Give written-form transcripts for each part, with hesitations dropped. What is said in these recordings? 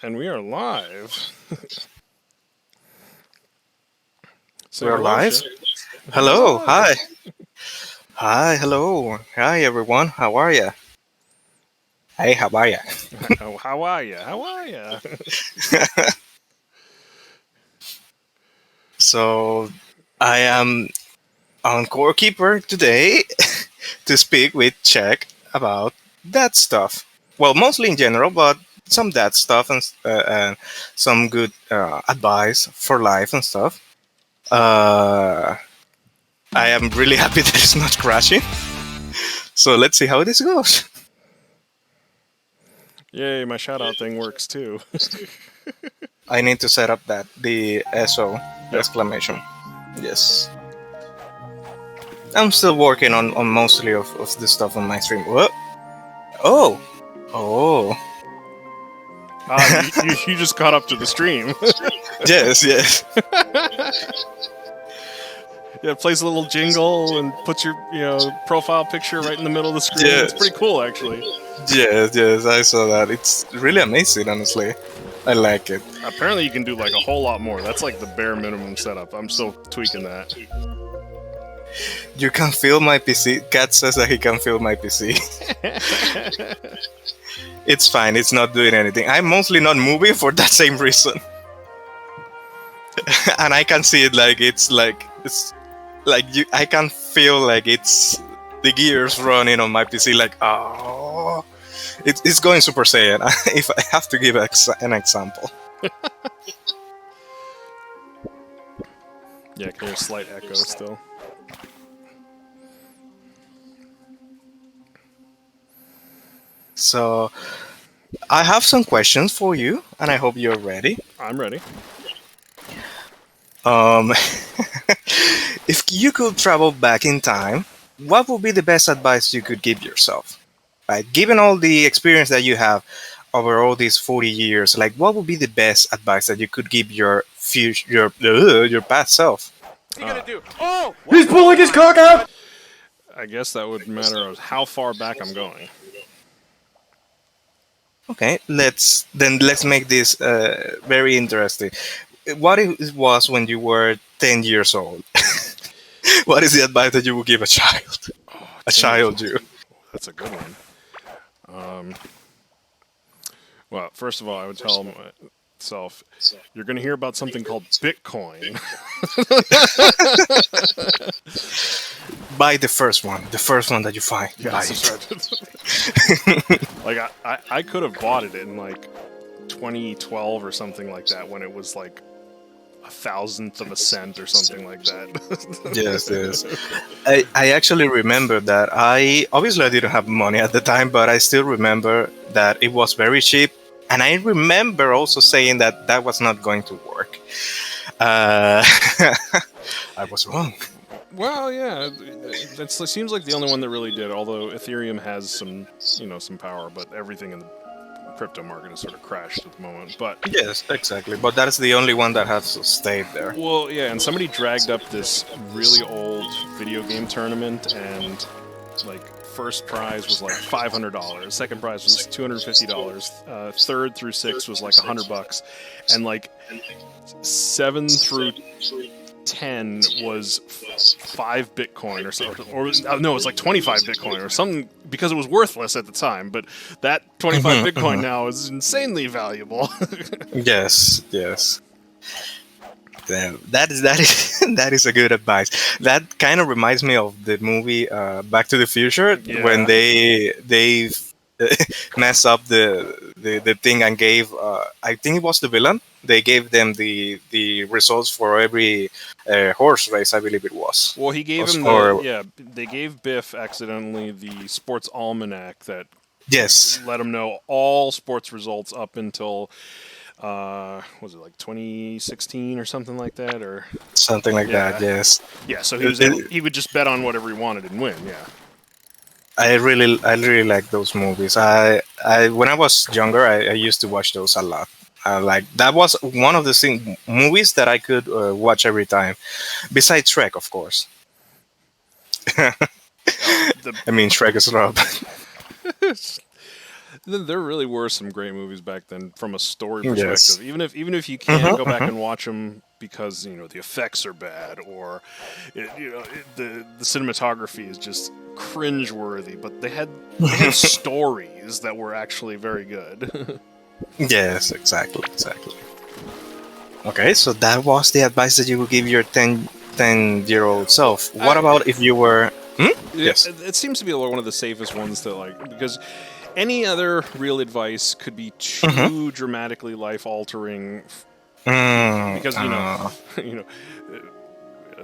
And we are live. Say We're hello, live. Shay. Hello. Hello. Hi. Hi. Hello. Hi, everyone. How are ya? Hey, how are ya? Oh, how are ya? How are ya? So, I am on Core Keeper today to speak with Czech about that stuff. Well, mostly in general, but some that stuff and some good advice for life and stuff. I am really happy that it's not crashing. So let's see how this goes. Yay, my shout out thing works too. I need to set up the SO Yeah. exclamation. Yes. I'm still working on mostly of the stuff on my stream. What? Oh. Oh. You just caught up to the stream. Yes, yes. Yeah, it plays a little jingle and puts your profile picture right in the middle of the screen. Yes. It's pretty cool, actually. Yes, I saw that. It's really amazing, honestly. I like it. Apparently, you can do like a whole lot more. That's like the bare minimum setup. I'm still tweaking that. You can feel my PC. Kat says that he can feel my PC. It's fine. It's not doing anything. I'm mostly not moving for that same reason. And I can see it like it's like you. I can feel like it's the gears running on my PC. Like it's going Super Saiyan. If I have to give an example. Yeah, can hear a slight echo still. So I have some questions for you, and I hope you're ready. I'm ready. If you could travel back in time, what would be the best advice you could give yourself? Like, given all the experience that you have over all these 40 years, like, what would be the best advice that you could give your future, your past self? What are you gonna do? Oh! He's pulling his cock out! I guess that would matter of how far back I'm going. Okay, let's make this very interesting. What it was when you were 10 years old? What is the advice that you would give a child? Oh, A 10 years child, old. you. That's a good one. Well, first of all, I would tell myself, you're going to hear about something called Bitcoin. Buy the first one that you find. Buy Yes, it. that's right. Like I could have bought it in like 2012 or something like that when it was like a thousandth of a cent or something like that. Yes, yes. I actually remember that. I didn't have money at the time, but I still remember that it was very cheap. And I remember also saying that that was not going to work. Uh, I was wrong. Well, yeah, it seems like the only one that really did. Although Ethereum has some, some power, but everything in the crypto market has sort of crashed at the moment. But Yes, exactly. But that's the only one that has stayed there. well, yeah, and somebody dragged up this really old video game tournament, and like first prize was like $500, second prize was $250, third through sixth was like $100, and like 7 through 10 was 5 Bitcoin or something, or no, it was like 25 Bitcoin or something because it was worthless at the time. But that 25 Bitcoin now is insanely valuable. Yes, yes. That is that is a good advice. That kind of reminds me of the movie Back to the Future when Yeah. they mess up the thing and gave I think it was the villain. They gave them the results for every horse race. I believe it was. Well, he gave him Or they gave Biff accidentally the sports almanac that yes, let him know all sports results up until was it like 2016 or something like that, or something like that. yeah, Yes. yeah. So It- it- he would just bet on whatever he wanted and win. Yeah. I really like those movies. I when I was younger, I used to watch those a lot. Like that was one of the movies that I could watch every time, besides Shrek, of course. Oh, the I mean, Shrek is Rob. there really were some great movies back then from a story Yes. perspective. Even if you can't go back and watch them because the effects are bad or the cinematography is just cringeworthy, but they had stories that were actually very good. Yes, exactly. Okay, so that was the advice that you would give your 10-year-old self. What about if you were? Hmm? Yes. It seems to be one of the safest ones to like because any other real advice could be too dramatically life altering because Uh, you know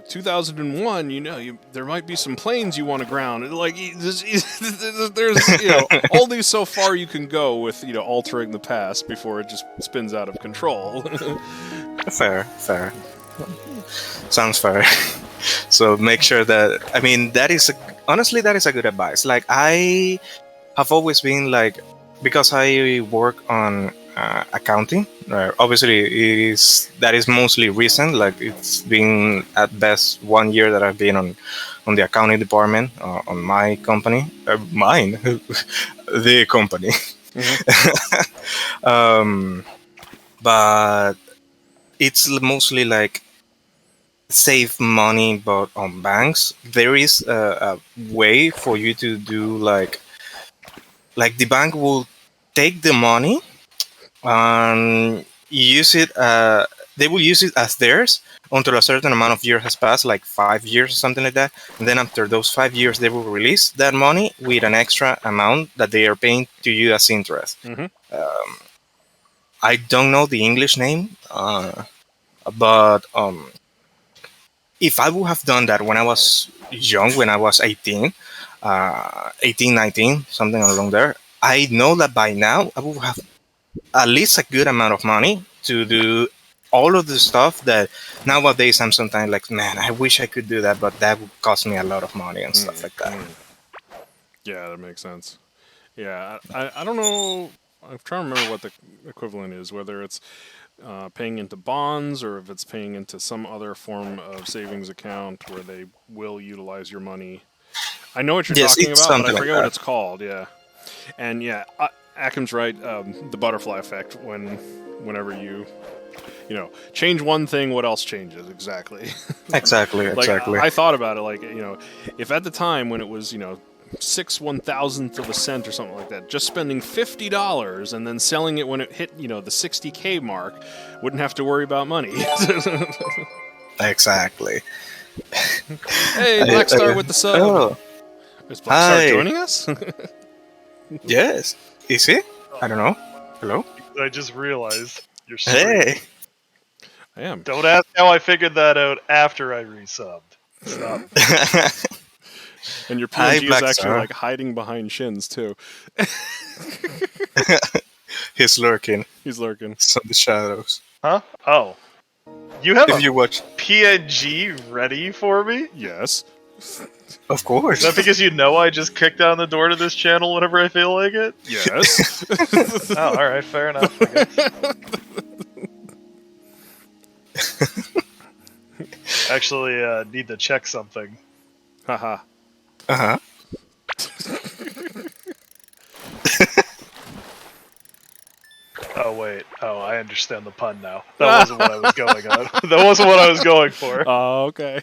2001 there might be some planes you want to ground. Like there's only so far you can go with altering the past before it just spins out of control. fair. Sounds fair. So make sure that I mean honestly that is a good advice. Like I have always been like because I work on accounting. Obviously, that is mostly recent. Like it's been at best 1 year that I've been on the accounting department on my company, mine, the company. um, but it's mostly like save money, but on banks there is a way for you to do like the bank will take the money and use it. They will use it as theirs until a certain amount of years has passed, like 5 years or something like that. And then after those 5 years, they will release that money with an extra amount that they are paying to you as interest. Hmm. I don't know the English name, but if I would have done that when I was young, when I was 18, 18, 19, something along there, I know that by now I would have at least a good amount of money to do all of the stuff that nowadays I'm sometimes like, man, I wish I could do that, but that would cost me a lot of money and stuff like that. Yeah, that makes sense. Yeah, I don't know. I'm trying to remember what the equivalent is, whether it's paying into bonds or if it's paying into some other form of savings account where they will utilize your money. I know what you're Yes, talking it's about, but I something like forget what that. it's called. Yeah, and yeah, Akim's right. The butterfly effect. Whenever change one thing, what else changes exactly? Exactly, Like exactly. I thought about it. Like if at the time when it was 6/1000th of a cent or something like that, just spending $50 and then selling it when it hit the 60K mark, wouldn't have to worry about money. Exactly. Hey, Black Star with the sub. Oh, Is Black Star hi. joining us? Yes. Is he? I Oh, don't know. Hello? I just realized you're Hey. streaming. I am. Don't ask how I figured that out after I resubbed. Stop. And your Hi, PNG is Black actually Star. like hiding behind shins too. He's lurking. He's lurking. It's in the shadows. Huh? Oh. You have If a you watch, PNG ready for me? Yes. of course. Is that because you know I just kick down the door to this channel whenever I feel like it? Yes. Oh, alright, fair enough, I guess. Actually, need to check something. Haha. Uh-huh. Oh, wait. Oh, I understand the pun now. That wasn't what I was going on. That wasn't what I was going for. Oh, okay.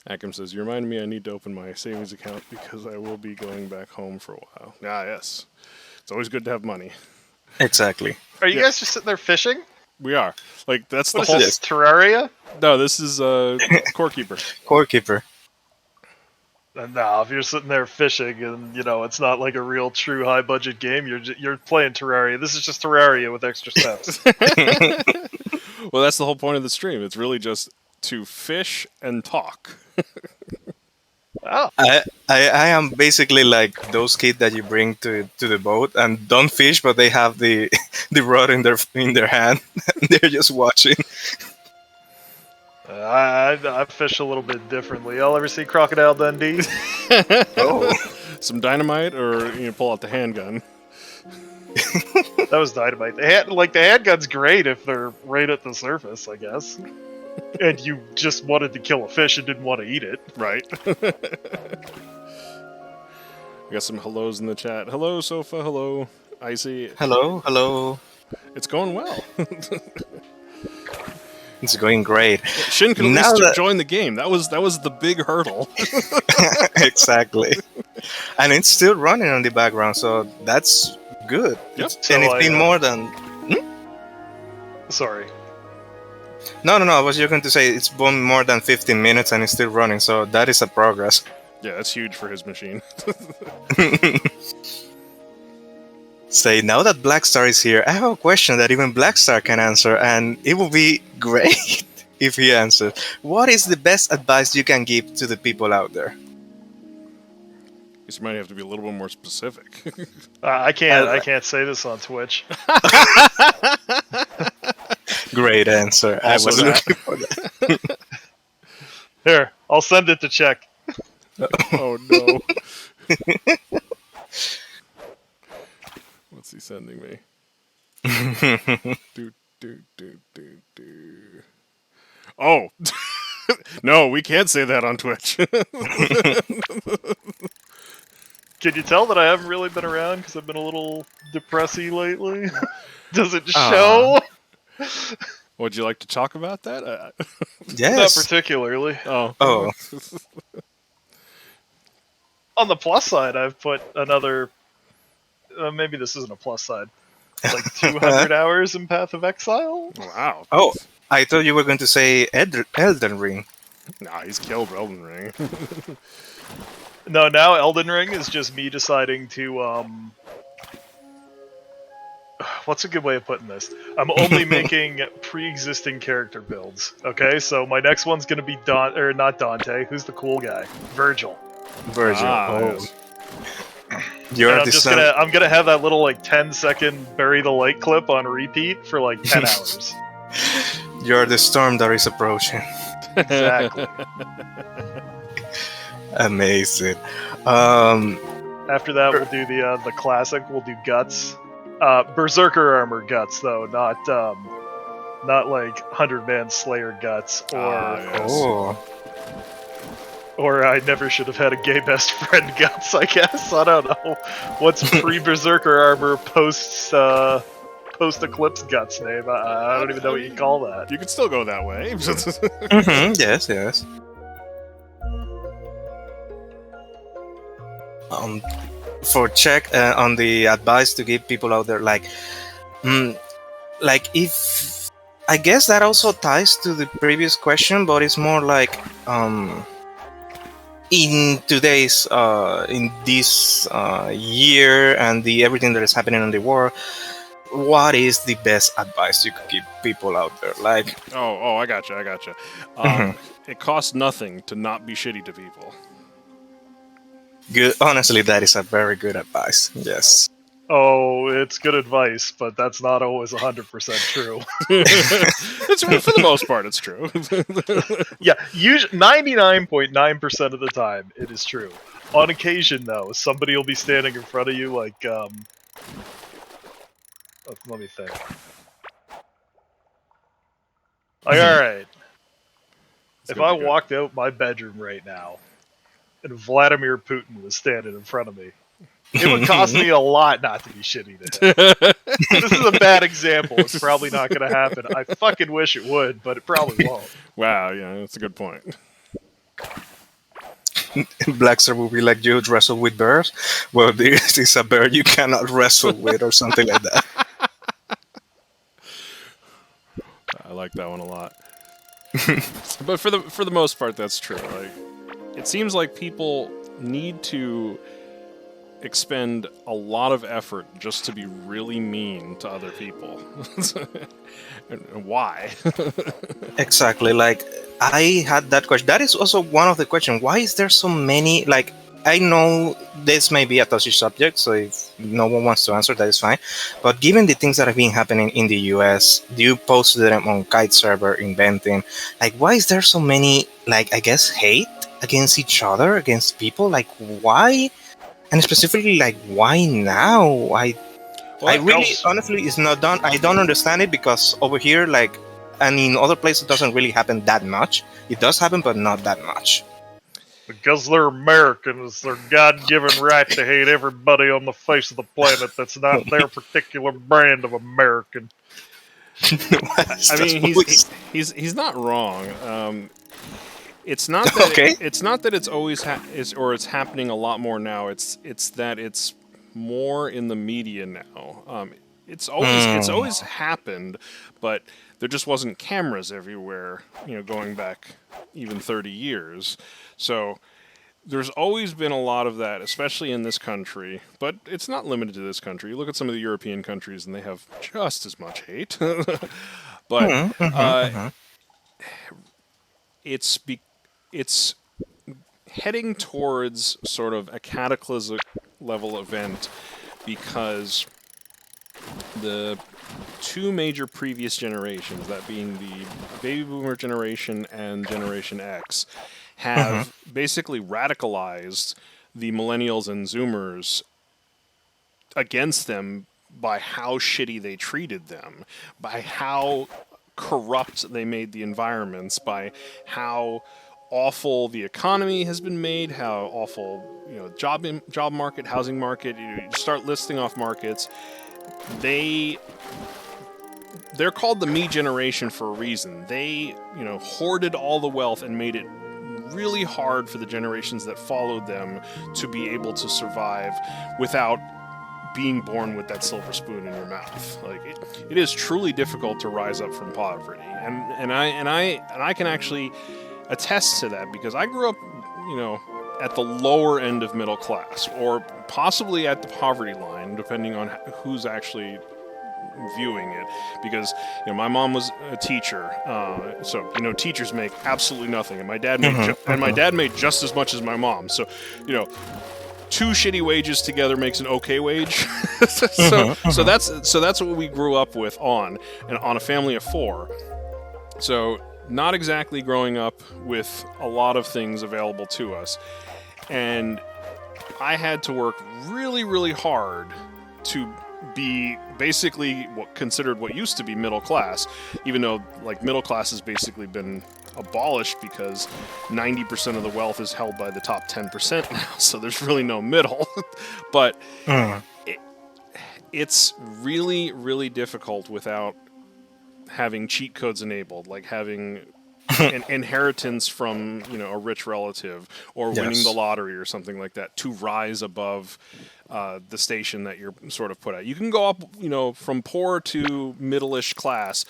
Akim says, "You reminded me I need to open my savings account because I will be going back home for a while." Ah, yes. It's always good to have money. Exactly. Are you Yeah. guys just sitting there fishing? We are. Like, that's What the is whole... this, Terraria? No, this is Core Keeper. Core keeper. No, if you're sitting there fishing and it's not like a real true high budget game, you're playing Terraria. This is just Terraria with extra steps. Well, that's the whole point of the stream. It's really just to fish and talk. Oh, I am basically like those kids that you bring to the boat and don't fish, but they have the the rod in their hand. They're just watching. I fish a little bit differently. Y'all ever see Crocodile Dundee? Oh, Some dynamite, or pull out the handgun. That was dynamite. The handgun's great if they're right at the surface, I guess. And you just wanted to kill a fish and didn't want to eat it. Right. We got some hellos in the chat. Hello, Sofa. Hello, Icy. hello, hello. It's going well. It's going great. Shin could at Now least that- join the game. That was the big hurdle. Exactly. And it's still running on the background, so that's good. Yep. So And it's been more than... Sorry. No, I was just going to say it's been more than 15 minutes and it's still running, so that is a progress. Yeah, that's huge for his machine. Say, now that Black Star is here, I have a question that even Black Star can answer, and it would be great if he answered. What is the best advice you can give to the people out there? Guess you might have to be a little bit more specific. I can't say this on Twitch. Great answer. I Also was that. looking for that. Here, I'll send it to check. Oh no. What's he sending me? do, do, do, do, do. Oh! No, we can't say that on Twitch. Can you tell that I haven't really been around because I've been a little depressy lately? Does it show? Would you like to talk about that? Not Yes. particularly. Oh. Oh, On the plus side, I've put another. Maybe this isn't a plus side. Like 200 hours in Path of Exile? Wow. oh! I thought you were going to say Elden Ring. Nah, he's killed Elden Ring. No, now Elden Ring is just me deciding to. What's a good way of putting this? I'm only making pre-existing character builds. Okay, so my next one's gonna be not Dante. Who's the cool guy? Virgil. Virgil. Yes. You're And the son. I'm gonna have that little 10-second bury the light clip on repeat for 10 hours. You're the storm that is approaching. Exactly. Amazing. After that, we'll do the classic. We'll do guts, berserker armor guts though, not like 100-man slayer guts or Yes. Oh, Or I never should have had a gay best friend guts, I guess. I don't know. What's pre-Berserker Armor post-Eclipse guts name? I don't even know what you call that. You could still go that way. Yes, yes. For check on the advice to give people out there, like if I guess that also ties to the previous question, but it's more like in today's in this year and the everything that is happening in the world, what is the best advice you could give people out there? Like, oh, I gotcha. It costs nothing to not be shitty to people. good. Honestly, that is a very good advice. Yes. Oh, it's good advice, but that's not always 100% true. It's for the most part, it's true. Yeah, 99.9% of the time, it is true. On occasion, though, somebody will be standing in front of you like, let me think. Like, alright. If I walked out my bedroom right now, and Vladimir Putin was standing in front of me, it would cost me a lot not to be shitty to him. This is a bad example. It's probably not going to happen. I fucking wish it would, but it probably won't. Wow, yeah, that's a good point. Blackstar will be like, you wrestle with bears? Well, this is a bear you cannot wrestle with, or something like that. I like that one a lot. But for the most part, that's true. Like, it seems like people need to expend a lot of effort just to be really mean to other people. And why? Exactly. Like, I had that question. That is also one of the questions. Why is there so many? Like, I know this may be a touchy subject, so if no one wants to answer, that is fine. But given the things that have been happening in the US, you posted them on Kite server, inventing. Like, why is there so many, like, I guess, hate against each other, against people? Like, why? And specifically, like, why now? I really, honestly, it's not done. I don't understand it, because over here, like, and in other places, it doesn't really happen that much. It does happen, but not that much. Because they're Americans, their God-given right to hate everybody on the face of the planet that's not their particular brand of American. I mean, he's not wrong. It's not that Okay. it's not that it's always it's happening a lot more now. It's that it's more in the media now. It's always happened, but there just wasn't cameras everywhere. You know, going back even 30 years. So there's always been a lot of that, especially in this country. But it's not limited to this country. You look at some of the European countries, and they have just as much hate. But it's heading towards sort of a cataclysmic level event, because the two major previous generations, that being the baby boomer generation and Generation X, have basically radicalized the millennials and zoomers against them by how shitty they treated them, by how corrupt they made the environments, by how awful the economy has been made, how awful, you know, job market, housing market. You start listing off markets. They're called the me generation for a reason. They, you know, hoarded all the wealth and made it really hard for the generations that followed them to be able to survive without being born with that silver spoon in your mouth. Like, it is truly difficult to rise up from poverty, and I can actually attest to that, because I grew up, you know, at the lower end of middle class, or possibly at the poverty line, depending on who's actually viewing it. Because, you know, my mom was a teacher, so, you know, teachers make absolutely nothing, and my dad made just as much as my mom. So, you know, two shitty wages together makes an okay wage. So that's what we grew up with on a family of four. So not exactly growing up with a lot of things available to us. And I had to work really, really hard to be basically what used to be middle class, even though, like, middle class has basically been abolished because 90% of the wealth is held by the top 10% now, so there's really no middle. But it's really, really difficult without having cheat codes enabled, like having an inheritance from a rich relative or winning the lottery or something like that to rise above the station that you're sort of put at. You can go up, from poor to middle-ish class,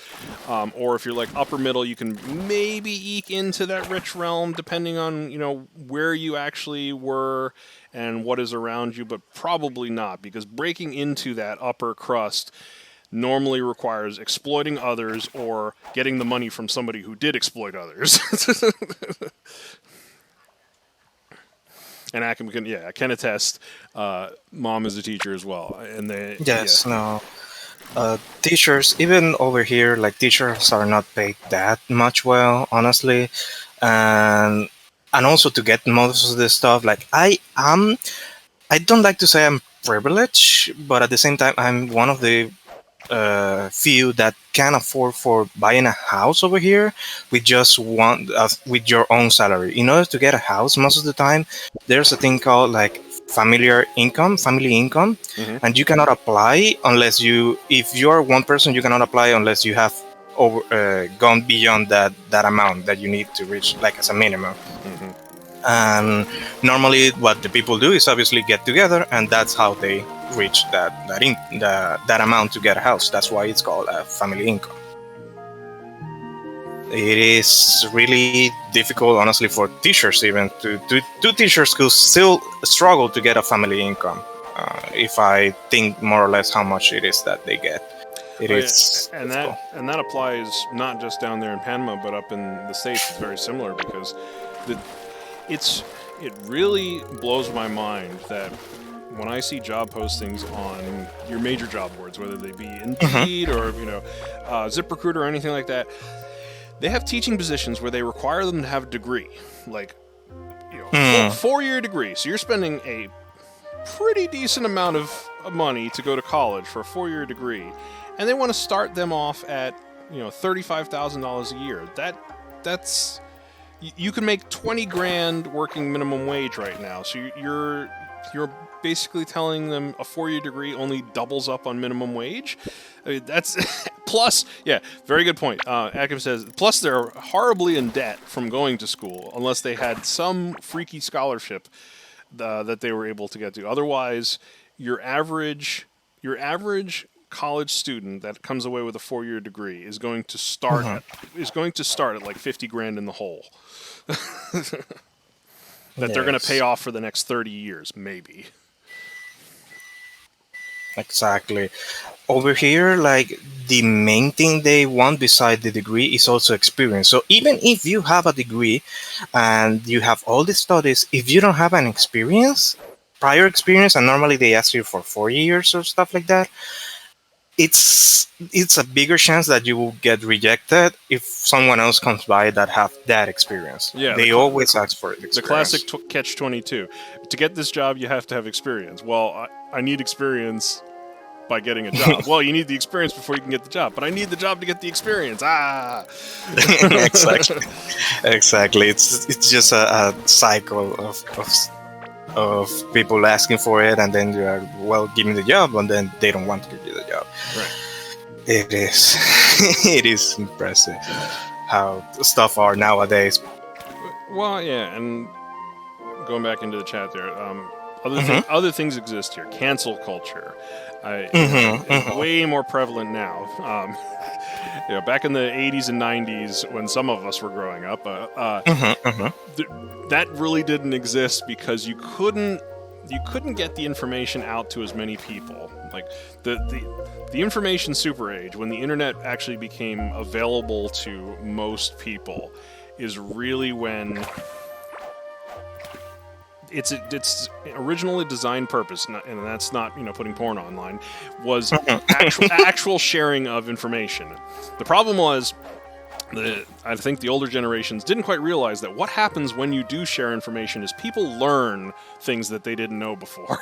or if you're like upper middle, you can maybe eke into that rich realm depending on where you actually were and what is around you, but probably not, because breaking into that upper crust normally requires exploiting others or getting the money from somebody who did exploit others. And I can attest. Mom is a teacher as well, and teachers, even over here, like teachers are not paid that much well, honestly, and also to get most of this stuff, like I don't like to say I'm privileged, but at the same time, I'm one of the few that can afford for buying a house over here with just with your own salary. In order to get a house, most of the time there's a thing called like family income, and you cannot apply unless if you're one person, you cannot apply unless you have gone beyond that amount that you need to reach, like as a minimum. And normally what the people do is obviously get together, and that's how they reach that amount to get a house. That's why it's called a family income. It is really difficult, honestly, for teachers even to teachers who still struggle to get a family income. If I think more or less how much it is that they get. And that applies not just down there in Panama, but up in the States. It's very similar, because it really blows my mind that when I see job postings on your major job boards, whether they be Indeed or ZipRecruiter or anything like that, they have teaching positions where they require them to have a degree, like 4-year degree. So you're spending a pretty decent amount of money to go to college for a 4-year degree, and they want to start them off at $35,000 a year. That's you can make $20,000 working minimum wage right now. So you're basically telling them a 4-year degree only doubles up on minimum wage. I mean, that's plus, very good point. Akim says, plus they're horribly in debt from going to school unless they had some freaky scholarship that they were able to get to. Otherwise, your average college student that comes away with a 4-year degree is going to start at like $50,000 in the hole. That they're going to pay off for the next 30 years, maybe. Exactly. Over here, like, the main thing they want beside the degree is also experience. So even if you have a degree and you have all the studies, if you don't have an prior experience, and normally they ask you for 4 years or stuff like that, it's a bigger chance that you will get rejected if someone else comes by that have that experience. Yeah, they always ask for experience. The classic catch-22. To get this job, you have to have experience. Well, I need experience by getting a job. Well, you need the experience before you can get the job, but I need the job to get the experience. Exactly. It's just a cycle of people asking for it, and then you are, well, give me the job, and then they don't want to give you the job. Right. It is impressive how stuff are nowadays. Well, yeah, and going back into the chat there, other things exist here. Cancel culture. It's way more prevalent now. Back in the 80s and 90s, when some of us were growing up, that really didn't exist because you couldn't get the information out to as many people. Like the information super age, when the internet actually became available to most people, is really when its originally designed purpose, and that's not putting porn online, was actual sharing of information. The problem was I think the older generations didn't quite realize that what happens when you do share information is people learn things that they didn't know before.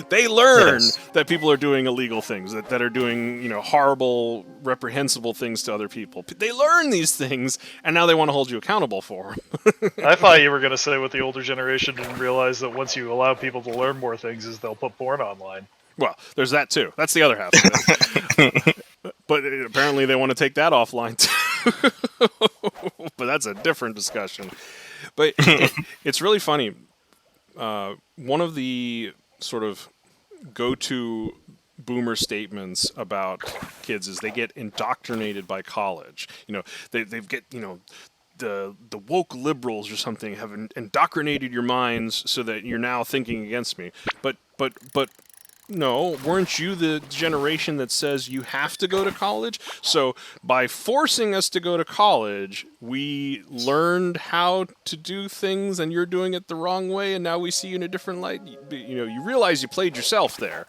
They learn Yes. that people are doing illegal things, that are doing, horrible, reprehensible things to other people. They learn these things, and now they want to hold you accountable for them. I thought you were going to say what the older generation didn't realize, that once you allow people to learn more things, is they'll put porn online. Well, there's that too. That's the other half of it. But apparently they want to take that offline too. But that's a different discussion. But it's really funny. One of the sort of go-to boomer statements about kids is they get indoctrinated by college. They get, the woke liberals or something have indoctrinated your minds so that you're now thinking against me. But no, weren't you the generation that says you have to go to college? So by forcing us to go to college, we learned how to do things, and you're doing it the wrong way, and now we see you in a different light. You realize you played yourself there.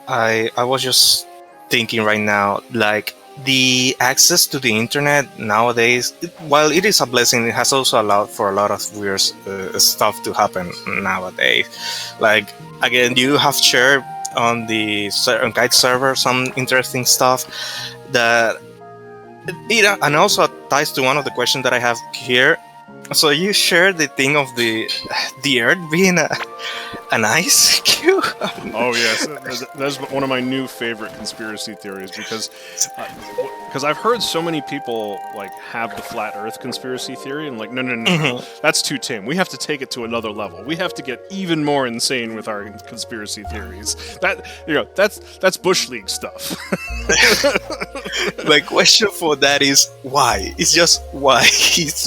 I was just thinking right now, like the access to the internet nowadays, while it is a blessing, it has also allowed for a lot of weird stuff to happen nowadays. Like, again, you have shared on the guide server some interesting stuff that and also ties to one of the questions that I have here. So you shared the thing of the Earth being an ice cube. Oh yes, that's one of my new favorite conspiracy theories because I've heard so many people have the flat Earth conspiracy theory and no, that's too tame. We have to take it to another level. We have to get even more insane with our conspiracy theories. That's Bush League stuff. My question for that is why? It's just why?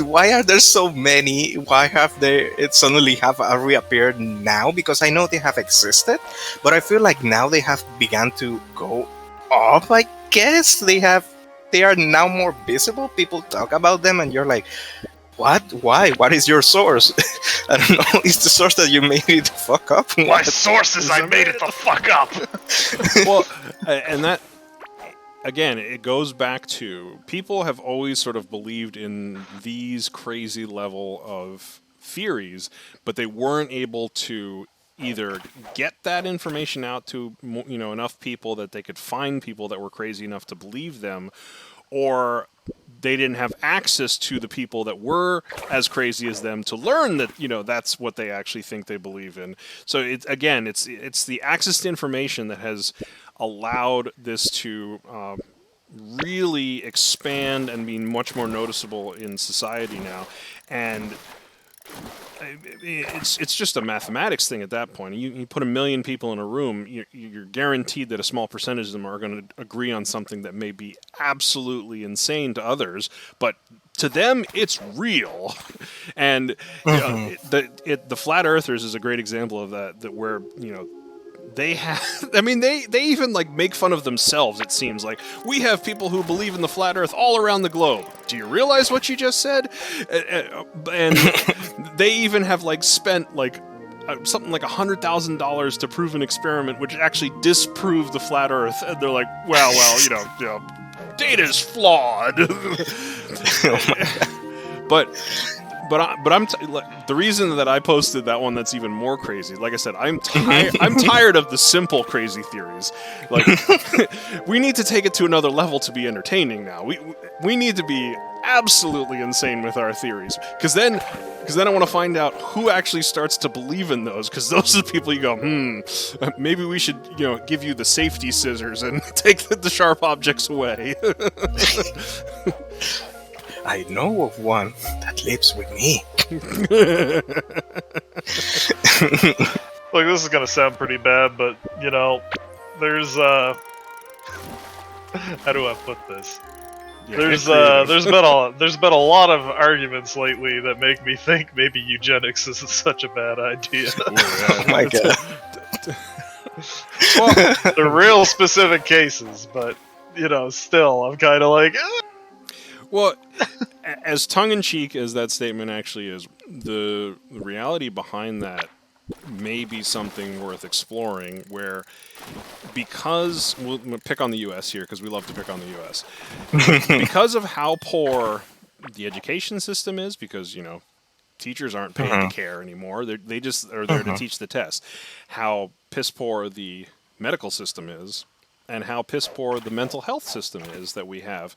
Why are there so many? Why have it suddenly have reappeared now? Because I know they have existed, but I feel like now they have begun to go up. I guess they are now more visible. People talk about them, and you're like, what? Why? What is your source? I don't know. It's the source that you made it the fuck up. My source is I made it the fuck up. Well, and that. Again, it goes back to people have always sort of believed in these crazy level of theories, but they weren't able to either get that information out to enough people that they could find people that were crazy enough to believe them, or they didn't have access to the people that were as crazy as them to learn that that's what they actually think they believe in. So it's the access to information that has allowed this to really expand and be much more noticeable in society now, and it's just a mathematics thing at that point. You put 1 million people in a room, you're guaranteed that a small percentage of them are going to agree on something that may be absolutely insane to others, but to them it's real. And the flat earthers is a great example of that where they have, they even make fun of themselves. It seems like we have people who believe in the flat earth all around the globe. Do you realize what you just said? And they even have spent something like $100,000 to prove an experiment which actually disproved the flat earth. And they're like, well, data's flawed. But the reason that I posted that one that's even more crazy, like I said, I'm tired of the simple crazy theories. We need to take it to another level to be entertaining now. We need to be absolutely insane with our theories, because then I want to find out who actually starts to believe in those, because those are the people you go, maybe we should give you the safety scissors and take the sharp objects away. I know of one that lives with me. Look, this is gonna sound pretty bad, but there's how do I put this? Yeah, There's been a lot of arguments lately that make me think maybe eugenics isn't such a bad idea. Oh my god. Well, they're real specific cases, but still, I'm kind of like. Well, as tongue-in-cheek as that statement actually is, the reality behind that may be something worth exploring where, because we'll pick on the U.S. here because we love to pick on the U.S. because of how poor the education system is, because teachers aren't paid to care anymore. They just are there to teach the test. How piss poor the medical system is, and how piss poor the mental health system is that we have.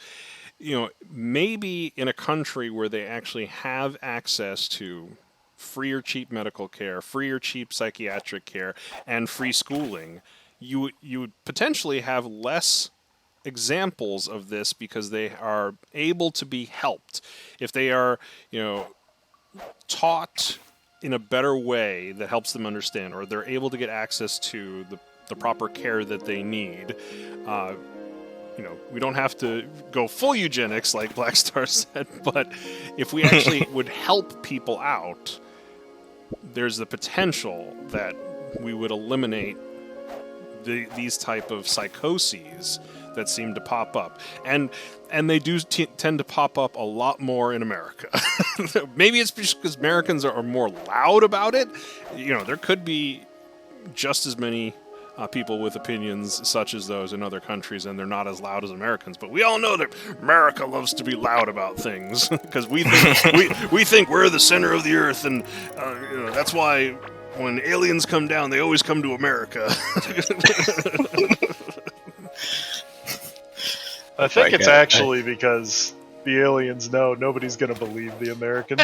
Maybe in a country where they actually have access to free or cheap medical care, free or cheap psychiatric care, and free schooling, you would potentially have less examples of this because they are able to be helped. If they are, taught in a better way that helps them understand, or they're able to get access to the proper care that they need, we don't have to go full eugenics like Black Star said, but if we actually would help people out, there's the potential that we would eliminate these type of psychoses that seem to pop up. And they do tend to pop up a lot more in America. Maybe it's because Americans are more loud about it. There could be just as many people with opinions such as those in other countries, and they're not as loud as Americans. But we all know that America loves to be loud about things because we think we're the center of the earth, and that's why when aliens come down, they always come to America. I think it's actually because the aliens know nobody's going to believe the Americans.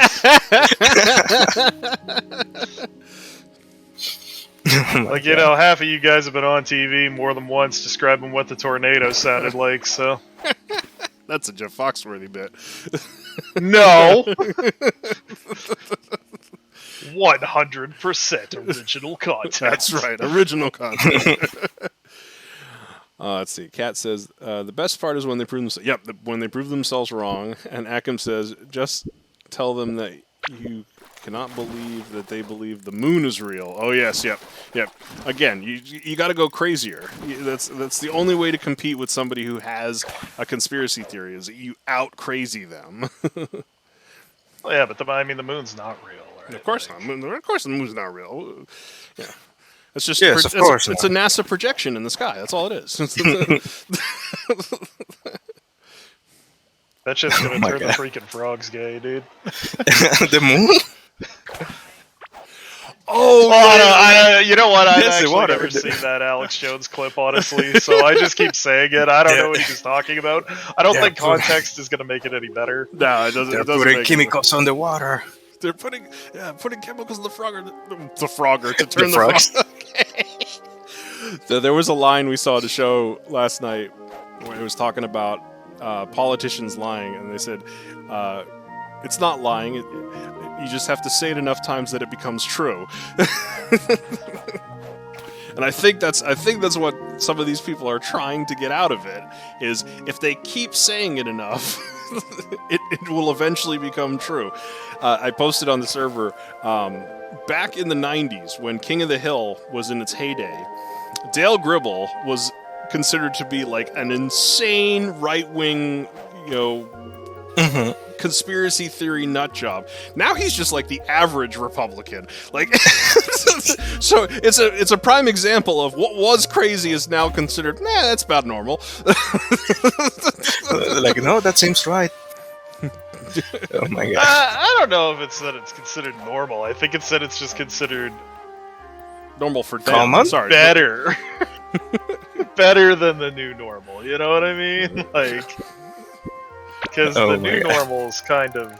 Half of you guys have been on TV more than once describing what the tornado sounded like, so... That's a Jeff Foxworthy bit. No! 100% original content. That's right, original content. Let's see. Kat says, the best part is when they prove themselves... Yep, when they prove themselves wrong. And Akim says, just tell them that you cannot believe that they believe the moon is real. Oh, yes, yep. Again, you got to go crazier. That's the only way to compete with somebody who has a conspiracy theory, is that you out-crazy them. Well, yeah, but the moon's not real, right? Of course not. Of course the moon's not real. Yeah. It's just yes, of course it's a NASA projection in the sky. That's all it is. That shit's gonna turn the freaking frogs gay, dude. The moon? Oh, you know what? I've actually never seen that Alex Jones clip, honestly, so I just keep saying it. I don't know what he's talking about. I don't think context is going to make it any better. No, it doesn't. They're putting chemicals on the water. They're putting chemicals in the frogger. The frogger to turn the frogs. So there was a line we saw at the show last night where it was talking about politicians lying, and they said it's not lying. You just have to say it enough times that it becomes true. And I think that's what some of these people are trying to get out of it, is if they keep saying it enough, it will eventually become true. I posted on the server back in the 90s when King of the Hill was in its heyday. Dale Gribble was considered to be like an insane right-wing, conspiracy theory nut job. Now he's just like the average Republican. Like, so it's a prime example of what was crazy is now considered, that's about normal. Like, no, that seems right. Oh my god. I don't know if it's that it's considered normal. I think it's that it's just considered normal for them. Common? Sorry, better. Better than the new normal. You know what I mean? Like, because the new normal is kind of,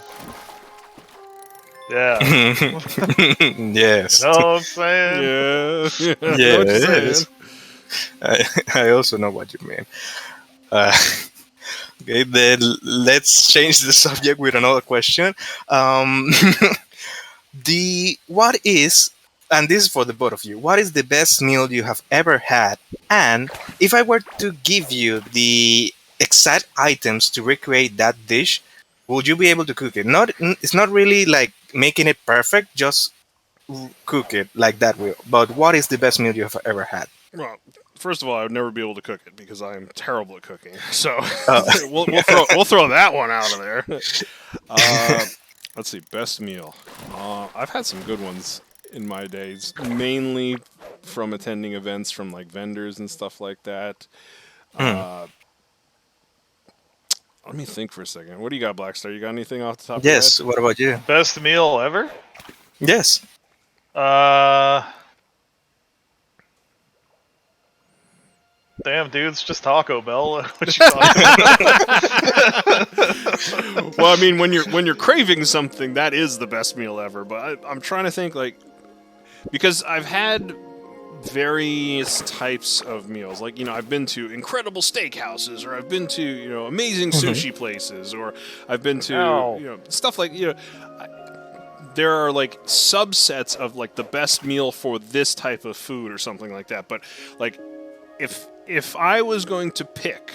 yeah. Yes. You know what I'm saying? Yeah. Yeah, it is. I also know what you mean. Okay, then let's change the subject with another question. What is, and this is for the both of you, what is the best meal you have ever had? And if I were to give you the exact items to recreate that dish, would you be able to cook it? It's not really like making it perfect, just cook it like that way. But what is the best meal you have ever had? Well, first of all, I would never be able to cook it because I am terrible at cooking. So we'll throw that one out of there. Let's see, best meal. I've had some good ones in my days, mainly from attending events from like vendors and stuff like that. Let me think for a second. What do you got, Blackstar? You got anything off the top of your head? Yes. What about you? Best meal ever? Yes. Damn, dude, it's just Taco Bell. What you talking about? Well, I mean, when you're craving something, that is the best meal ever. But I'm trying to think, like, because I've had various types of meals. Like, I've been to incredible steakhouses, or I've been to, amazing sushi places, or I've been to, Ow. stuff like, there are like subsets of like the best meal for this type of food or something like that. But like, if I was going to pick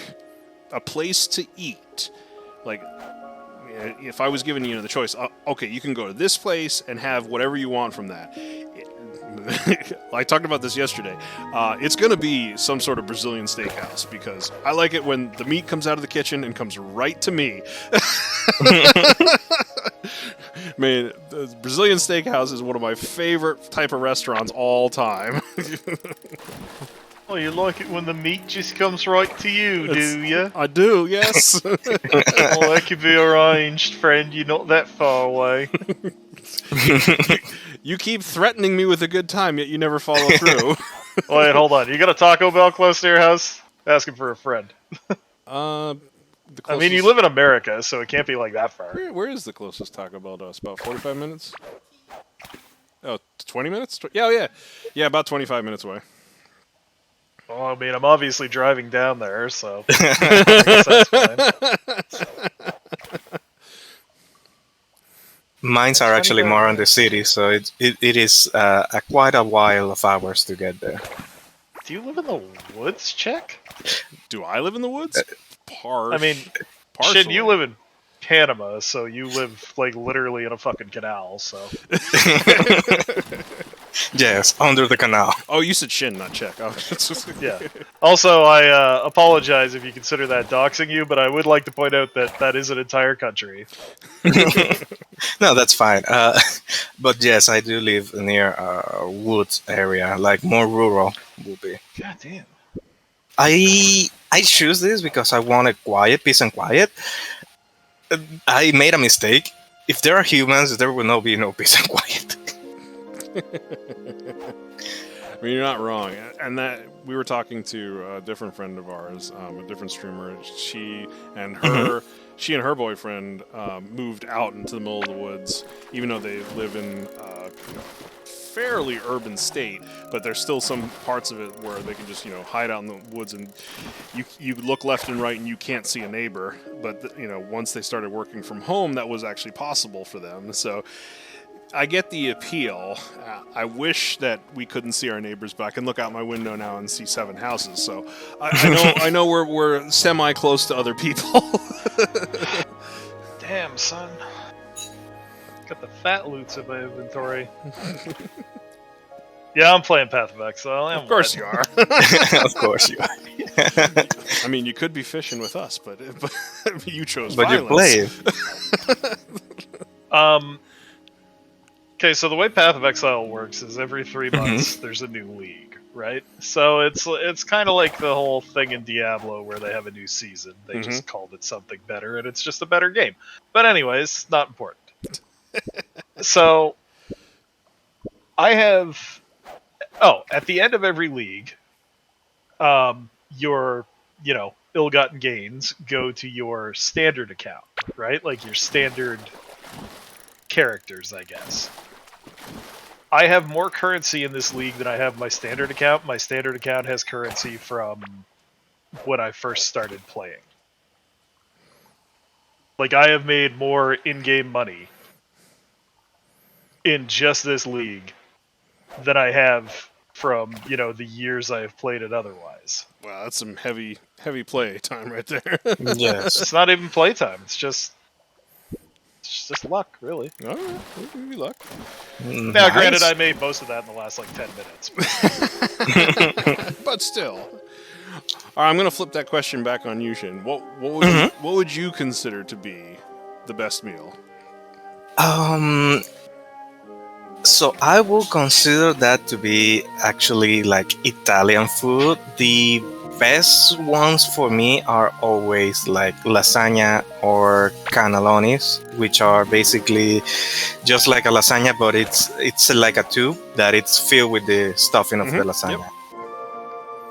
a place to eat, like, if I was given the choice, okay, you can go to this place and have whatever you want from that. I talked about this yesterday. It's going to be some sort of Brazilian steakhouse, because I like it when the meat comes out of the kitchen and comes right to me. Man, the Brazilian steakhouse is one of my favorite type of restaurants all time. Oh, you like it when the meat just comes right to you, do you? I do, yes. Well, that could be arranged, friend. You're not that far away. You keep threatening me with a good time, yet you never follow through. Wait, hold on. You got a Taco Bell close to your house? Asking for a friend. The I mean, you live in America, so it can't be like that far. Where is the closest Taco Bell to us? About 45 minutes? Oh, 20 minutes? Yeah, about 25 minutes away. Well, I mean, I'm obviously driving down there, so I guess that's fine. Mines are actually more on the city, so it is quite a while of hours to get there. Do you live in the woods, Czech? Do I live in the woods? I mean, partially. shit, you live in Panama, so you live, like, literally in a fucking canal, so... Yes, under the canal. Oh, you said Shin, not Czech. Oh, Yeah. Also, I apologize if you consider that doxing you, but I would like to point out that that is an entire country. No, that's fine. But yes, I do live near woods area, like more rural will be. God damn. I choose this because I wanted quiet, peace and quiet. I made a mistake. If there are humans, there will not be no peace and quiet. I mean, you're not wrong. And that we were talking to a different friend of ours, a different streamer. She and her boyfriend moved out into the middle of the woods, even though they live in fairly urban state, but there's still some parts of it where they can just hide out in the woods, and you look left and right and you can't see a neighbor. But once they started working from home, that was actually possible for them. So I get the appeal. I wish that we couldn't see our neighbors, but I can look out my window now and see 7 houses. So I know we're semi close to other people. Damn, son. Got the fat loots in my inventory. Yeah, I'm playing Path of Exile. Of course you are. Of course you are. I mean, you could be fishing with us, but you chose but violence. You play. Okay, so the way Path of Exile works is every 3 months there's a new league, right? So it's kind of like the whole thing in Diablo where they have a new season. They just called it something better, and it's just a better game. But anyways, not important. So I have... Oh, at the end of every league, your, ill-gotten gains go to your standard account, right? Like your standard characters, I guess. I have more currency in this league than I have my standard account. My standard account has currency from when I first started playing. Like, I have made more in-game money in just this league than I have from, the years I have played it otherwise. Wow, that's some heavy play time right there. Yes. It's not even playtime. It's just luck, really. All right, maybe luck. Now, granted, I made most of that in the last, 10 minutes. But still. All right, I'm going to flip that question back on you, Shin. What would you consider to be the best meal? So I will consider that to be actually like Italian food. The best ones for me are always like lasagna or cannellonis, which are basically just like a lasagna, but it's like a tube that it's filled with the stuffing of the Yep. lasagna.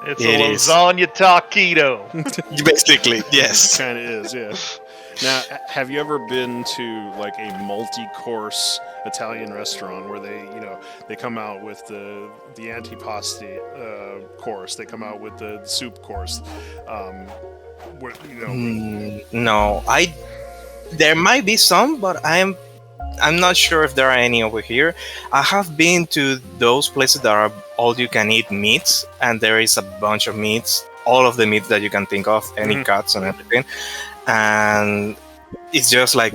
It's a It is lasagna taquito. basically yes. Kind of is, yeah. Now, have you ever been to like a multi-course Italian restaurant where they come out with the antipasti course, they come out with the soup course, where No, I there might be some, but I'm not sure if there are any over here. I have been to those places that are all you can eat meats, and there is a bunch of meats, all of the meats that you can think of, any cuts and everything. And it's just like,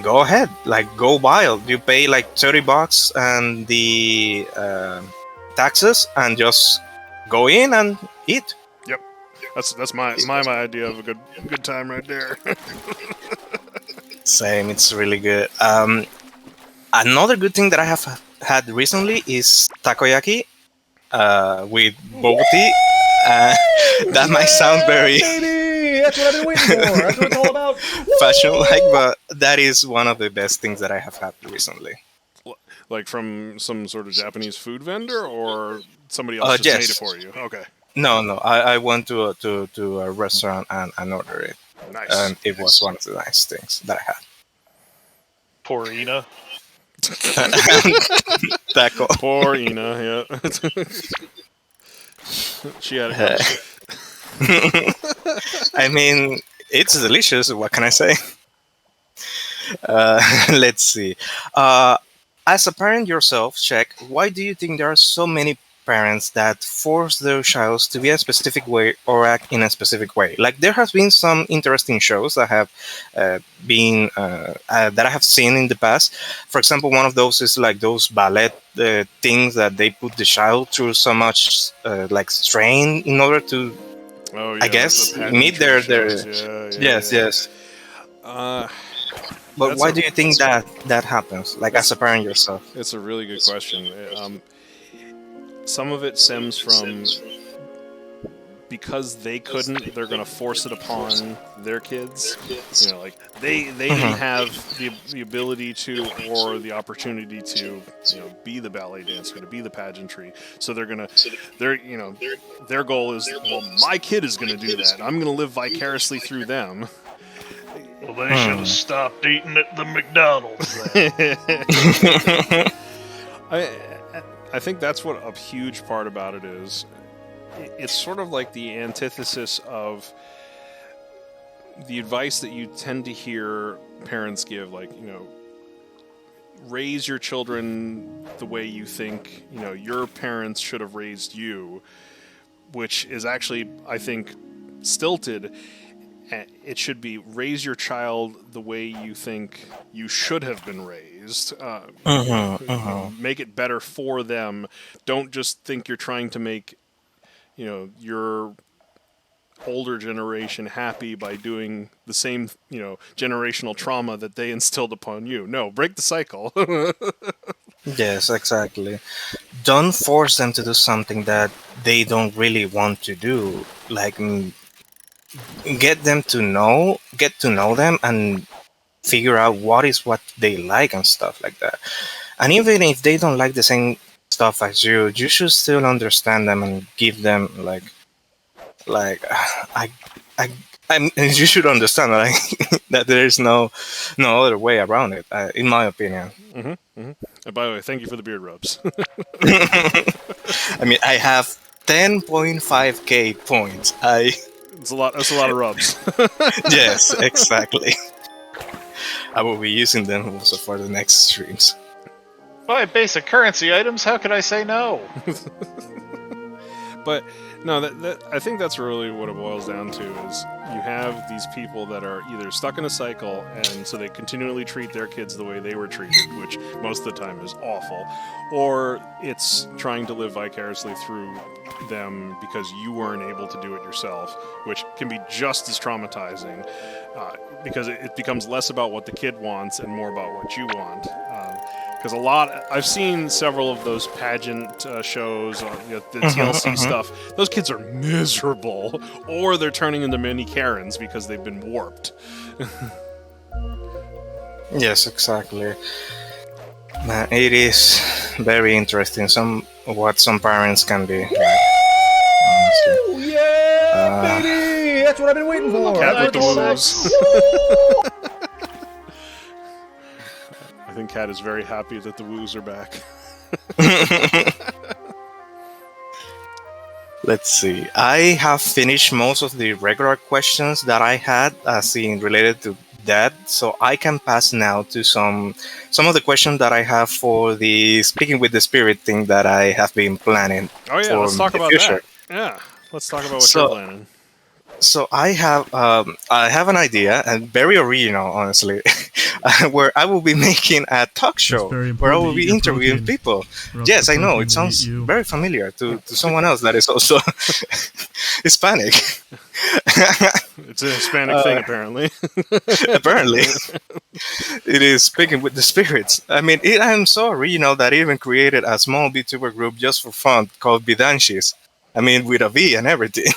go ahead, like go wild. You pay like $30 and the taxes, and just go in and eat. Yep. That's my idea of a good time right there. Same, it's really good. Another good thing that I have had recently is takoyaki with bubble tea. That might sound very Baby, that's what I've been waiting for. That's what it's all about. fashion-like, but that is one of the best things that I have had recently. Like from some sort of Japanese food vendor, or somebody else just made it Yes. for you? Okay. No. I went to a restaurant and ordered it, Nice. and it was one of the nice things that I had. Porina. Taco. Poor Ina, yeah. She had it. I mean, it's delicious. What can I say? Let's see. As a parent yourself, check. Why do you think there are so many parents that force their child to be a specific way or act in a specific way? Like there has been some interesting shows that have that I have seen in the past. For example, one of those is like those ballet things that they put the child through so much like strain in order to, Oh yeah. I guess, the meet pageantry their shows. Yeah, yes, yeah. yes. But That's why a- do you think that happens? Like as a parent yourself. It's a really good question. Some of it stems from because they couldn't, they're going to force it upon their kids. Like they didn't have the ability to or the opportunity to be the ballet dancer, to be the pageantry. So their goal is, well, my kid is going to do that. I'm going to live vicariously through them. Well, they should have stopped eating at the McDonald's then. I think that's what a huge part about it is. It's sort of like the antithesis of the advice that you tend to hear parents give, like, raise your children the way you think, your parents should have raised you, which is actually, I think, stilted. It should be raise your child the way you think you should have been raised. Make it better for them. Don't just think you're trying to make, your older generation happy by doing the same, generational trauma that they instilled upon you. No, break the cycle. Yes, exactly. Don't force them to do something that they don't really want to do. Like get to know them and figure out what they like and stuff like that. And even if they don't like the same stuff as you should still understand them and give them like I I you should understand that there is no other way around it, in my opinion. And by the way, thank you for the beard rubs. I mean, I have 10.5k points. It's a lot. That's a lot of rubs. Yes, exactly. I will be using them also for the next streams. Buy basic currency items, how could I say no? But no, that I think that's really what it boils down to is you have these people that are either stuck in a cycle, and so they continually treat their kids the way they were treated, which most of the time is awful, or it's trying to live vicariously through them because you weren't able to do it yourself, which can be just as traumatizing because it becomes less about what the kid wants and more about what you want. Because I've seen several of those pageant shows, the TLC stuff. Those kids are miserable, or they're turning into mini Karens because they've been warped. Yes, exactly. Man, it is very interesting. What some parents can be like. Honestly. Yeah, baby! That's what I've been waiting for. Cat with the That's woos. I think Cat is very happy that the woos are back. Let's see. I have finished most of the regular questions that I had, related to that, so I can pass now to some of the questions that I have for the speaking with the spirit thing that I have been planning. Oh yeah, for let's talk the about future. that. Yeah, let's talk about what So- you're planning. So I have an idea, and very original, honestly, where I will be making a talk show very where I important will to be eat your interviewing protein, people. or else Yes, the I know protein it will sounds eat you. very familiar to someone else that is also Hispanic. It's a Hispanic thing, apparently. Apparently, it is speaking with the spirits. I mean, I'm so original that I even created a small VTuber group just for fun called Bidanshis. I mean, with a V and everything.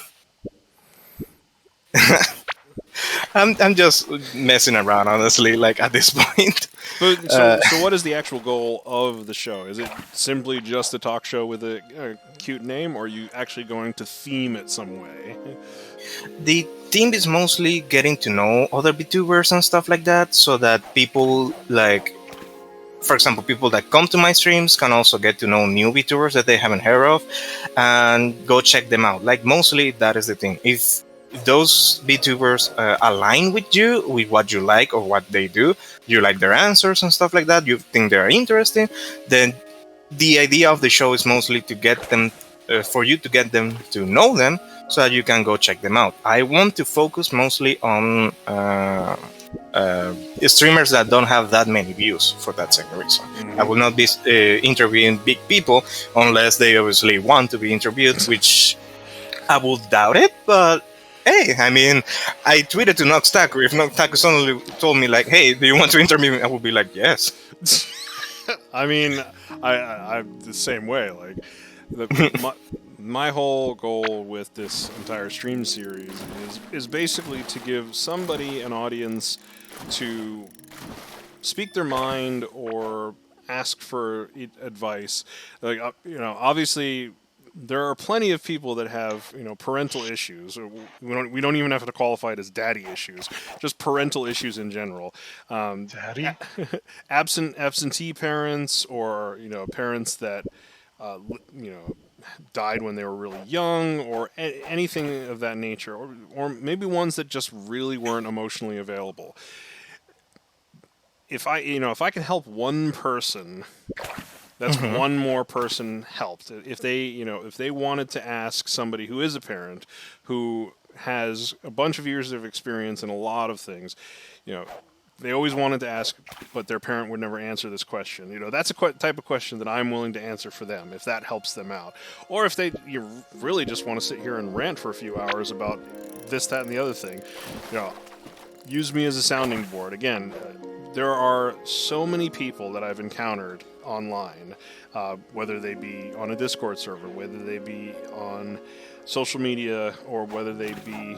I'm just messing around, honestly. Like at this point, But so what is the actual goal of the show? Is it simply just a talk show with a cute name, or are you actually going to theme it some way? the theme is mostly getting to know other VTubers and stuff like that, so that people like, for example, people that come to my streams can also get to know new VTubers that they haven't heard of, and go check them out. Like mostly that is the thing. If those VTubers align with you, with what you like or what they do, you like their answers and stuff like that, you think they're interesting, then the idea of the show is mostly to get them, for you to get them to know them, so that you can go check them out. I want to focus mostly on streamers that don't have that many views for that second reason. I will not be interviewing big people unless they obviously want to be interviewed, which I would doubt it, but hey, I mean, I tweeted to Noxtaku. If Noxtaku suddenly told me like, "Hey, do you want to interview me?" I would be like, "Yes." I mean, I'm the same way. Like, my whole goal with this entire stream series is basically to give somebody an audience to speak their mind or ask for advice. Like, obviously, there are plenty of people that have, parental issues. Or we don't even have to qualify it as daddy issues. Just parental issues in general. Daddy? Absentee parents, or parents that died when they were really young, or anything of that nature, or maybe ones that just really weren't emotionally available. If I can help one person, that's one more person helped. If they wanted to ask somebody who is a parent, who has a bunch of years of experience in a lot of things, they always wanted to ask, but their parent would never answer this question. That's a type of question that I'm willing to answer for them, if that helps them out. Or if you really just want to sit here and rant for a few hours about this, that, and the other thing, use me as a sounding board. Again, there are so many people that I've encountered online, whether they be on a Discord server, whether they be on social media, or whether they be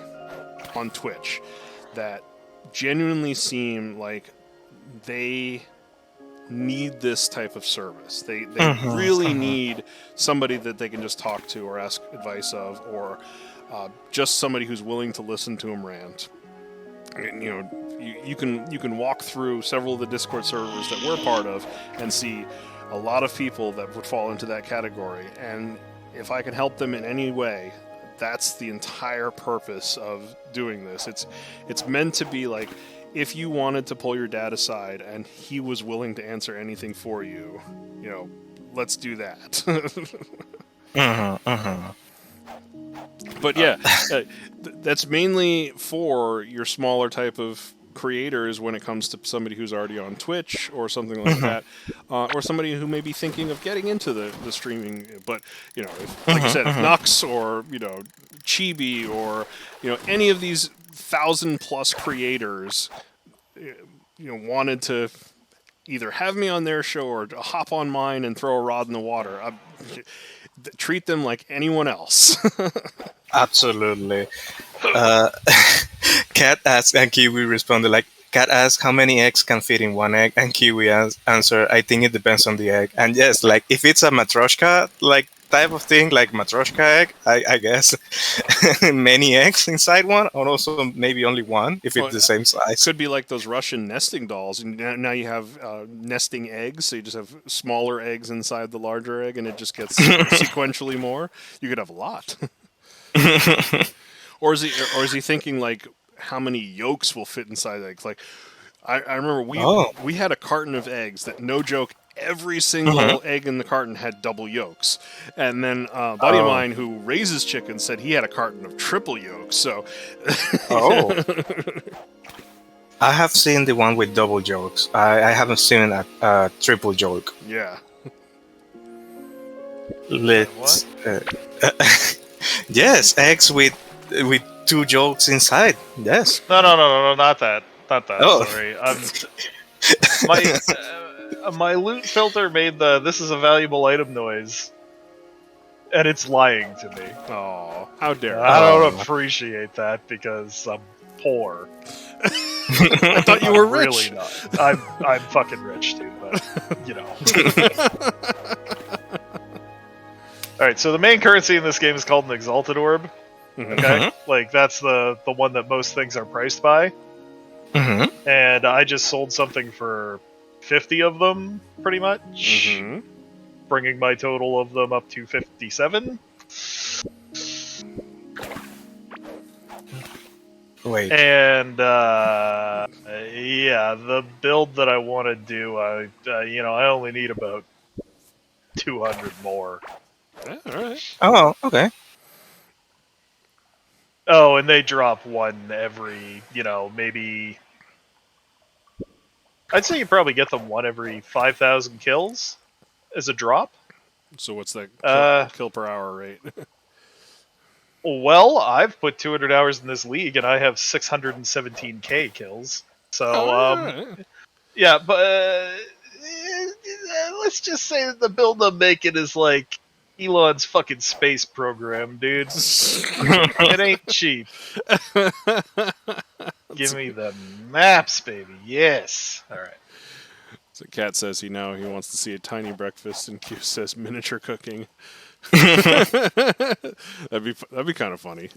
on Twitch, that genuinely seem like they need this type of service. They really need somebody that they can just talk to or ask advice of, or just somebody who's willing to listen to them rant. And, you can walk through several of the Discord servers that we're part of and see a lot of people that would fall into that category. And if I can help them in any way, that's the entire purpose of doing this. It's meant to be like, if you wanted to pull your dad aside and he was willing to answer anything for you, let's do that. But yeah, that's mainly for your smaller type of creators when it comes to somebody who's already on Twitch or something like that, or somebody who may be thinking of getting into the streaming. But like you said, if Nux or Chibi or any of these 1,000+ creators wanted to either have me on their show or hop on mine and throw a rod in the water. Treat them like anyone else. Absolutely. Uh, Cat asks and Kiwi responded like, Cat asks how many eggs can fit in one egg, and Kiwi answer, I think it depends on the egg. And yes, like if it's a matryoshka like type of thing, like matryoshka egg, I guess many eggs inside one, or also maybe only one if it's the same size. Could be like those Russian nesting dolls, and now you have nesting eggs, so you just have smaller eggs inside the larger egg, and it just gets sequentially more. You could have a lot. Or is he thinking like how many yolks will fit inside eggs? Like I remember we had a carton of eggs that, no joke, every single egg in the carton had double yolks. And then a buddy of mine who raises chickens said he had a carton of triple yolks. So I have seen the one with double yolks. I haven't seen a triple yolk. Yeah. Let's yes, eggs with two yolks inside. Yes. No, not that. Oh. Sorry. My loot filter made the "this is a valuable item" noise, and it's lying to me. Oh, how dare! I don't appreciate that because I'm poor. I thought you were rich. Really not. I'm fucking rich, dude. But you know. All right. So the main currency in this game is called an exalted orb. Okay, like that's the one that most things are priced by. And I just sold something for 50 of them, pretty much, bringing my total of them up to 57. Wait. And yeah, the build that I want to do, I only need about 200 more. Yeah, all right. Oh, okay. Oh, and they drop one every, maybe... I'd say you probably get them one every 5,000 kills as a drop. So what's that kill per hour rate? Well, I've put 200 hours in this league, and I have 617k kills. So, yeah, but let's just say that the build I'm making is like Elon's fucking space program, dude. It ain't cheap. Give me the maps, baby. Yes. All right. So Cat says he wants to see a tiny breakfast, and Q says miniature cooking. That'd be kind of funny.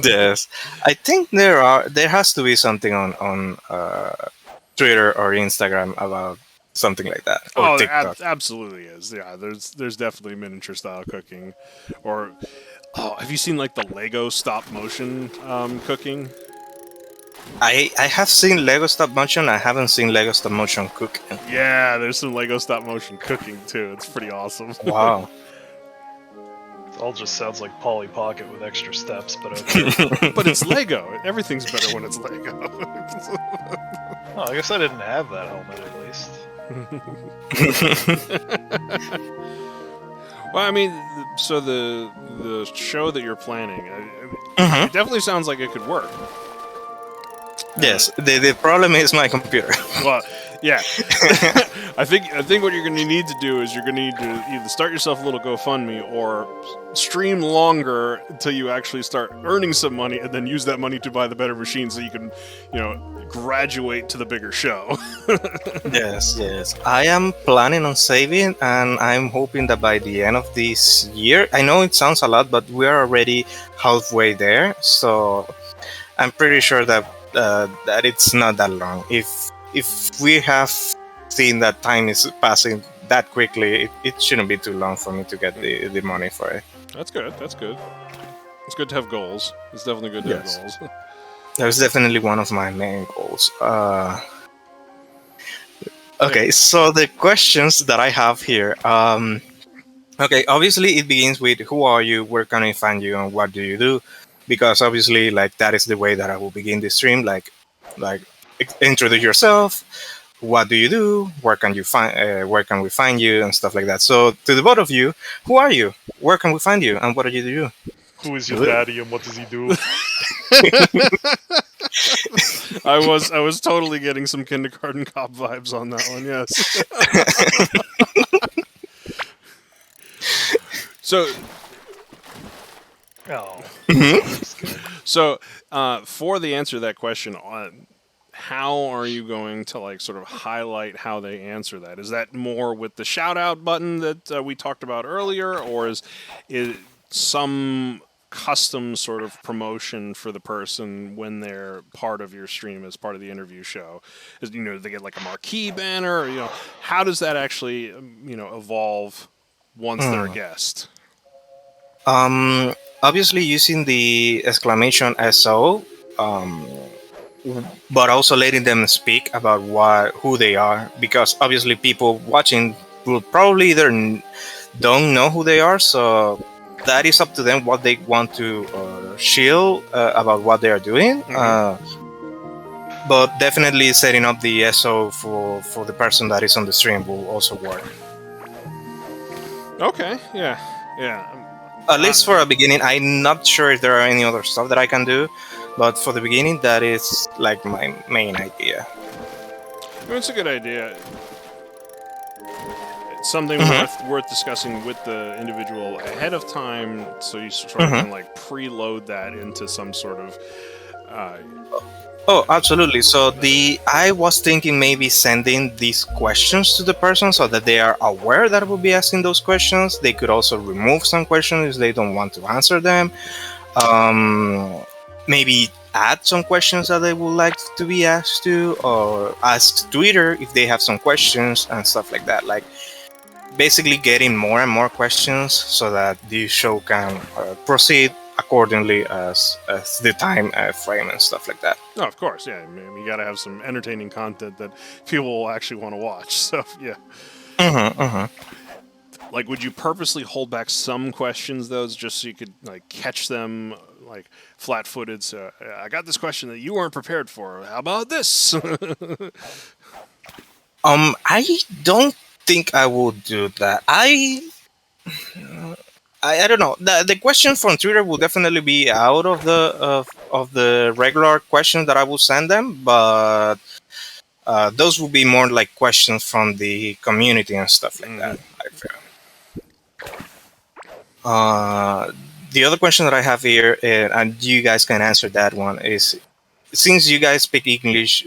Yes, I think there has to be something on Twitter or Instagram about something like that. Or TikTok. Absolutely is. Yeah, there's definitely miniature style cooking, or have you seen like the Lego stop motion cooking? I have seen Lego stop motion. I haven't seen Lego stop motion cooking. Yeah, there's some Lego stop motion cooking too. It's pretty awesome. Wow. It all just sounds like Polly Pocket with extra steps, but okay. But it's Lego. Everything's better when it's Lego. Oh, I guess I didn't have that helmet at least. Well, I mean, so the show that you're planning, it definitely sounds like it could work. Yes, the problem is my computer. Well, yeah. I think what you're going to need to do is you're going to need to either start yourself a little GoFundMe or stream longer until you actually start earning some money, and then use that money to buy the better machine so you can, graduate to the bigger show. Yes. I am planning on saving, and I'm hoping that by the end of this year, I know it sounds a lot, but we are already halfway there, so I'm pretty sure that it's not that long. If we have seen that time is passing that quickly, it shouldn't be too long for me to get the money for it. That's good. It's good to have goals. It's definitely good to have goals. That's definitely one of my main goals. Okay, so the questions that I have here. Okay, obviously it begins with who are you, where can I find you, and what do you do? Because obviously, like, that is the way that I will begin the stream. Like introduce yourself. What do you do? Where can we find you, and stuff like that. So, to the both of you, who are you? Where can we find you, and what do you do? Who is your daddy, and what does he do? I was totally getting some kindergarten cop vibes on that one. Yes. So Oh, So, for the answer to that question, how are you going to like sort of highlight how they answer that? Is that more with the shout out button that we talked about earlier, or is some custom sort of promotion for the person when they're part of your stream as part of the interview show? Is, they get like a marquee banner? Or, how does that actually evolve once they're a guest? Obviously using the exclamation SO, but also letting them speak about who they are, because obviously people watching will probably either don't know who they are, so that is up to them what they want to shield about what they are doing. But definitely setting up the SO for the person that is on the stream will also work. Okay, yeah. At least for a beginning. I'm not sure if there are any other stuff that I can do, but for the beginning, that is like my main idea. It's a good idea. It's something worth discussing with the individual ahead of time, so you sort of can like preload that into some sort of. Oh, absolutely. So I was thinking maybe sending these questions to the person so that they are aware that I will be asking those questions. They could also remove some questions if they don't want to answer them. Maybe add some questions that they would like to be asked to, or ask Twitter if they have some questions and stuff like that. Like basically getting more and more questions so that the show can proceed accordingly as the time frame and stuff like that. Oh, of course, yeah. I mean, you got to have some entertaining content that people will actually want to watch. So, yeah. Like, would you purposely hold back some questions, though, just so you could like catch them like flat-footed? So, I got this question that you weren't prepared for. How about this? I don't think I would do that. I don't know. The question from Twitter will definitely be out of the regular questions that I will send them, but those will be more like questions from the community and stuff like that, I feel. The other question that I have here, and you guys can answer that one, is since you guys speak English,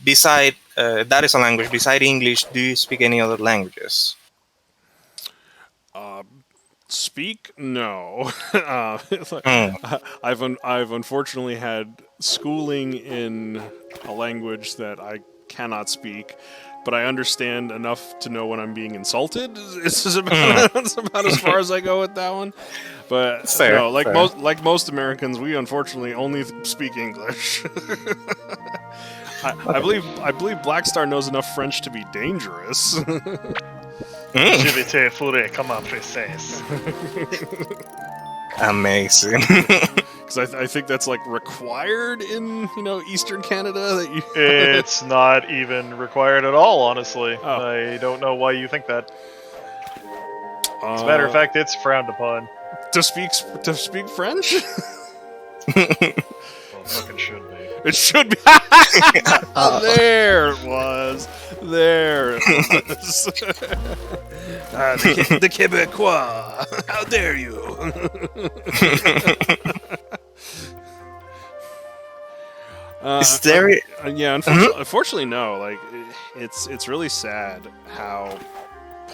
beside that is a language. Beside English, do you speak any other languages? Speak? No. I've unfortunately had schooling in a language that I cannot speak, but I understand enough to know when I'm being insulted. This is that's about as far as I go with that one. But Fair, no, like fair. most Americans, we unfortunately only speak English. I believe Black Star knows enough French to be dangerous. Je vais te fourrer comme un princesse. Amazing. Because I think that's like required in Eastern Canada that you. It's not even required at all, honestly. Oh. I don't know why you think that. As a matter of fact, it's frowned upon. To speak French. Well, it fucking should be. It should be. There it was. There it was. The Quebecois. How dare you? Is there? Yeah, unfortunately, no. Like, it's really sad how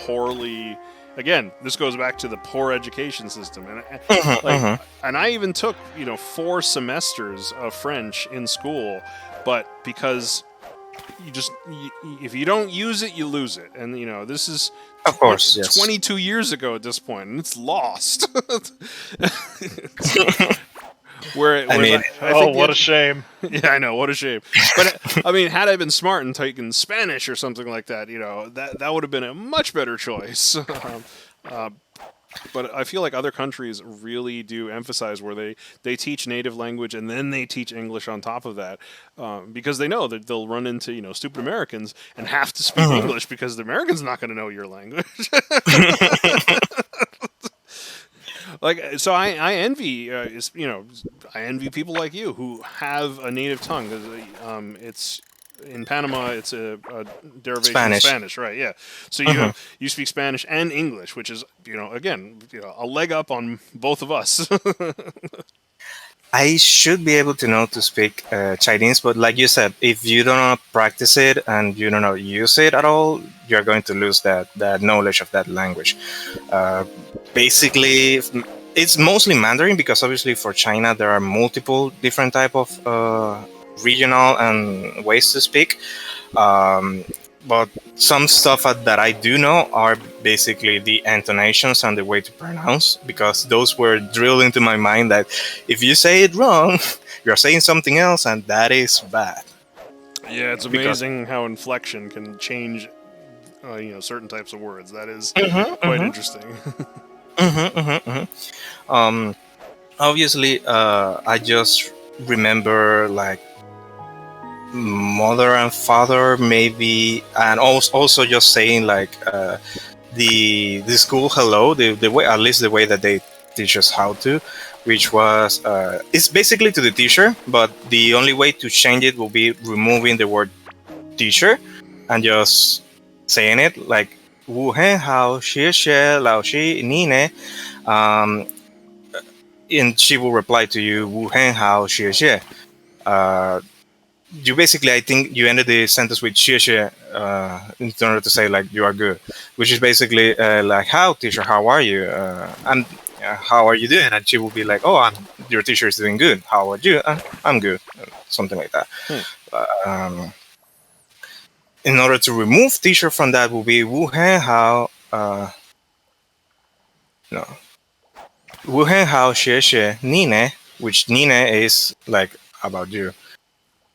poorly. Again, this goes back to the poor education system, and and I even took 4 semesters of French in school, but because if you don't use it, you lose it, and this is Of course, yes. 22 years ago at this point, and it's lost. I think what a shame. Yeah, I know, what a shame. But I mean, had I been smart and taken Spanish or something like that, that would have been a much better choice. But I feel like other countries really do emphasize where they teach native language and then they teach English on top of that, because they know that they'll run into stupid Americans and have to speak English because the American's not going to know your language. Like, so I envy, I envy people like you who have a native tongue. 'Cause, it's in Panama, it's a derivation of Spanish. Spanish, right? Yeah. So you speak Spanish and English, which is, again, a leg up on both of us. I should be able to know to speak Chinese, but like you said, if you don't practice it and you don't use it at all, you're going to lose that knowledge of that language. Uh, Basically, it's mostly Mandarin because obviously for China there are multiple different type of regional and ways to speak. Um, but some stuff that I do know are basically the intonations and the way to pronounce, because those were drilled into my mind that if you say it wrong, you're saying something else, and that is bad. Yeah, it's Because- amazing how inflection can change, certain types of words. That is Mhm, quite mhm. interesting. Obviously, I just remember like mother and father maybe, and also just saying like the school hello, the way, at least the way that they teach us how to, which was it's basically to the teacher, but the only way to change it will be removing the word teacher and just saying it like wu hen hao xie xie lao xi ni ne, um, and she will reply to you wu hen hao xie xie. You basically, I think you ended the sentence with xie xie in order to say like you are good, which is basically like how teacher, how are you, and how are you doing, and she will be like, oh, your teacher is doing good, how are you, I'm good, something like that. In order to remove teacher from that will be wu hen hao no wu hen hao xie xie ni ne, which ni ne is like about you,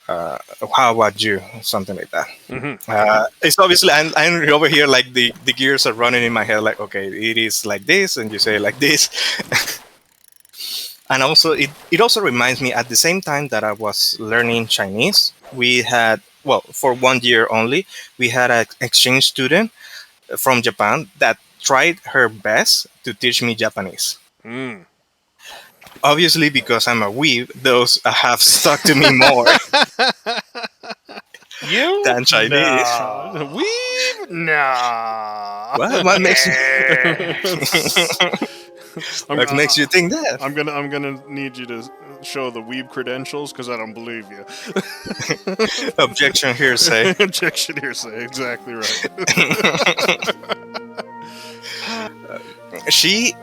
how about you, something like that. It's obviously I'm over here like the gears are running in my head like, okay, it is like this and you say it like this. And also it also reminds me, at the same time that I was learning Chinese, we had, well, for 1 year only, we had an exchange student from Japan that tried her best to teach me Japanese. Obviously, because I'm a weeb, those have stuck to me more You? than Chinese. Nah. Weeb? Nah. What makes you I'm, what makes you think that? I'm gonna need you to show the weeb credentials because I don't believe you. Objection, hearsay. Objection hearsay. Exactly right.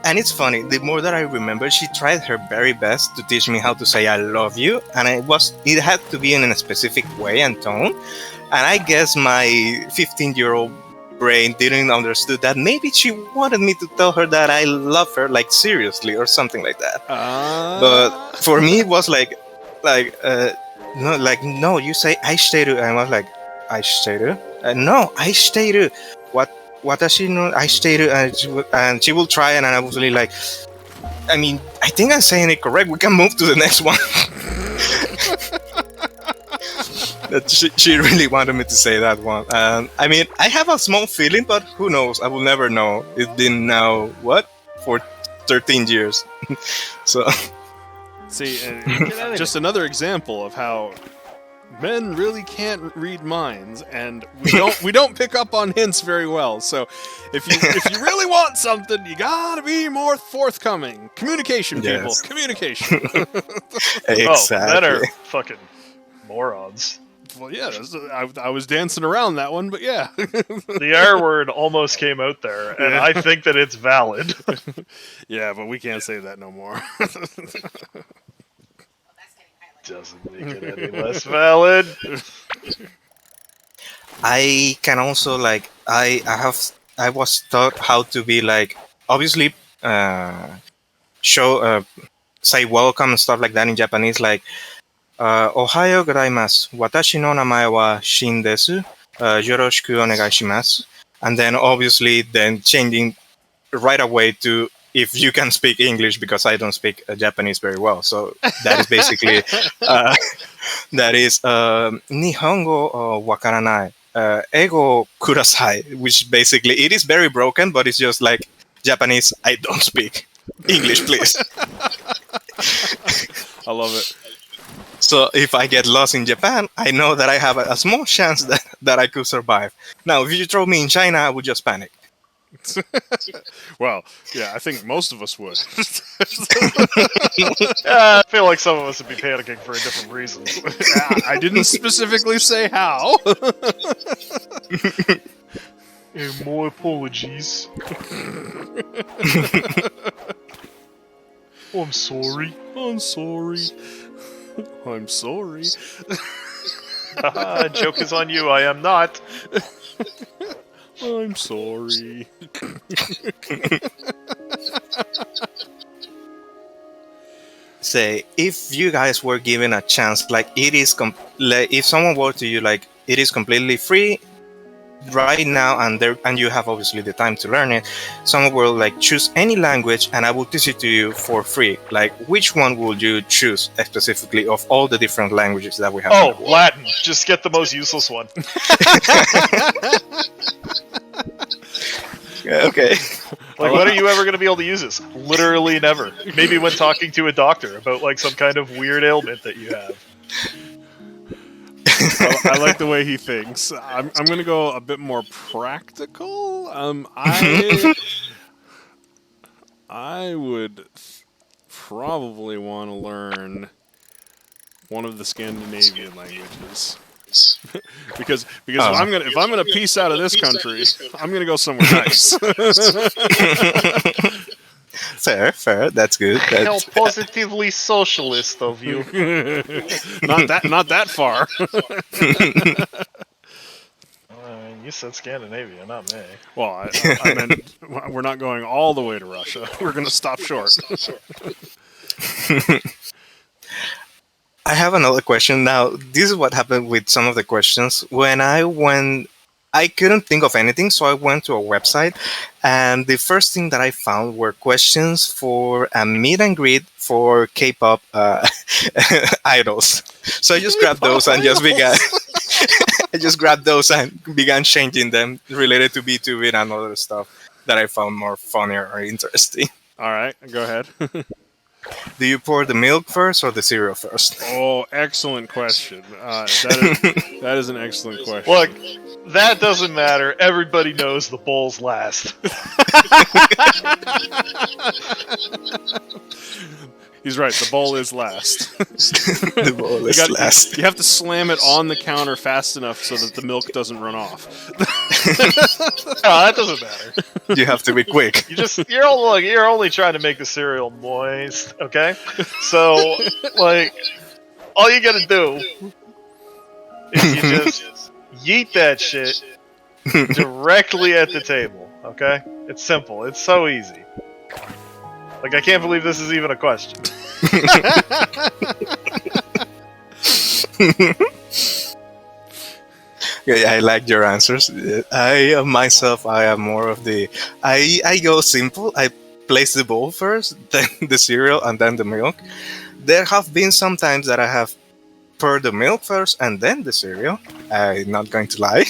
And it's funny, the more that I remember, she tried her very best to teach me how to say I love you, and it had to be in a specific way and tone. And I guess my 15-year-old brain didn't understood that maybe she wanted me to tell her that I love her, like seriously or something like that. But for me it was like no, you say aishiteru, and I was like aishiteru, no, aishiteru, watashi no aishiteru, and she will try, and I was really like, I mean, I think I'm saying it correct, we can move to the next one. That she really wanted me to say that one. I mean, I have a small feeling, but who knows, I will never know. It's been now for 13 years. So See, just another example of how men really can't read minds, and we don't pick up on hints very well. So, if you really want something, you gotta be more forthcoming. Communication, people. Yes. Communication. exactly. Oh, men are fucking morons. Well, yeah, I was dancing around that one, but yeah. The R word almost came out there, and Yeah. I think that it's valid. Yeah, but we can't say that no more. Doesn't make it any less valid. I can also like I was taught how to be like, obviously show say welcome and stuff like that in Japanese, like Ohayo gozaimasu. Watashi no namae wa Shin desu. Yoroshiku onegaishimasu. And then obviously then changing right away to if you can speak English, because I don't speak Japanese very well. So that is basically that is Nihongo wakaranai. Ego kudasai, which basically it is very broken, but it's just like Japanese I don't speak. English, please. I love it. So if I get lost in Japan, I know that I have a small chance that I could survive. Now, if you throw me in China, I would just panic. Well, yeah, I think most of us would. I feel like some of us would be panicking for different reasons. I didn't specifically say how. More apologies. Oh, I'm sorry. I'm sorry. I'm sorry. Joke is on you. I am not. I'm sorry. Say, if you guys were given a chance, like it is, if someone were to you, like it is completely free right now, and you have obviously the time to learn it. Someone will like choose any language, and I will teach it to you for free. Like, which one would you choose specifically of all the different languages that we have? Oh, Latin. Just get the most useless one. Okay. Like, when are you ever going to be able to use this? Literally never. Maybe when talking to a doctor about like some kind of weird ailment that you have. I like the way he thinks. I'm going to go a bit more practical. I would probably want to learn one of the Scandinavian languages. because if I'm gonna peace out of this country, I'm gonna go somewhere nice. Fair. That's good. How positively socialist of you. Not that far. You said Scandinavia, not me. Well, I meant we're not going all the way to Russia. We're gonna stop short. I have another question now. This is what happened with some of the questions. When I went, I couldn't think of anything, so I went to a website, and the first thing that I found were questions for a meet and greet for K-pop idols. So I just grabbed those and just began. I just grabbed those and began changing them related to VTuber and other stuff that I found more funnier or interesting. All right, go ahead. Do you pour the milk first or the cereal first? Oh, excellent question. That is an excellent question. Look, that doesn't matter. Everybody knows the bowl's last. He's right. The bowl is last. The bowl is last. You have to slam it on the counter fast enough so that the milk doesn't run off. No, that doesn't matter. You have to be quick. You're only trying to make the cereal moist, okay? So, like, all you gotta do is you just yeet that shit directly at the table, okay? It's simple. It's so easy. Like, I can't believe this is even a question. Yeah, I like your answers. I am more of the. I go simple. I place the bowl first, then the cereal, and then the milk. There have been some times that I have poured the milk first and then the cereal. I'm not going to lie,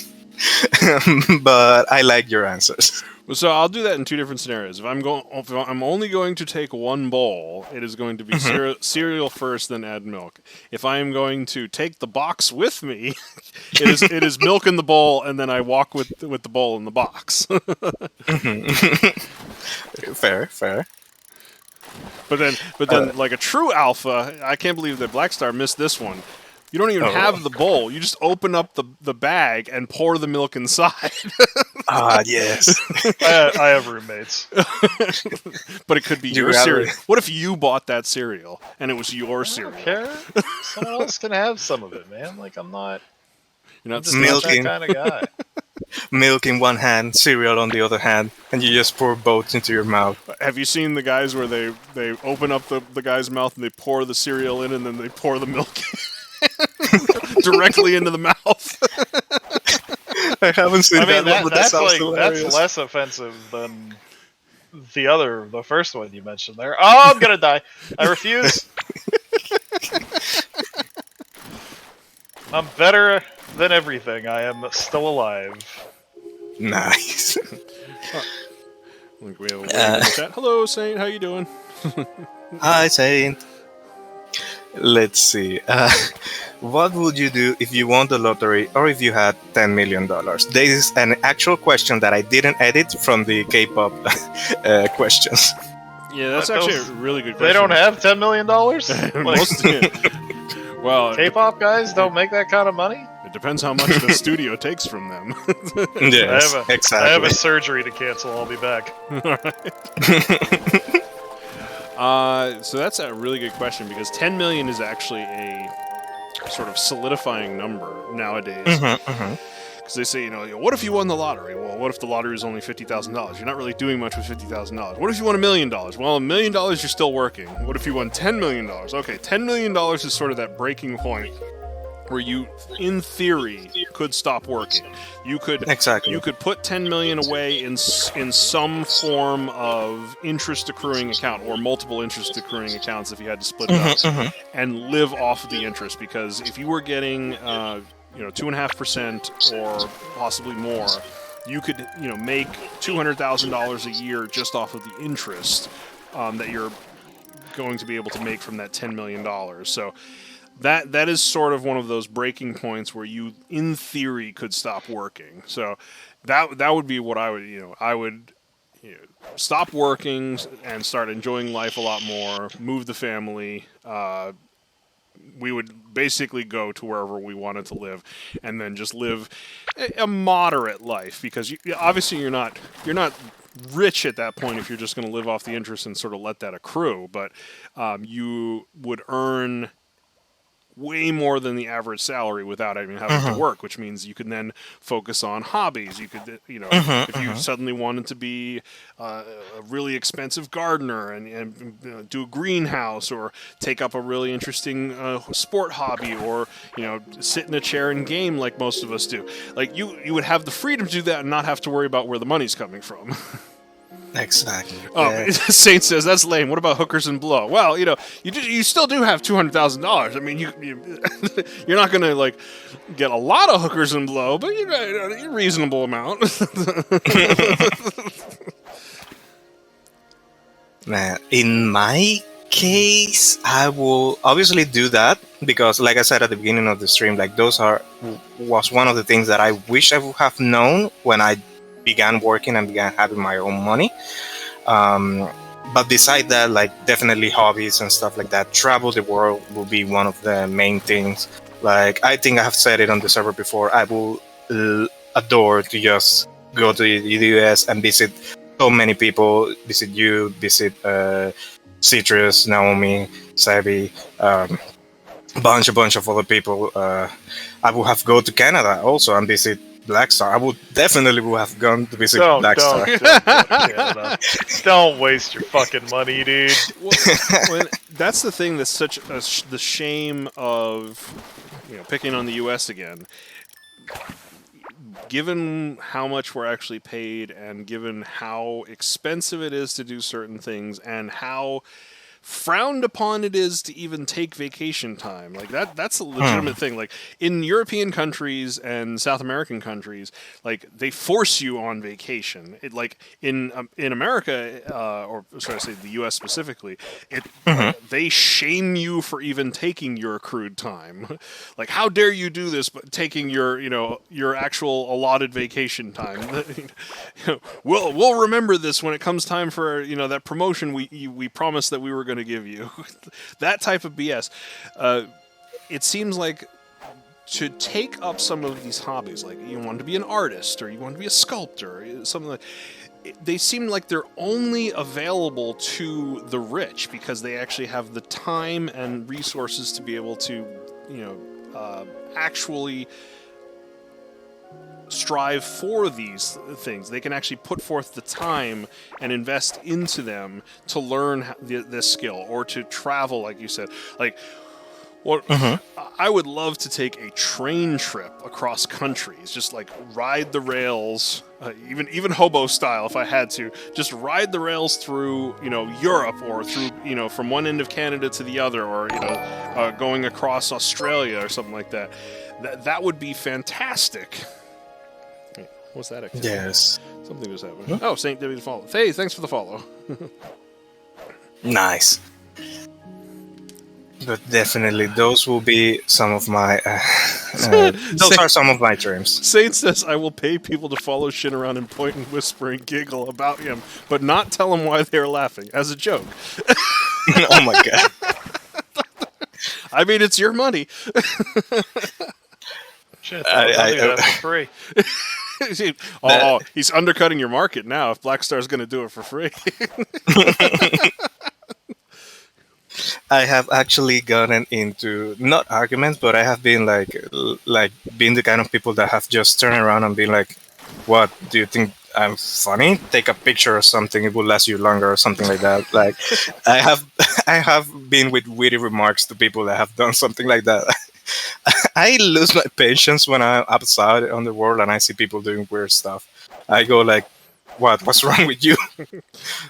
but I like your answers. So I'll do that in two different scenarios. If I'm only going to take one bowl, it is going to be cereal first, then add milk. If I am going to take the box with me, it is milk in the bowl, and then I walk with the bowl in the box. Fair. But then, like a true alpha, I can't believe that Blackstar missed this one. You don't even have the bowl. You just open up the bag and pour the milk inside. Yes. I have roommates. But it could be your cereal. What if you bought that cereal and it was your cereal? I don't care. Someone else can have some of it, man. Like, I'm not... You're not milking. that kind of guy. Milk in one hand, cereal on the other hand, and you just pour both into your mouth. Have you seen the guys where they open up the guy's mouth and they pour the cereal in and then they pour the milk in? Directly into the mouth. I haven't seen that one, but that's hilarious. less offensive than the first one you mentioned there. Oh, I'm gonna die. I refuse. I'm better than everything. I am still alive. Nice. Like we have a wave in the chat. Hello, Saint. How you doing? Hi, Saint. Let's see. What would you do if you won the lottery or if you had $10 million? This is an actual question that I didn't edit from the K-pop questions. Yeah, that's actually a really good question. They don't have $10 million? Most, well, K-pop guys don't make that kind of money? it depends how much the studio takes from them. Yes, exactly. I have a surgery to cancel. I'll be back. So that's a really good question because 10 million is actually a sort of solidifying number nowadays. Because they say, what if you won the lottery? Well, what if the lottery is only $50,000? You're not really doing much with $50,000. What if you won $1 million? Well, $1 million, you're still working. What if you won $10 million? Okay, $10 million is sort of that breaking point where you, in theory, could stop working. You could Exactly. You could put 10 million away in some form of interest accruing account or multiple interest accruing accounts if you had to split it up and live off of the interest. Because if you were getting 2.5% or possibly more, you could make $200,000 a year just off of the interest that you're going to be able to make from that $10 million. So that is sort of one of those breaking points where you, in theory, could stop working. So that would be what I would, I would stop working and start enjoying life a lot more, move the family. We would basically go to wherever we wanted to live and then just live a moderate life because obviously you're not rich at that point if you're just going to live off the interest and sort of let that accrue, but you would earn way more than the average salary without even having to work, which means you can then focus on hobbies. You could, if you suddenly wanted to be a really expensive gardener and do a greenhouse or take up a really interesting sport hobby or, sit in a chair and game like most of us do. Like you would have the freedom to do that and not have to worry about where the money's coming from. Exactly. Oh, Saint says that's lame. What about hookers and blow? Well, you still do have $200,000. I mean, you're not going to get a lot of hookers and blow, but a reasonable amount. Man, in my case, I will obviously do that because, like I said at the beginning of the stream, was one of the things that I wish I would have known when I began working and began having my own money. But beside that, definitely hobbies and stuff like that. Travel the world will be one of the main things. I think I have said it on the server before. I will adore to just go to the US and visit so many people. Visit you, visit Citrus, Naomi, Sabi, a bunch of other people. I will have go to Canada also and visit Blackstar. I would definitely have gone to visit Blackstar. Don't waste your fucking money, dude. Well, that's the thing that's such the shame of picking on the U.S. again. Given how much we're actually paid and given how expensive it is to do certain things and how frowned upon it is to even take vacation time. That's a legitimate thing. In European countries and South American countries, they force you on vacation. In America, or sorry, I say the US specifically, they shame you for even taking your accrued time. How dare you do this but taking your actual allotted vacation time? We'll remember this when it comes time for that promotion we promised that we were going to give you. That type of BS. It seems like to take up some of these hobbies, you want to be an artist or you want to be a sculptor, something they seem like they're only available to the rich because they actually have the time and resources to be able to, actually strive for these things. They can actually put forth the time and invest into them to learn this skill or to travel, like you said. I would love to take a train trip across countries, just ride the rails, even hobo style if I had to, just ride the rails through, Europe or through, from one end of Canada to the other, or, going across Australia or something like that. That would be fantastic. What's that activity? Yes. Something just happened. Oh, Saint Divvy to follow. Hey, thanks for the follow. Nice. But definitely, those will be some of my. Those are some of my dreams. Saint says, I will pay people to follow Shin around and point and whisper and giggle about him, but not tell him why they're laughing, as a joke. Oh my god. I mean, it's your money. Shit, I'll do that for free. He's undercutting your market now if Black Star's going to do it for free. I have actually gotten into not arguments, but I have been like being the kind of people that have just turned around and been like, "What do you think? I'm funny? Take a picture or something. It will last you longer or something like that." Like, I have been with witty remarks to people that have done something like that. I lose my patience when I'm outside on the world and I see people doing weird stuff. I go like, What's wrong with you?"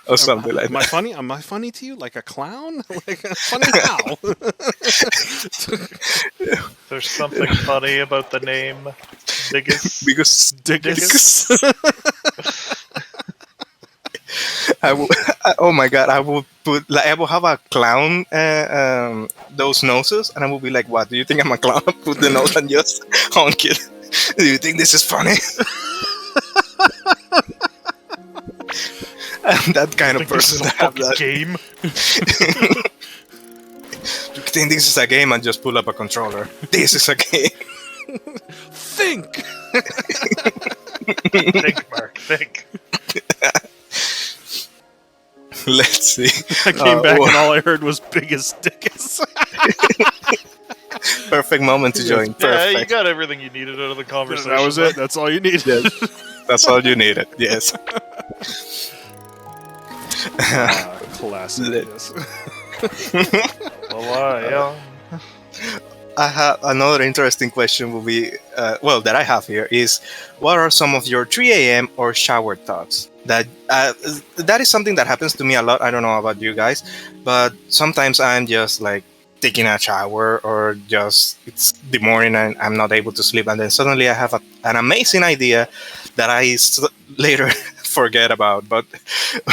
or something like that. Am I funny to you? Like a clown? Like funny how? There's something funny about the name Diggus. Because Dickus. I will. Oh my god! I will have a clown. Those noses, and I will be like, "What? Do you think I'm a clown?" Put the nose and just honk it. Do you think this is funny? I'm that kind of person This is to a have fucking that. game. Do you think this is a game and just pull up a controller? This is a game. Think! Think, Mark. Think. Let's see. I came back and all I heard was biggest Dickus. Perfect moment to join. Yeah, you Perfect. got everything you needed out of the conversation. That was it. That's all you need. Yes. That's all you needed. Yes. Classic. Lit. Yes. Well, I have another interesting question. Will be that I have here is, what are some of your 3 a.m. or shower thoughts? That is something that happens to me a lot. I don't know about you guys, but sometimes I'm just like taking a shower or just it's the morning and I'm not able to sleep, and then suddenly I have an amazing idea that I later forget about. But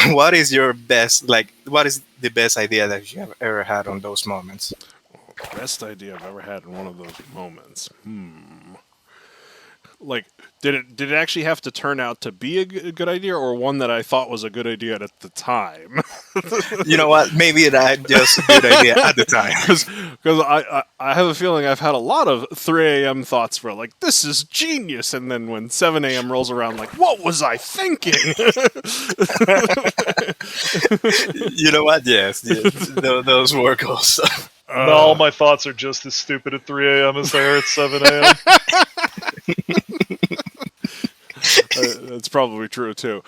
what is your best? Like, what is the best idea that you have ever had on those moments? Best idea I've ever had in one of those moments. Like, did it actually have to turn out to be a good idea, or one that I thought was a good idea at the time? You know what? Maybe that just a good idea at the time. Because I have a feeling I've had a lot of 3 a.m. thoughts where like, this is genius, and then when 7 a.m. rolls around, like, what was I thinking? You know what? Yes. Those work also. No, all my thoughts are just as stupid at 3 a.m. as they are at 7 a.m. That's probably true too.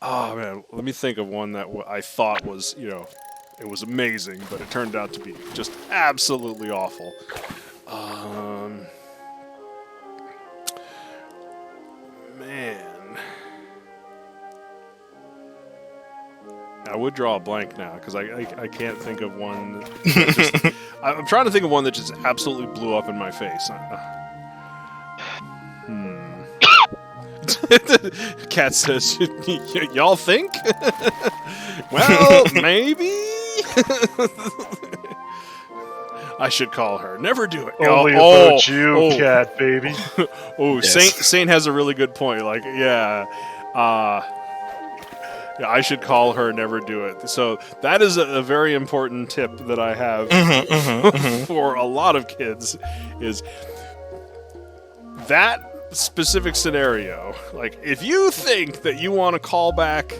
Oh man, let me think of one that I thought was, it was amazing, but it turned out to be just absolutely awful. Man, I would draw a blank now because I can't think of one. I'm trying to think of one that just absolutely blew up in my face. Cat says, y'all think? Well, maybe. I should call her. Never do it. Only about you, cat baby. Yes. Saint has a really good point. Like, yeah, I should call her. Never do it. So that is a very important tip that I have for a lot of kids. Is that specific scenario, like if you think that you want to call back,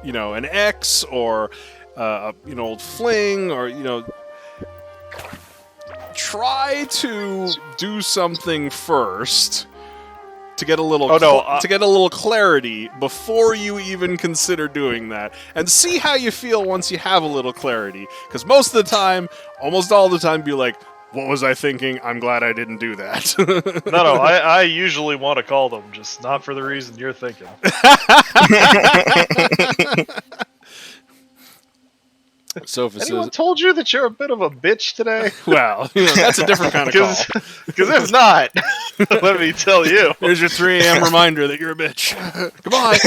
an ex or old fling, or try to do something first to get a little to get a little clarity before you even consider doing that, and see how you feel once you have a little clarity. Because most of the time, almost all the time, be like, what was I thinking? I'm glad I didn't do that. No, I usually want to call them, just not for the reason you're thinking. So if Anyone told you that you're a bit of a bitch today? well, that's a different kind of call. Because if not, Let me tell you. Here's your 3 a.m. reminder that you're a bitch. Goodbye.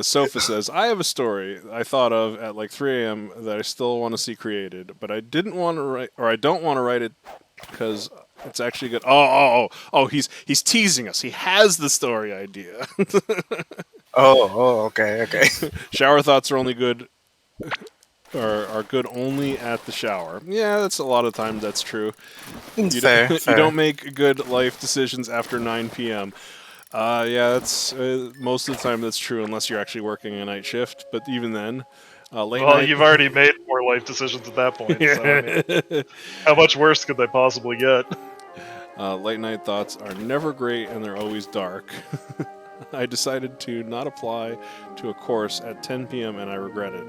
Sofa says, I have a story I thought of at like 3 a.m. that I still want to see created, but I didn't want to write, or I don't want to write it because it's actually good. Oh, he's teasing us. He has the story idea. Okay. Shower thoughts are only good, or are good only at the shower. Yeah, that's a lot of times that's true. Fair. You don't make good life decisions after 9 p.m. Yeah, that's most of the time that's true unless you're actually working a night shift. But even then, late night. You've already made more life decisions at that point. So, I mean, how much worse could they possibly get? Late night thoughts are never great and they're always dark. I decided to not apply to a course at 10 p.m. and I regret it.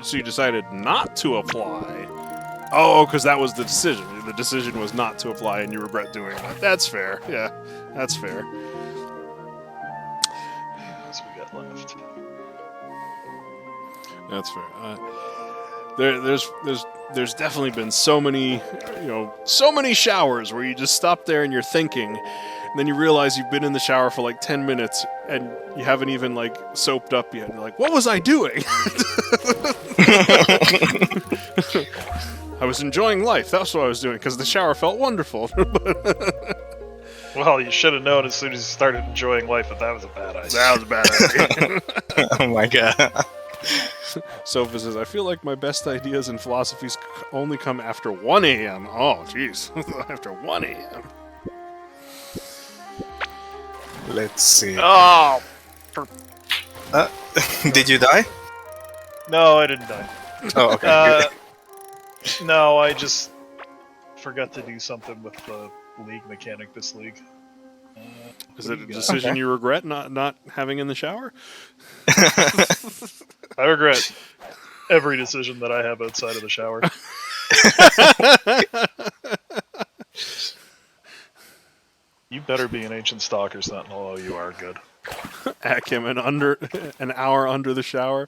So you decided not to apply. Oh, because that was the decision. The decision was not to apply, and you regret doing that. That's fair. Yeah, that's fair. What we got left? That's fair. There's definitely been so many showers where you just stop there and you're thinking, and then you realize you've been in the shower for like 10 minutes and you haven't even like soaped up yet. And you're like, what was I doing? I was enjoying life. That's what I was doing because the shower felt wonderful. Well, you should have known as soon as you started enjoying life that was a bad idea. That was a bad idea. Oh my god. Sophia says, I feel like my best ideas and philosophies only come after 1 a.m. Oh, jeez. After 1 a.m. Let's see. Oh! Did you die? No, I didn't die. Oh, okay. Good. No, I just forgot to do something with the league mechanic this league. Is it a decision you regret not having in the shower? I regret every decision that I have outside of the shower. You better be an ancient stalker sentinel. Oh, you are good. Hack him an hour under the shower.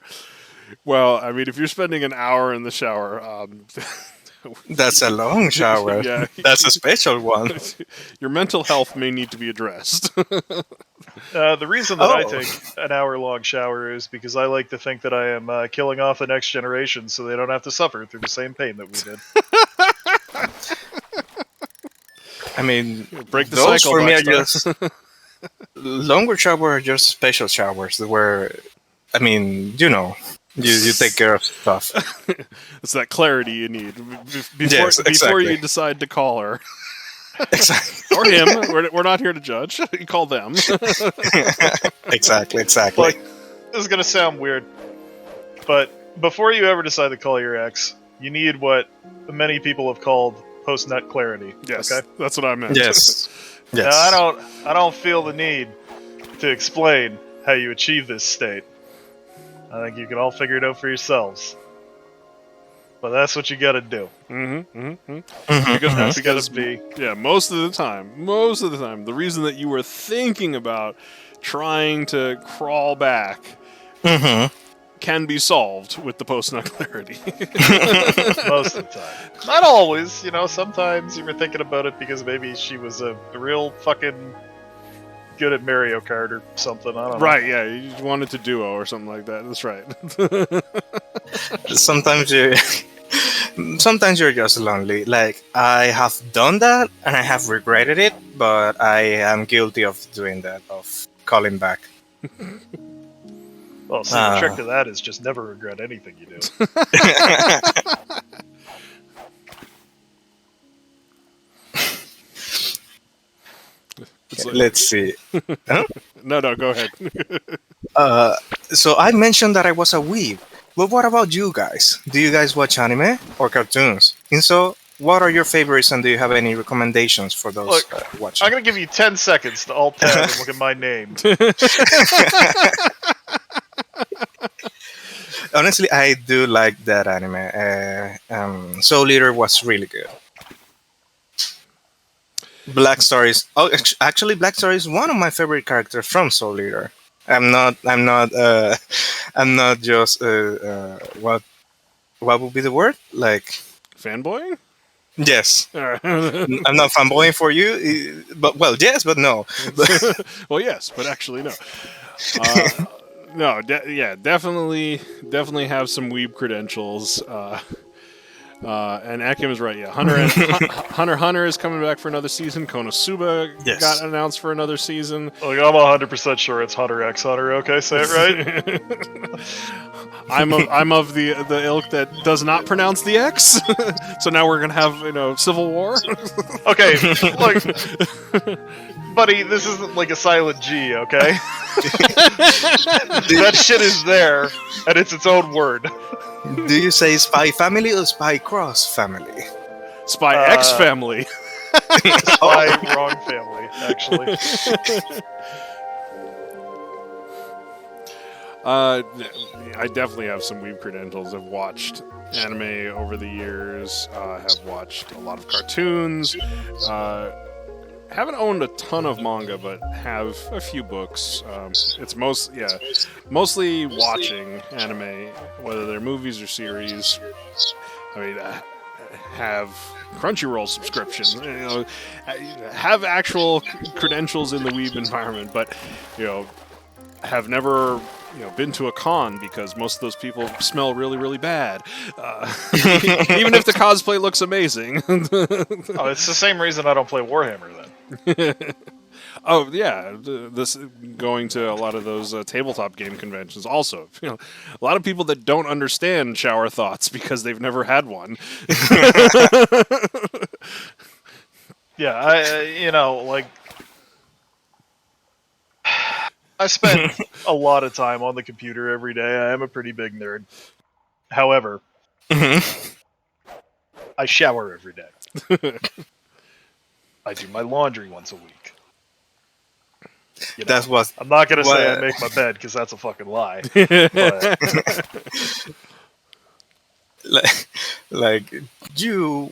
Well, I mean, if you're spending an hour in the shower, That's a long shower. Yeah. That's a special one. Your mental health may need to be addressed. The reason that I take an hour-long shower is because I like to think that I am killing off the next generation so they don't have to suffer through the same pain that we did. I mean, Break the those cycle. for me are Blackstar. just longer showers are just special showers where, I mean, you take care of stuff. It's that clarity you need Yes, before exactly. you decide to call her. Exactly. Or him. We're not here to judge. You call them. Exactly. Like, this is going to sound weird, but before you ever decide to call your ex, you need what many people have called post-nut clarity. Yes, okay? that's what I meant. Yes. Now, I don't feel the need to explain how you achieve this state. I think you can all figure it out for yourselves. But that's what you got to do. That's got to be. Yeah, most of the time, the reason that you were thinking about trying to crawl back can be solved with the post-nut clarity. Most of the time. Not always, sometimes you were thinking about it because maybe she was a real fucking good at Mario Kart or something. I don't know. Right, yeah, you wanted to duo or something like that. That's right. Sometimes you're just lonely. Like, I have done that and I have regretted it, but I am guilty of doing that, of calling back. Well, so the trick to that is just never regret anything you do. Let's see. Huh? No, go ahead. So I mentioned that I was a weeb. But what about you guys? Do you guys watch anime or cartoons? And so, what are your favorites and do you have any recommendations for those watching? I'm going to give you 10 seconds to alt-tab and look at my name. Honestly, I do like that anime. Soul Eater was really good. Black Star is actually Black Star is one of my favorite characters from Soul Eater. I'm not just what would be the word? Like Fanboying? Yes. All right. I'm not fanboying for you, but well, yes, but no. Well, yes, but actually no. No, yeah, definitely have some weeb credentials. And Akim is right. Yeah, Hunter is coming back for another season. Konosuba Yes. got announced for another season. Like, I'm 100% sure it's Hunter x Hunter. Okay, say it right. I'm of the ilk that does not pronounce the X. So now we're gonna have civil war. Okay, look, buddy, this isn't like a silent G. Okay, that shit is there, and it's its own word. Do you say Spy Family or Spy Cross Family? Spy X family. Spy wrong family, actually. I definitely have some weeb credentials. I've watched anime over the years. Have watched a lot of cartoons. Haven't owned a ton of manga, but have a few books. It's mostly watching anime, whether they're movies or series. I mean, have Crunchyroll subscriptions. Have actual credentials in the weeb environment, but have never been to a con because most of those people smell really, really bad. Even if the cosplay looks amazing. Oh, it's the same reason I don't play Warhammer then. Oh yeah, this going to a lot of those tabletop game conventions. Also, a lot of people that don't understand shower thoughts because they've never had one. Yeah, I spend a lot of time on the computer every day. I am a pretty big nerd. However, I shower every day. I do my laundry once a week. That's what. I'm not gonna say I make my bed because that's a fucking lie. But like you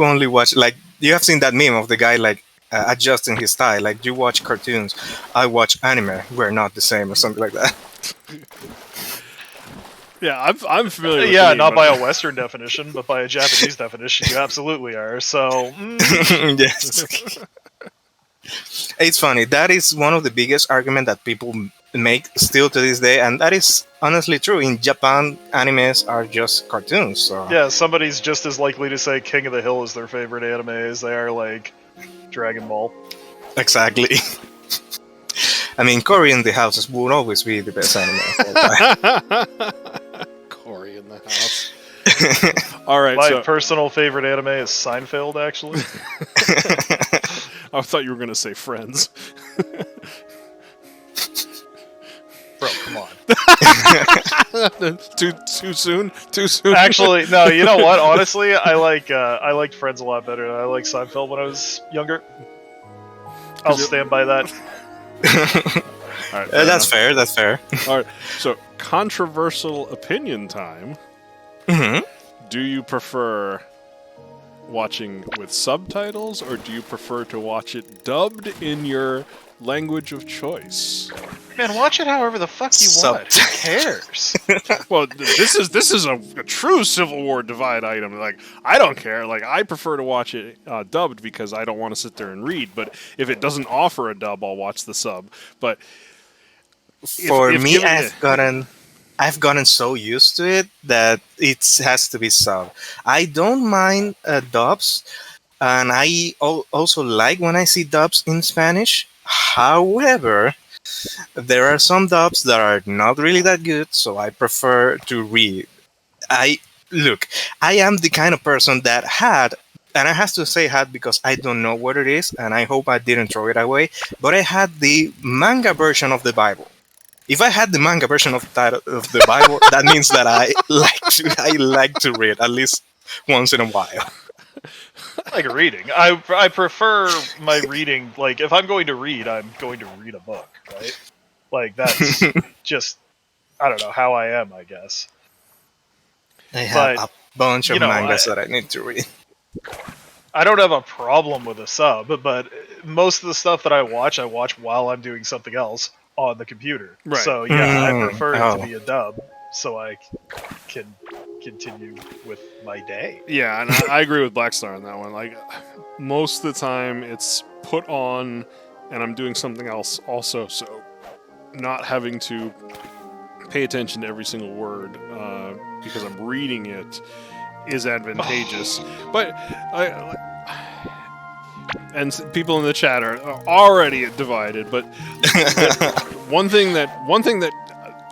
only watch you have seen that meme of the guy adjusting his tie. Like you watch cartoons, I watch anime. We're not the same, or something like that. Yeah, I'm familiar with yeah, the not meme, by a Western definition, but by a Japanese definition, you absolutely are. So, Yes. It's funny. That is one of the biggest arguments that people make still to this day, and that is honestly true. In Japan, animes are just cartoons. So. Yeah, somebody's just as likely to say King of the Hill is their favorite anime as they are like Dragon Ball. Exactly. I mean, Cory in the Houses would always be the best anime of all time. Cory in the House. All right. My personal favorite anime is Seinfeld, actually. I thought you were going to say Friends. Bro, come on. Too soon? Too soon? Actually, no. You know what? Honestly, I liked Friends a lot better than I liked Seinfeld when I was younger. I'll stand by that. All right, that's fair. That's fair. All right. So, controversial opinion time. Mm-hmm. Do you prefer watching with subtitles, or do you prefer to watch it dubbed in your language of choice? Man, watch it however the fuck you want. Who cares? Well, this is a true Civil War divide item. Like, I don't care. Like, I prefer to watch it dubbed because I don't want to sit there and read. But if it doesn't offer a dub, I'll watch the sub. But for me, I've gotten so used to it that it has to be sub. I don't mind dubs, and I also like when I see dubs in Spanish. However, there are some dubs that are not really that good, so I prefer to read. I am the kind of person that had, and I have to say had because I don't know what it is, and I hope I didn't throw it away, but I had the manga version of the Bible. If I had the manga version of the Bible, that means that I like to read at least once in a while. I like reading. I prefer my reading. Like, if I'm going to read, I'm going to read a book, right? Like, that's just, I don't know, how I am, I guess. I have a bunch of mangas that I need to read. I don't have a problem with a sub, but most of the stuff that I watch while I'm doing something else on the computer. Right. So, yeah, I prefer it to be a dub, so I can continue with my day. Yeah, and I agree with Blackstar on that one. Like, most of the time it's put on and I'm doing something else also, so not having to pay attention to every single word because I'm reading it is advantageous. But people in the chat are already divided. But one thing that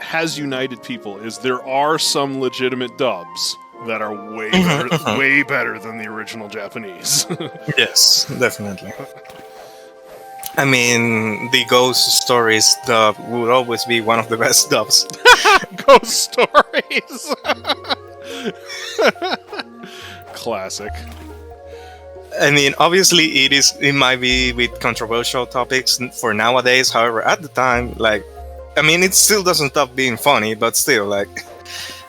has united people is there are some legitimate dubs that are way better than the original Japanese. Yes, definitely. I mean, the Ghost Stories dub would always be one of the best dubs. Ghost Stories. Classic. I mean, obviously, it might be with controversial topics for nowadays. However, at the time, like, I mean, it still doesn't stop being funny, but still, like,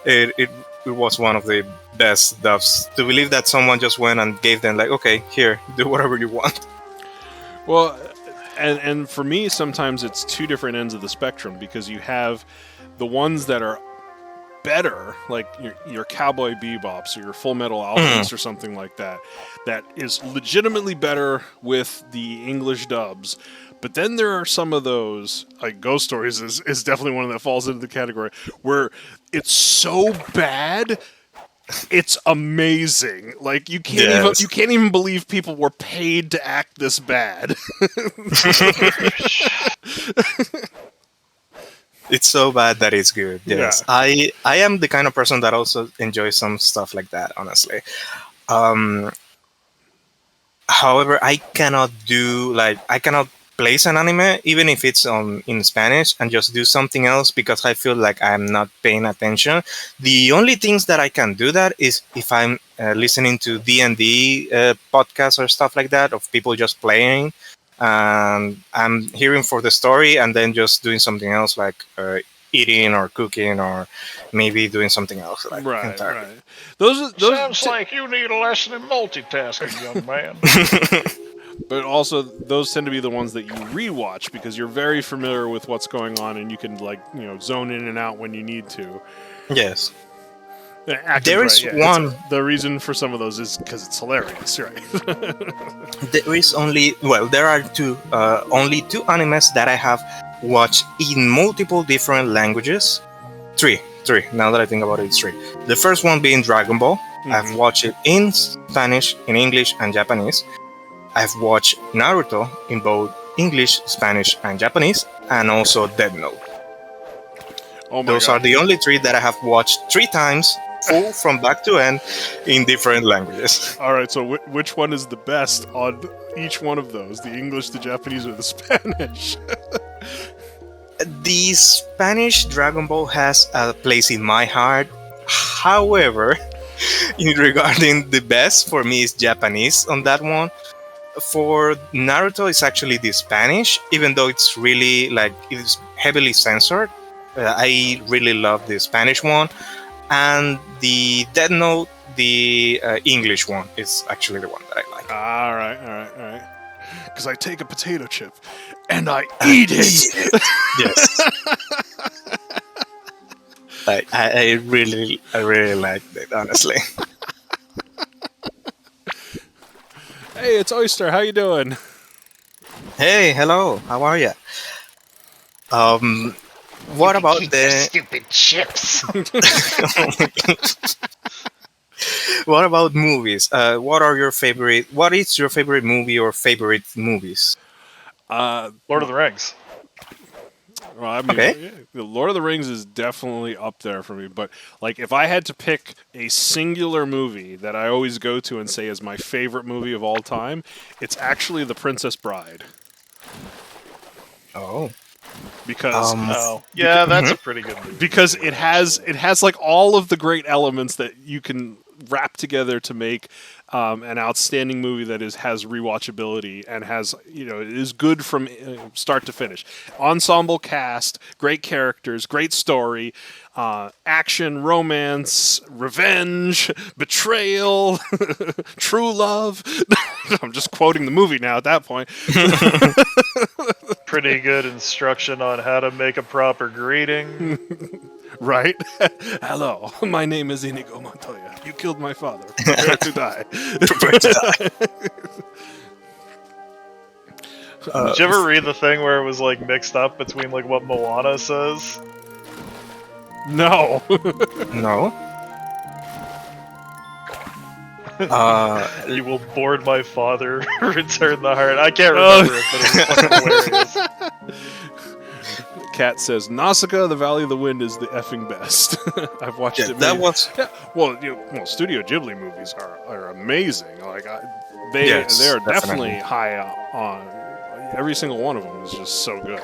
it was one of the best dubs. To believe that someone just went and gave them, like, okay, here, do whatever you want. Well, and for me, sometimes it's two different ends of the spectrum, because you have the ones that are better, like your Cowboy Bebops or your Full Metal Alchemist or something like that, that is legitimately better with the English dubs. But then there are some of those, like Ghost Stories is definitely one that falls into the category, where it's so bad, it's amazing. Like you can't even believe people were paid to act this bad. It's so bad that it's good. Yes, yeah. I am the kind of person that also enjoys some stuff like that. Honestly, however, I cannot place an anime even if it's in Spanish and just do something else because I feel like I'm not paying attention. The only things that I can do that is if I'm listening to D&D podcasts or stuff like that of people just playing. And I'm hearing for the story and then just doing something else like eating or cooking or maybe doing something else. Like entirely. Right. Those sounds like you need a lesson in multitasking, young man. But also, those tend to be the ones that you rewatch because you're very familiar with what's going on and you can zone in and out when you need to. Yes. There is one. The reason for some of those is because it's hilarious, right? There are only two animes that I have watched in multiple different languages. Three. Now that I think about it, it's three. The first one being Dragon Ball. Mm-hmm. I've watched it in Spanish, in English, and Japanese. I've watched Naruto in both English, Spanish, and Japanese, and also Death Note. Those are the only three that I have watched 3 times. Full from back to end in different languages. All right, so which one is the best on each one of those? The English, the Japanese, or the Spanish? The Spanish Dragon Ball has a place in my heart. However, regarding the best, for me is Japanese on that one. For Naruto, it's actually the Spanish, even though it's really it's heavily censored. I really love the Spanish one. And the Death Note, the English one, is actually the one that I like. All right. Because I take a potato chip and I eat it. Yes. I really liked it, honestly. Hey, it's Oyster. How you doing? Hey, hello. How are you? What about the stupid chips? What about movies? What is your favorite movie or favorite movies? Lord of the Rings. Well, I mean, okay. The Lord of the Rings is definitely up there for me. But if I had to pick a singular movie that I always go to and say is my favorite movie of all time, it's actually The Princess Bride. Oh. Because that's a pretty good movie. Because it has all of the great elements that you can wrap together to make an outstanding movie that has rewatchability and has it is good from start to finish. Ensemble cast, great characters, great story, action, romance, revenge, betrayal, true love. I'm just quoting the movie now at that point. Pretty good instruction on how to make a proper greeting. Right? Hello, my name is Inigo Montoya. You killed my father. Prepare to die. Prepare to die. Did you ever read the thing where it was like mixed up between like what Moana says? No. No. You will board my father, return the heart. I can't remember it, but it was fucking hilarious. Cat says Nausicaa, the Valley of the Wind is the effing best. I've watched it. that was Yeah. Well, Studio Ghibli movies are amazing. Like they are definitely high on. Every single one of them is just so good.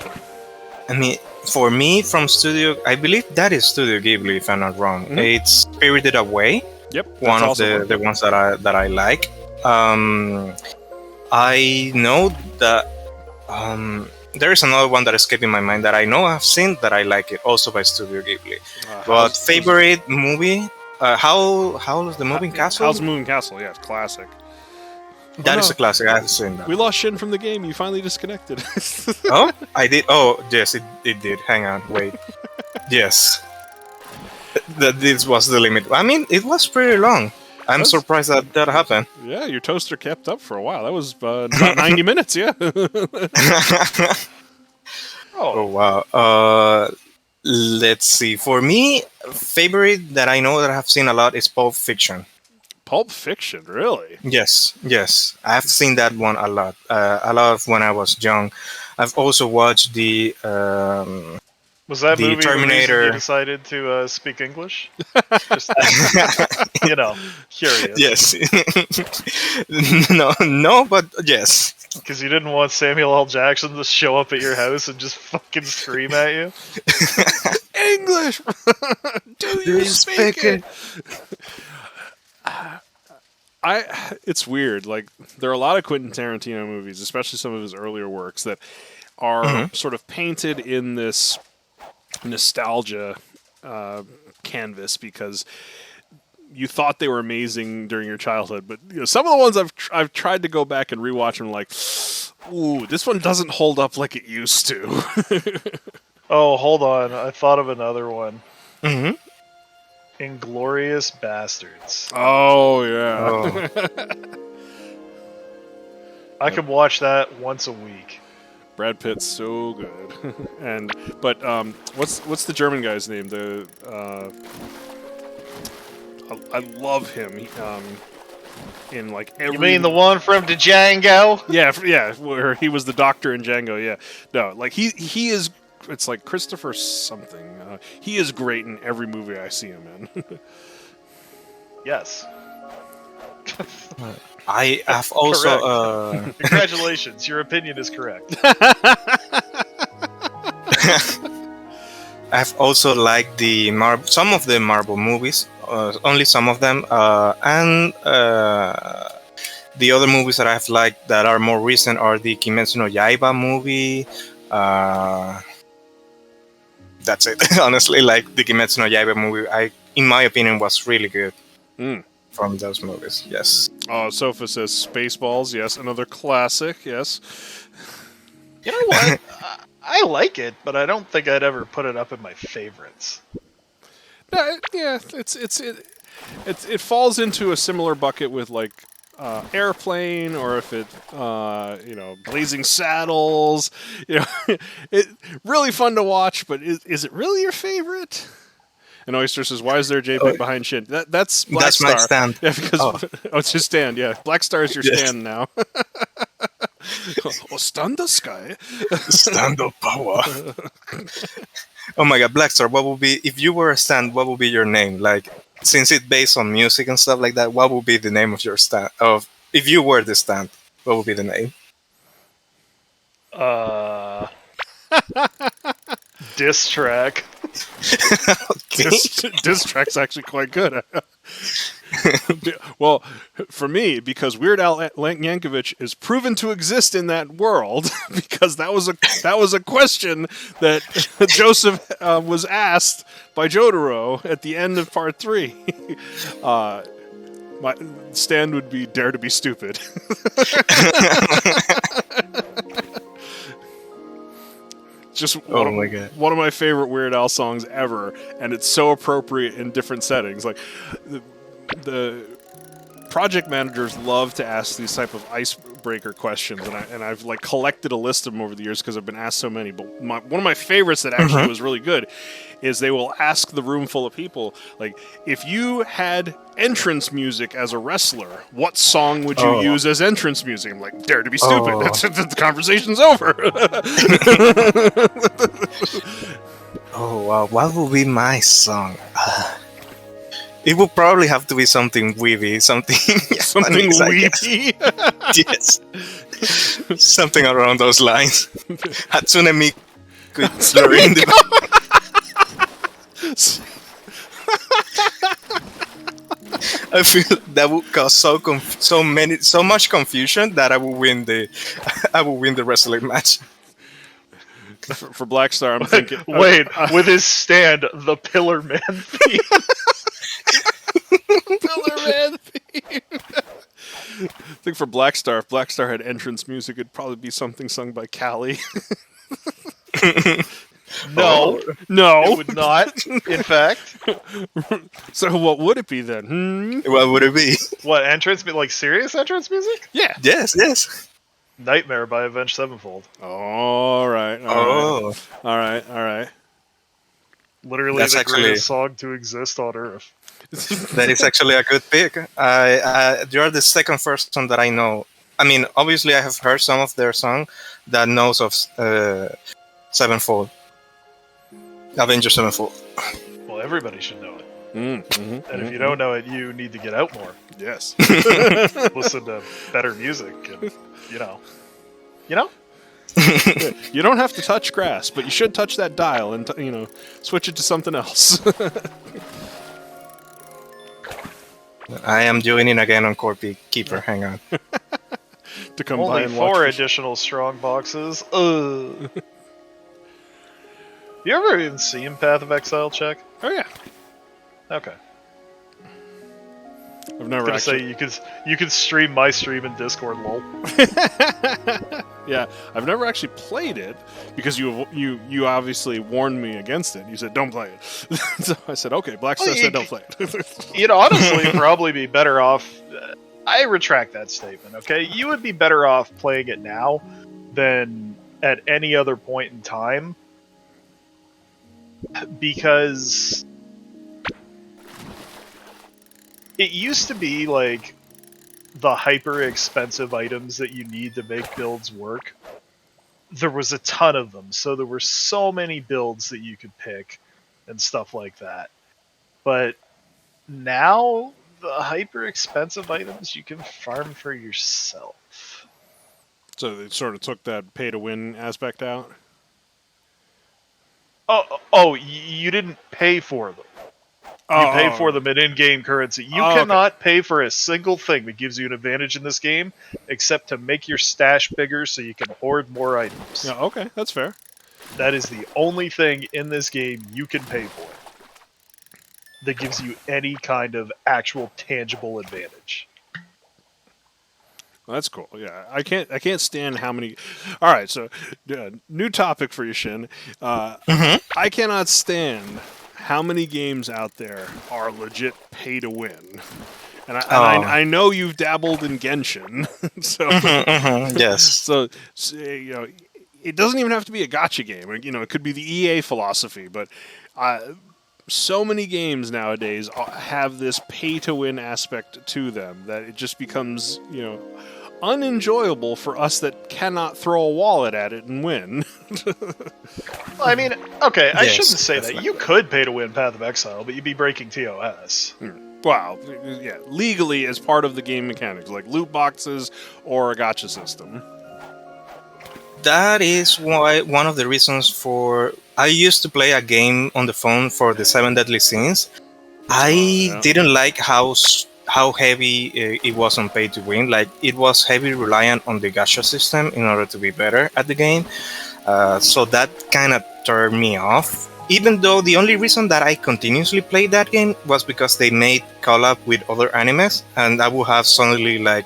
I mean, for me, from Studio, I believe that is Studio Ghibli, if I'm not wrong. It's Spirited Away. Yep. One of the ones that I like. I know that there is another one that escaping my mind that I know I've seen that I like it, also by Studio Ghibli. But favorite movie? How's the Moving Castle? How's the Moving Castle? Yeah, it's classic. That is a classic. I have seen that. We lost Shin from the game. You finally disconnected. Oh, I did. Oh, yes, it did. Hang on, wait. Yes, that this was the limit. I mean, it was pretty long. I'm surprised that happened. Yeah, your toaster kept up for a while. That was about 90 minutes. Yeah. Oh wow. Let's see. For me, favorite that I know that I have seen a lot is Pulp Fiction. Pulp Fiction, really? Yes. I've seen that one a lot. A lot of when I was young. I've also watched the Was that the movie Terminator. the reason you decided to speak English? Just, curious. Yes. No, but yes. Because you didn't want Samuel L. Jackson to show up at your house and just fucking scream at you? English! Do you speak it? It's weird. Like, there are a lot of Quentin Tarantino movies, especially some of his earlier works, that are sort of painted in this nostalgia canvas because you thought they were amazing during your childhood, but some of the ones I've tried to go back and rewatch and like, ooh, this one doesn't hold up like it used to. Oh, hold on. I thought of another one. Mm-hmm. Inglorious Bastards. Oh yeah. Oh. I could watch that once a week. Brad Pitt's so good, but what's the German guy's name? I love him. In like every. You mean the one from Django? Yeah, where he was the doctor in Django. Yeah, no, like he is. It's like Christopher something. He is great in every movie I see him in. Yes. I have also. Congratulations, your opinion is correct. I've also liked some of the Marvel movies, only some of them, and the other movies that I've liked that are more recent are the Kimetsu no Yaiba movie. That's it. Honestly, like the Kimetsu no Yaiba movie, in my opinion, was really good from those movies. Yes. Oh, Sofa says Spaceballs. Yes, another classic. Yes. You know what? I like it, but I don't think I'd ever put it up in my favorites. Yeah, it falls into a similar bucket with like Airplane, or if it Blazing Saddles. It really fun to watch, but is it really your favorite? And Oyster says, "Why is there a JPEG behind Shin?" That's Black That's Star. my stand. Yeah, because it's his stand. Yeah, Black Star is your stand now. Stand the sky. Stand up power. Oh my God, Black Star. What would be if you were a stand? What would be your name? Like, since it's based on music and stuff like that, what would be the name of your stand? If you were the stand, what would be the name? Diss track. Okay. Diss track's actually quite good. Well, for me, because Weird Al Yankovic is proven to exist in that world, because that was a question that Joseph was asked by Jotaro at the end of part 3. My stand would be Dare to Be Stupid. just Oh my god. one of my favorite Weird Al songs ever, and it's so appropriate in different settings. Like the project managers love to ask these type of icebreaker questions, and I've like collected a list of them over the years because I've been asked so many. But one of my favorites that actually was really good is they will ask the room full of people, like, if you had entrance music as a wrestler, what song would you use as entrance music? I'm like, dare to be stupid. Oh. That's the conversation's over. Oh wow, what would be my song? It would probably have to be something weeby, something Something Japanese, I guess. weepy. Yes, something around those lines. Hatsune Miku slurring the I feel that would cause so much confusion that I will win the wrestling match. For Black Star, I'm thinking. Wait, with his stand, the Pillar Man theme. Pillar Man theme. I think for Black Star, if Black Star had entrance music, it'd probably be something sung by Callie. No, No. it would not. In fact, So what would it be then? What would it be? what entrance? Like serious entrance music? Yeah. Yes. Nightmare by Avenged Sevenfold. All right. Oh, All right. Literally That's the actually- greatest song to exist on Earth. that is actually a good pick. You're the second person that I know. I mean, obviously, I have heard some of their song that knows of Sevenfold, Avengers Sevenfold. Well, everybody should know it. Mm-hmm. And if you don't know it, you need to get out more. Yes. Listen to better music, and you know. You don't have to touch grass, but you should touch that dial and switch it to something else. I am joining again on Corpi Keeper. Hang on. To come by Only and watch 4 this. additional strong boxes. Ugh. You ever even seen Path of Exile, Check? Oh yeah. Okay. I've never Gonna actually. say you could stream my stream in Discord, lol. Yeah, I've never actually played it because you obviously warned me against it. You said don't play it, so I said okay. Black Star Well, said don't play it. You'd honestly probably be better off. I retract that statement. Okay, you would be better off playing it now than at any other point in time, because it used to be like the hyper expensive items that you need to make builds work. There was a ton of them, so there were so many builds that you could pick and stuff like that. But now the hyper expensive items you can farm for yourself. So they sort of took that pay to win aspect out. Oh, you didn't pay for them. You pay for them in in-game currency. You cannot pay for a single thing that gives you an advantage in this game, except to make your stash bigger so you can hoard more items. Yeah, okay, that's fair. That is the only thing in this game you can pay for that gives you any kind of actual tangible advantage. Well, that's cool. Yeah, I can't stand how many. All right, so new topic for you, Shin. I cannot stand how many games out there are legit pay to win. And I know you've dabbled in Genshin, so Yes. so it doesn't even have to be a gacha game. It could be the EA philosophy, but so many games nowadays have this pay-to-win aspect to them that it just becomes, unenjoyable for us that cannot throw a wallet at it and win. I mean, okay, I Yes, shouldn't say that. definitely. You could pay to win Path of Exile, but you'd be breaking TOS. Wow, yeah, legally as part of the game mechanics, like loot boxes or a gacha system. That is why one of the reasons for I used to play a game on the phone for the 7 Deadly Sins. I didn't like how heavy it was on pay to win. Like it was heavily reliant on the gacha system in order to be better at the game. So that kind of turned me off. Even though the only reason that I continuously played that game was because they made collab with other animes, and I would have suddenly like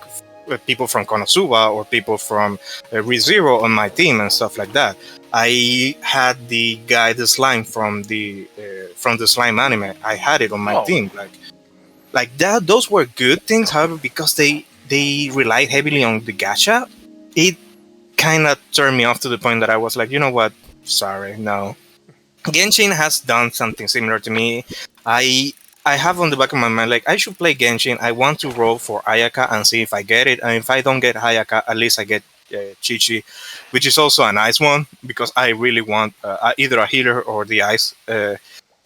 people from Konosuba or people from ReZero on my team and stuff like that. I had the guy, the slime from the slime anime. I had it on my team, like that. Those were good things. However, because they relied heavily on the gacha, it kind of turned me off to the point that I was like, you know what? Sorry, no. Genshin has done something similar to me. I have on the back of my mind, like, I should play Genshin. I want to roll for Ayaka and see if I get it. And if I don't get Ayaka, at least I get Chi-Chi, which is also a nice one because I really want either a healer or the ice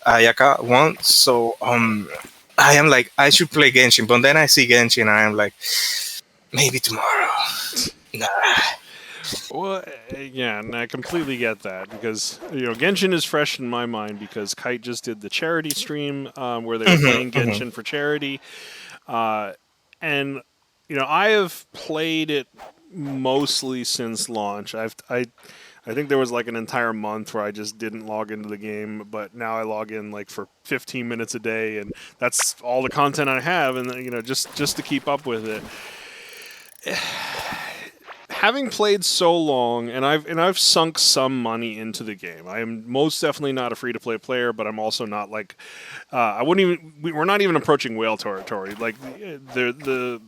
Ayaka one. So I am like, I should play Genshin, but then I see Genshin and I am like, maybe tomorrow. Nah. Well, yeah, and I completely get that because Genshin is fresh in my mind because Kite just did the charity stream where they were playing Genshin for charity, and I have played it mostly since launch. I think there was like an entire month where I just didn't log into the game, but now I log in like for 15 minutes a day, and that's all the content I have, and just to keep up with it. Having played so long, and I've sunk some money into the game. I am most definitely not a free-to-play player, but I'm also not like we're not even approaching whale territory. Like the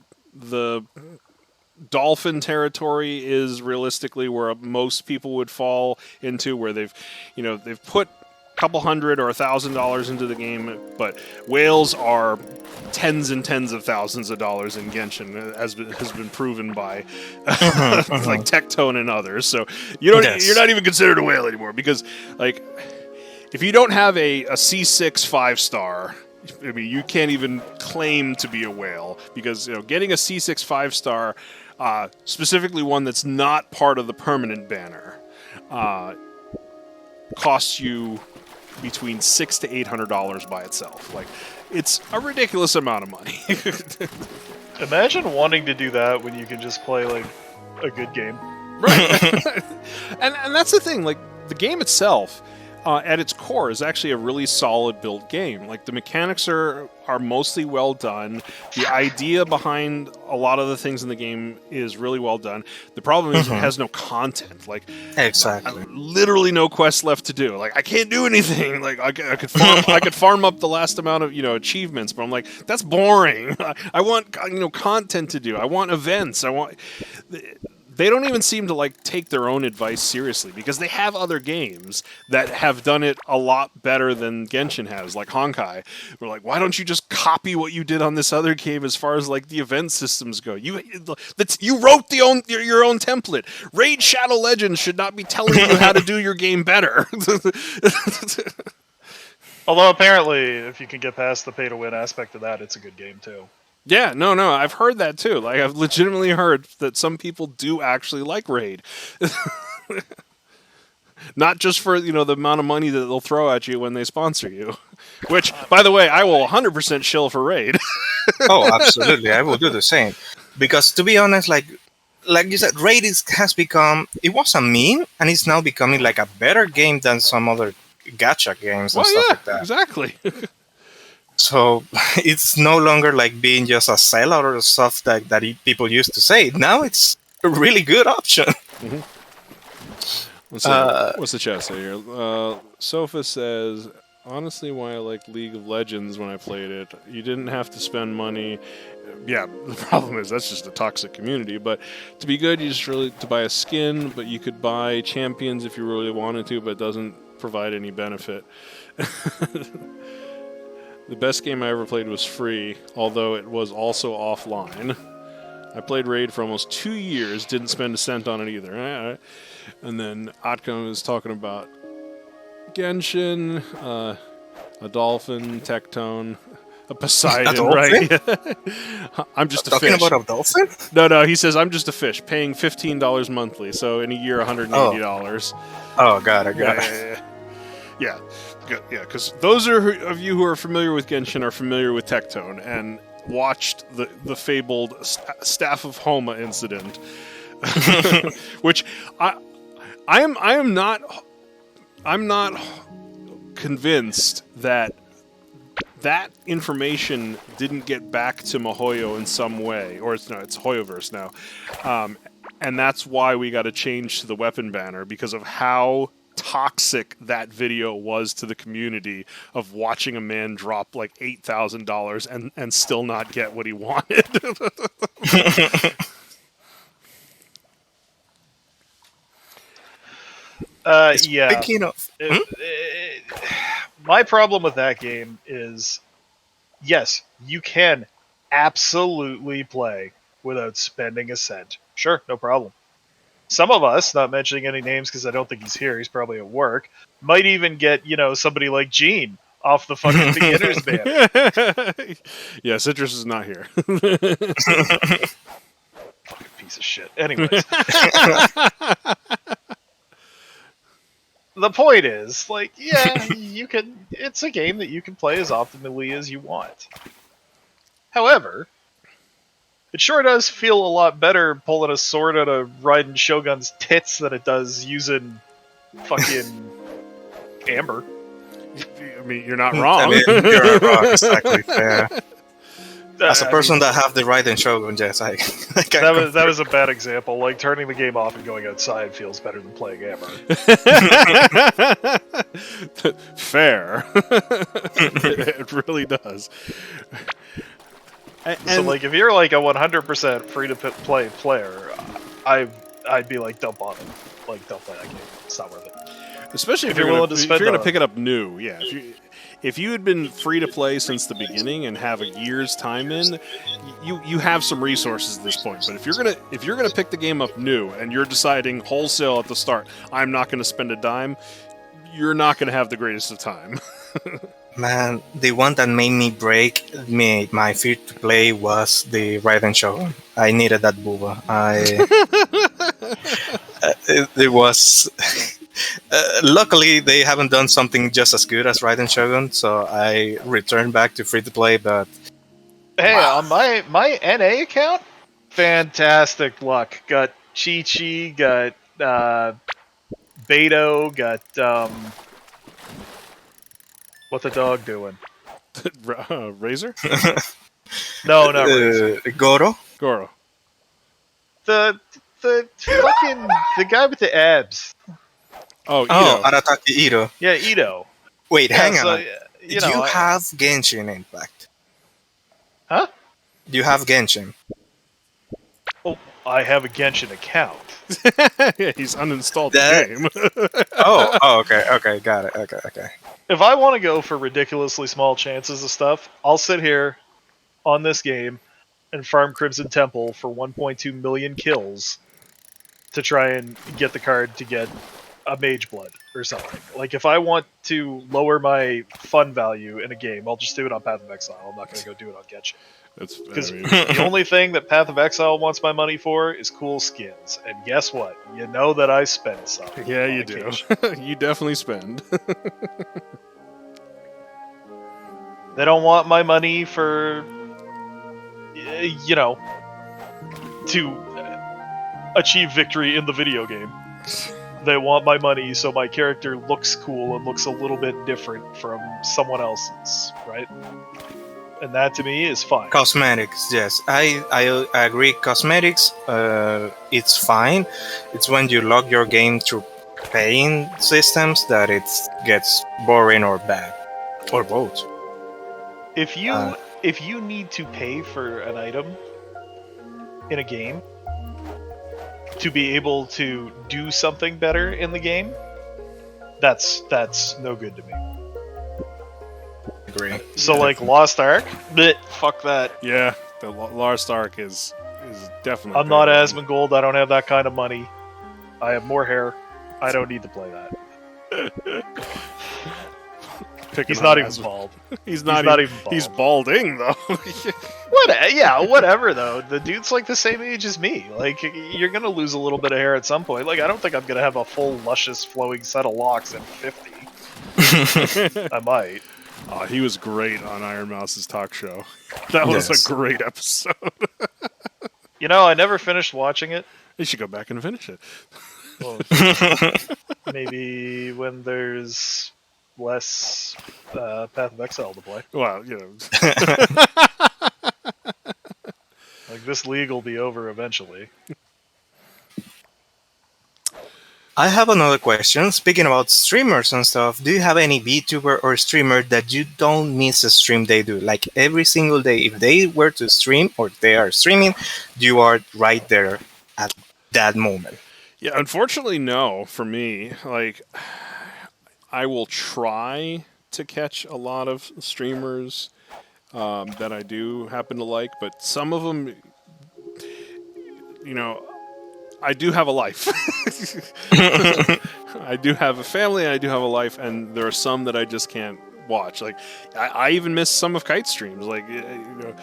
dolphin territory is realistically where most people would fall into, where they've put a couple $100 or $1,000 into the game, but whales are tens and tens of thousands of dollars in Genshin, as has been proven by like Tectone and others. So you're not even considered a whale anymore because, like, if you don't have a C6 5-star, I mean, you can't even claim to be a whale because getting a C6 5-star, specifically one that's not part of the permanent banner, costs you between $600 to $800 by itself. Like, it's a ridiculous amount of money. Imagine wanting to do that when you can just play like a good game. Right. and that's the thing. Like, the game itself, at its core, is actually a really solid built game. Like, the mechanics are mostly well done. The idea behind a lot of the things in the game is really well done. The problem is it has no content. Like, exactly, literally no quests left to do. Like, I can't do anything. Like, I could farm up the last amount of achievements, but I'm like, that's boring. I want content to do. I want events. They don't even seem to take their own advice seriously because they have other games that have done it a lot better than Genshin has, like Honkai. We're like, why don't you just copy what you did on this other game as far as the event systems go? You wrote your own template. Raid Shadow Legends should not be telling you how to do your game better. Although apparently, if you can get past the pay-to-win aspect of that, it's a good game too. Yeah, no, I've heard that too. Like, I've legitimately heard that some people do actually like Raid. Not just for, the amount of money that they'll throw at you when they sponsor you. Which, by the way, I will 100% shill for Raid. Oh, absolutely. I will do the same. Because, to be honest, like you said, Raid has become... It was a meme, and it's now becoming like a better game than some other gacha games and stuff like that. Exactly. So it's no longer like being just a sellout or stuff that people used to say. Now it's a really good option. Mm-hmm. What's the chat say here? Sofa says, honestly, why I like League of Legends when I played it, you didn't have to spend money. Yeah, the problem is that's just a toxic community. But to be good, you just really to buy a skin, but you could buy champions if you really wanted to, but it doesn't provide any benefit. The best game I ever played was free, although it was also offline. I played Raid for almost 2 years, didn't spend a cent on it either. And then Otcom is talking about Genshin, a dolphin, Tectone, a Poseidon, right? I'm just a fish. Talking about a dolphin? No, he says, I'm just a fish, paying $15 monthly, so in a year, $180. Oh, God, I got it. Yeah. Yeah, because those of you who are familiar with Genshin are familiar with Tectone and watched the fabled Staff of Homa incident, which I'm not convinced that that information didn't get back to MiHoYo in some way, or it's HoYoverse now, and that's why we got to change to the weapon banner because of how toxic that video was to the community of watching a man drop like $8,000 and still not get what he wanted. Yeah. Speaking of, My problem with that game is, yes, you can absolutely play without spending a cent. Sure, no problem. Some of us, not mentioning any names because I don't think he's here, he's probably at work, might even get, somebody like Gene off the fucking beginner's banner. Yeah, Citrus is not here. Fucking piece of shit. Anyways. The point is, you can. It's a game that you can play as optimally as you want. However, it sure does feel a lot better pulling a sword out of Raiden Shogun's tits than it does using fucking amber. I mean, you're not wrong. I mean, you're not wrong. Exactly. Yeah. As a person that have the Raiden Shogun, yes, I can't that was a bad example. Like turning the game off and going outside feels better than playing amber. Fair. It really does. And So if you're like a 100% free to play player, I'd be like, don't bother. Don't play that game. It's not worth it. especially if you're willing to spend if you're going the- to pick it up new, yeah. If you had been free to play since the beginning and have a year's time in, you have some resources at this point. But if you're gonna pick the game up new and you're deciding wholesale at the start, I'm not going to spend a dime, you're not going to have the greatest of time. Man, the one that made me break my fear to play was the Raiden Shogun. I needed that booba. It was. Luckily, they haven't done something just as good as Raiden Shogun, so I returned back to free to play. But Hey, on my NA account, fantastic luck. Got Chi-Chi, got Beto, got what the dog doing? Razor? No, not Razor. Goro. Goro. The fucking the guy with the abs. Oh, Oh, Ito. Arataki Ito. Yeah, Ito. Wait, hang so, on. You Do know, you I- have Genshin Impact? Huh? Do you have Genshin? Oh, I have a Genshin account. Yeah, he's uninstalled That- the game. Oh, okay, got it. Okay. If I want to go for ridiculously small chances of stuff, I'll sit here on this game and farm Crimson Temple for 1.2 million kills to try and get the card to get a Mage Blood or something. If I want to lower my fun value in a game, I'll just do it on Path of Exile. I'm not going to go do it on Genshin. That's, Because I mean, the only thing that Path of Exile wants my money for is cool skins. And guess what? You know that I spend some. yeah, on you do. occasion. You definitely spend. They don't want my money for, to achieve victory in the video game. They want my money so my character looks cool and looks a little bit different from someone else's, right? And that to me is fine. Cosmetics, yes. I agree. Cosmetics, it's fine. It's when you log your game through paying systems that it gets boring or bad. Or both. If you need to pay for an item in a game to be able to do something better in the game, that's no good to me. Agree. So Lost Ark, bleh, fuck that. Yeah, the Lost Ark is definitely. I'm not better. Asmongold. I don't have that kind of money. I have more hair. I don't need to play that. Picking He's on not even Asmund. bald. He's not not even. even bald. He's balding though. Whatever though. The dude's the same age as me. You're gonna lose a little bit of hair at some point. I don't think I'm gonna have a full, luscious, flowing set of locks at 50. I might. Oh, he was great on Iron Mouse's talk show. That was Yes. a great episode. I never finished watching it. You should go back and finish it. Well, maybe when there's less Path of Exile to play. Well, you know. Like, this league will be over eventually. I have another question. Speaking about streamers and stuff, do you have any VTuber or streamer that you don't miss a stream they do? Like every single day, if they were to stream or they are streaming, you are right there at that moment. Yeah, unfortunately, no. For me, like, I will try to catch a lot of streamers that I do happen to like, but some of them, you know, I do have a life. I do have a family, and I do have a life, and there are some that I just can't watch. Like, I even miss some of Kite's streams. Like, you know,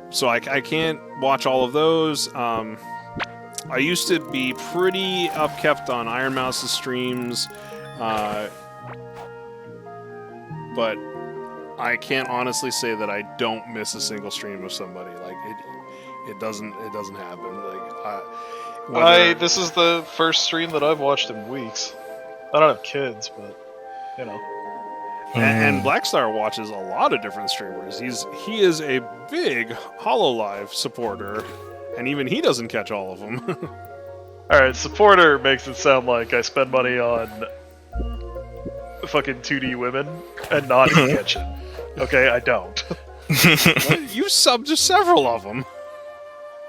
so I can't watch all of those. I used to be pretty upkept on Iron Mouse's streams, but I can't honestly say that I don't miss a single stream of somebody. Like, it doesn't happen. Like, This is the first stream that I've watched in weeks. I don't have kids, but you know. and Blackstar watches a lot of different streamers. He is a big HoloLive supporter, and even he doesn't catch all of them. Alright, supporter makes it sound like I spend money on fucking 2D women and not in kitchen. Okay, I don't. You subbed to several of them.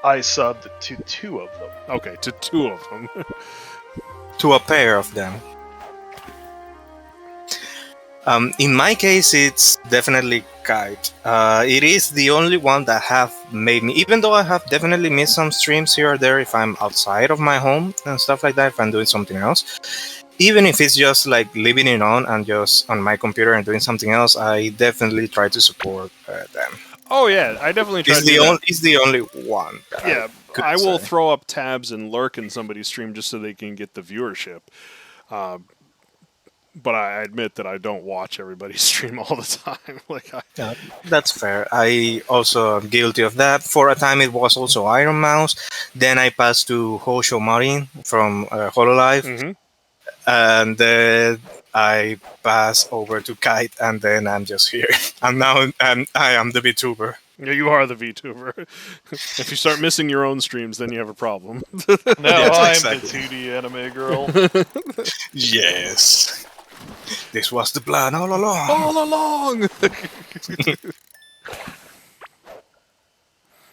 I subbed to 2 of them. Okay, to 2 of them. To a pair of them. In my case, it's definitely Kite. It is the only one that have made me, even though I have definitely missed some streams here or there if I'm outside of my home and stuff like that, if I'm doing something else. Even if it's just like leaving it on and just on my computer and doing something else, I definitely try to support them. Oh yeah, I definitely try It's to do that. it's the only one. That Yeah, could I will say. throw up tabs and lurk in somebody's stream just so they can get the viewership. But I admit that I don't watch everybody's stream all the time. Like, Yeah, that's fair. I also am guilty of that. For a time, it was also Iron Mouse. Then I passed to Hosho Marin from Hololive. Mhm. And then I pass over to Kite, and then I'm just here. And now I am the VTuber. Yeah, you are the VTuber. If you start missing your own streams, then you have a problem. No, Yes, I'm exactly. the 2D anime girl. Yes. This was the plan all along. All along!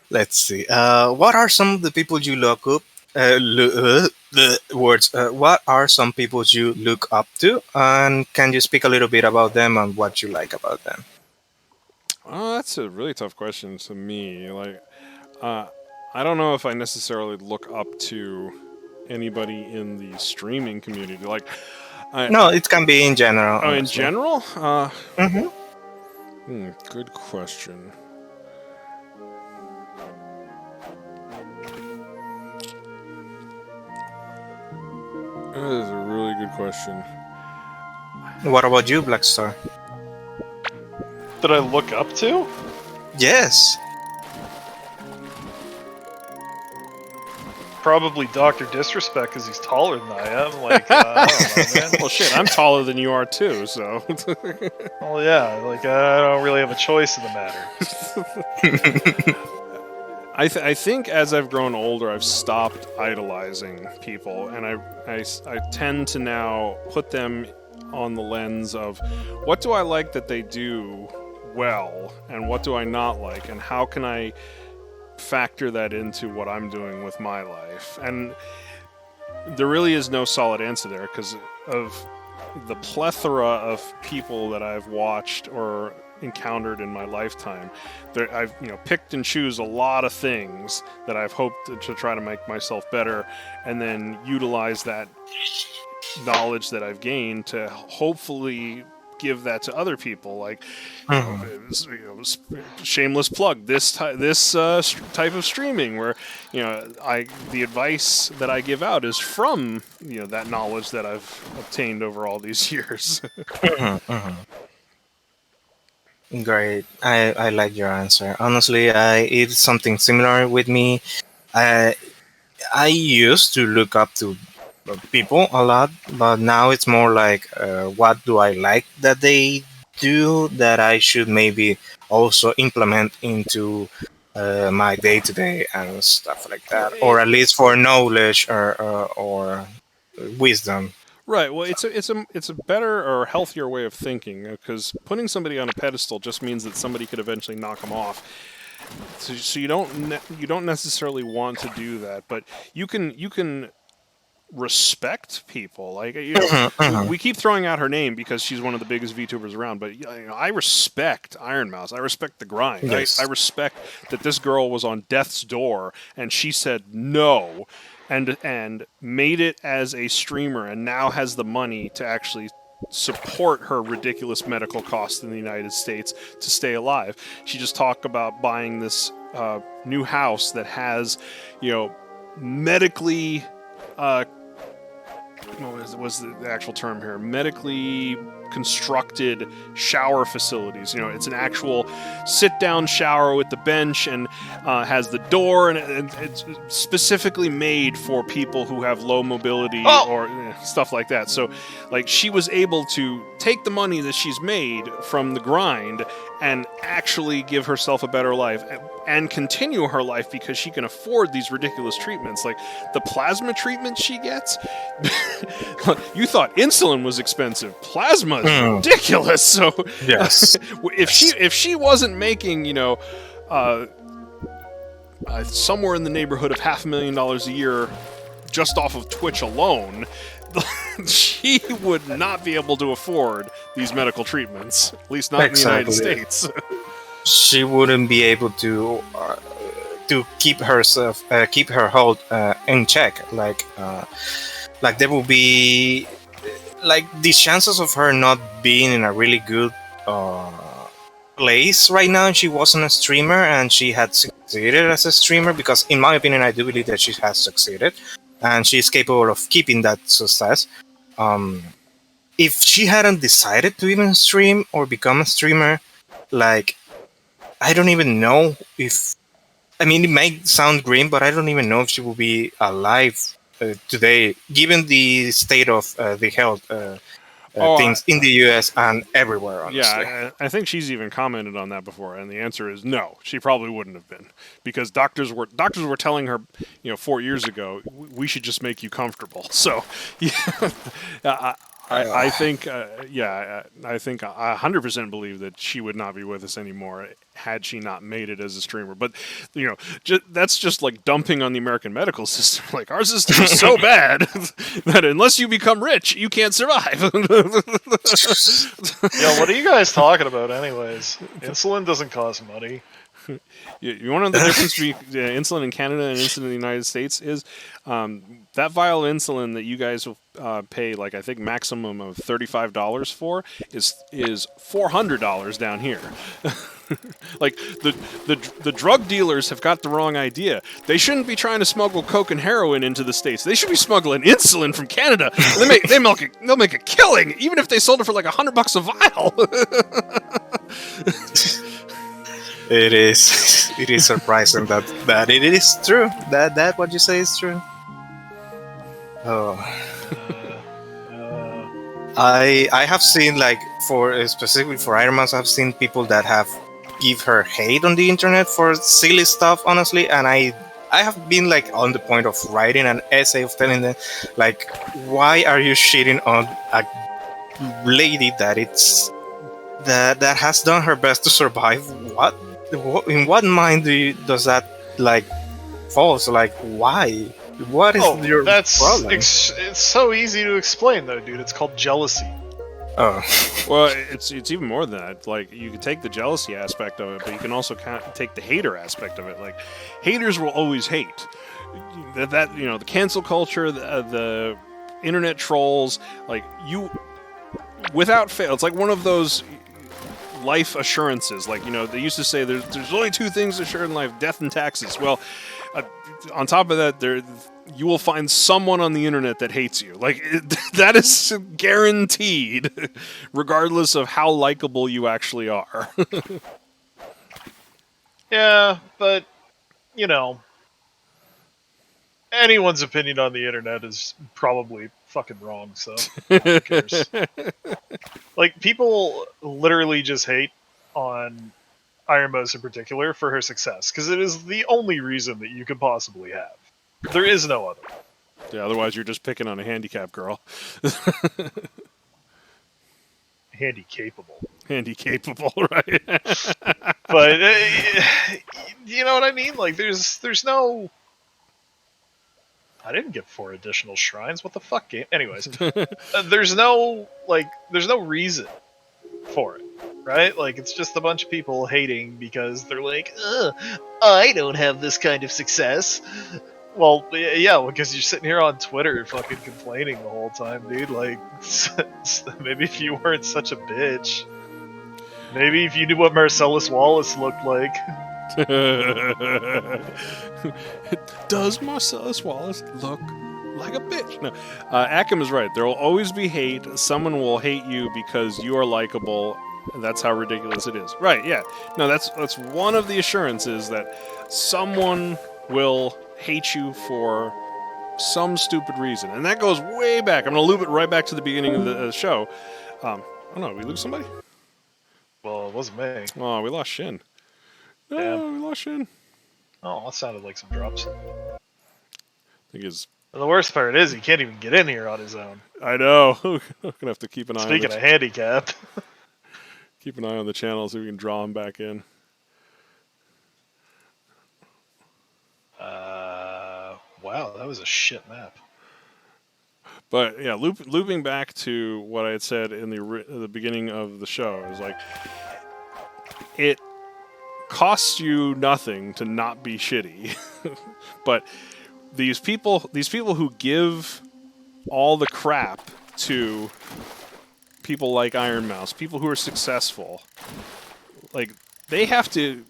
Let's see. What are some of the people you look up? The words. What are some people you look up to? And can you speak a little bit about them and what you like about them? Oh, that's a really tough question to me. Like, I don't know if I necessarily look up to anybody in the streaming community. Like, No, it can be in general. oh, in honestly. general? Mm-hmm. Good question. That is a really good question. What about you, Blackstar? That I look up to? Yes. Probably Dr. Disrespect because he's taller than I am. Like, I don't know, man. Well, shit, I'm taller than you are too, so. Well, yeah, like, I don't really have a choice in the matter. I think as I've grown older, I've stopped idolizing people, and I tend to now put them on the lens of what do I like that they do well, and what do I not like, and how can I factor that into what I'm doing with my life. And there really is no solid answer there because of the plethora of people that I've watched or encountered in my lifetime. I've picked and choose a lot of things that I've hoped to try to make myself better, and then utilize that knowledge that I've gained to hopefully give that to other people. Like, shameless plug, this type of streaming where the advice that I give out is from that knowledge that I've obtained over all these years. Great. I like your answer. Honestly, it's something similar with me. I used to look up to people a lot, but now it's more like, what do I like that they do that I should maybe also implement into my day to day and stuff like Well, that, or at least for knowledge or wisdom. right. Well, it's a better or healthier way of thinking because putting somebody on a pedestal just means that somebody could eventually knock them off. So you don't necessarily want to do that, but you can respect people. Like we keep throwing out her name because she's one of the biggest VTubers around. But I respect Iron Mouse. I respect the grind. Yes. I respect that this girl was on death's door and she said no, and made it as a streamer, and now has the money to actually support her ridiculous medical costs in the United States to stay alive. She just talked about buying this new house that has, medically. What was the actual term here? Medically constructed shower facilities. It's an actual sit-down shower with the bench and has the door, and it's specifically made for people who have low mobility or stuff like that. So, like, she was able to take the money that she's made from the grind and actually give herself a better life and continue her life because she can afford these ridiculous treatments. Like the plasma treatment she gets. You thought insulin was expensive. Plasma is ridiculous. So Yes. if she wasn't making, somewhere in the neighborhood of $500,000 a year just off of Twitch alone, she would not be able to afford these medical treatments, at least not in the United States. She wouldn't be able to keep herself, keep her hold in check. Like there will be like the chances of her not being in a really good place right now. She wasn't a streamer and she had succeeded as a streamer, because in my opinion, I do believe that she has succeeded and she's capable of keeping that success. If she hadn't decided to even stream or become a streamer, like, I don't even know if, I mean, it might sound grim, but I don't even know if she will be alive today, given the state of the health things in the US and everywhere, honestly. Yeah, I think she's even commented on that before, and the answer is no. She probably wouldn't have been, because doctors were telling her, 4 years ago, we should just make you comfortable. So, yeah, I think, I think I 100% believe that she would not be with us anymore had she not made it as a streamer. But, that's just like dumping on the American medical system. Like, our system is so bad that unless you become rich, you can't survive. Yo, what are you guys talking about anyways? Insulin doesn't cost money. You want to know the difference between insulin in Canada and insulin in the United States is that vial of insulin that you guys will pay, like, I think maximum of $35 for is $400 down here. Like the drug dealers have got the wrong idea. They shouldn't be trying to smuggle coke and heroin into the States. They should be smuggling insulin from Canada. And they'll make a killing, even if they sold it for like $100 a vial. It is surprising that it is true. That what you say is true. Oh. I have seen, like, specifically for Iron Man, I've seen people that have give her hate on the internet for silly stuff, honestly, and I have been, like, on the point of writing an essay of telling them, like, why are you shitting on a lady that has done her best to survive? What in what mind does that, like, fall? So, like, why? What is your problem? It's so easy to explain, though, dude. It's called jealousy. Oh. Well, it's even more than that. Like, you can take the jealousy aspect of it, but you can also take the hater aspect of it. Like, haters will always hate. That the cancel culture, the internet trolls, like, you, without fail, it's like one of those life assurances. Like, they used to say there's only two things assured in life: death and taxes. Well, on top of that, you will find someone on the internet that hates you. Like, that is guaranteed, regardless of how likable you actually are. Yeah, but, anyone's opinion on the internet is probably fucking wrong. So who cares? Like, people literally just hate on Iron Mouse in particular for her success because it is the only reason that you could possibly have. There is no other. Yeah, otherwise you're just picking on a handicap girl. Handy capable. Handy capable, right? But you know what I mean? Like, there's no. I didn't get 4 additional shrines. What the fuck, game? Anyways, there's no reason for it, right? Like, it's just a bunch of people hating because they're like, ugh, I don't have this kind of success. Well, yeah, because you're sitting here on Twitter fucking complaining the whole time, dude. Like, maybe if you weren't such a bitch. Maybe if you knew what Marcellus Wallace looked like. Does Marcellus Wallace look like a bitch? No. Akim is right. There will always be hate. Someone will hate you because you are likable. That's how ridiculous it is. Right, yeah. No, that's one of the assurances that someone will hate you for some stupid reason. And that goes way back. I'm going to loop it right back to the beginning of the show. Oh no, we lose somebody? Well, it wasn't me. Oh, we lost Shin. No, Damn. we lost Shin. Oh, that sounded like some drops. I think it's... And the worst part is he can't even get in here on his own. I know. I'm going to have to keep an eye Speaking on of handicap. keep an eye on the channel so we can draw him back in. Wow, that was a shit map. But yeah, looping back to what I had said in the beginning of the show is like, it costs you nothing to not be shitty, but these people who give all the crap to people like Iron Mouse, people who are successful, like, they have to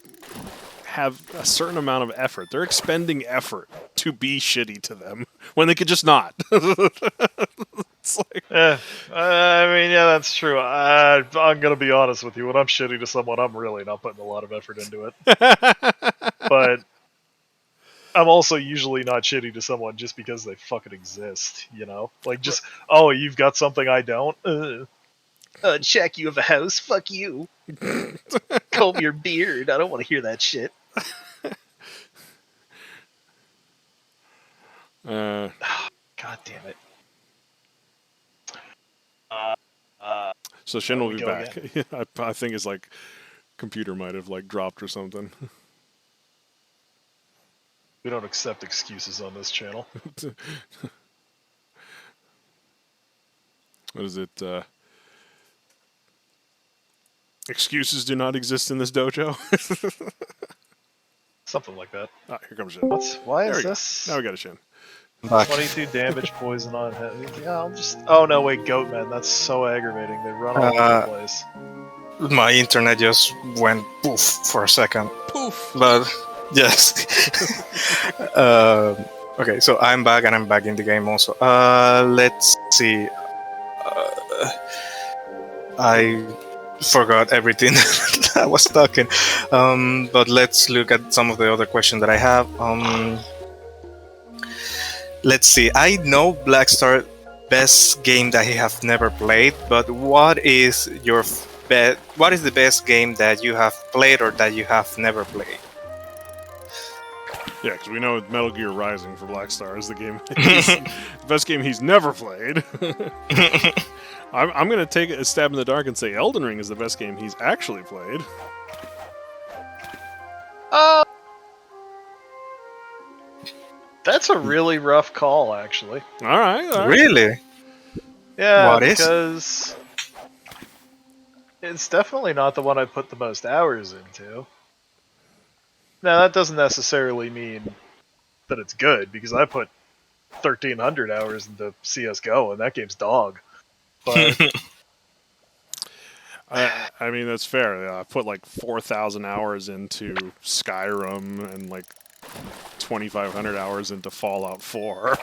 have a certain amount of effort. They're expending effort to be shitty to them when they could just not. It's like, I mean, yeah, that's true. I'm gonna be honest with you. When I'm shitty to someone, I'm really not putting a lot of effort into it. But I'm also usually not shitty to someone just because they fucking exist, you know? Like, just, oh, you've got something I don't? Check, you have a house? Fuck you. Comb your beard. I don't want to hear that shit. God damn it. So Shin will we be go back. I think his like computer might have like dropped or something. We don't accept excuses on this channel. What is it? Excuses do not exist in this dojo. Something like that. Ah, here comes Shin. Why There is we go. this? Now we got a Shin. Back. 22 damage, poison on head. Yeah, I'll just. Oh no, wait, Goatman. That's so aggravating. They run all over the place. My internet just went poof for a second. Poof. But yes. Okay, so I'm back and I'm back in the game also. Let's see. I forgot everything I was talking. But let's look at some of the other questions that I have. Let's see. I know Blackstar best game that he have never played, but what is your what is the best game that you have played or that you have never played? Yeah, because we know Metal Gear Rising for Blackstar is the game. The best game he's never played. I'm going to take a stab in the dark and say Elden Ring is the best game he's actually played. That's a really rough call, actually. All right. Really? Yeah, What is? because it's definitely not the one I put the most hours into. Now, that doesn't necessarily mean that it's good, because I put 1,300 hours into CSGO, and that game's dog. But I mean, that's fair. I put like 4,000 hours into Skyrim and like 2,500 hours into Fallout 4.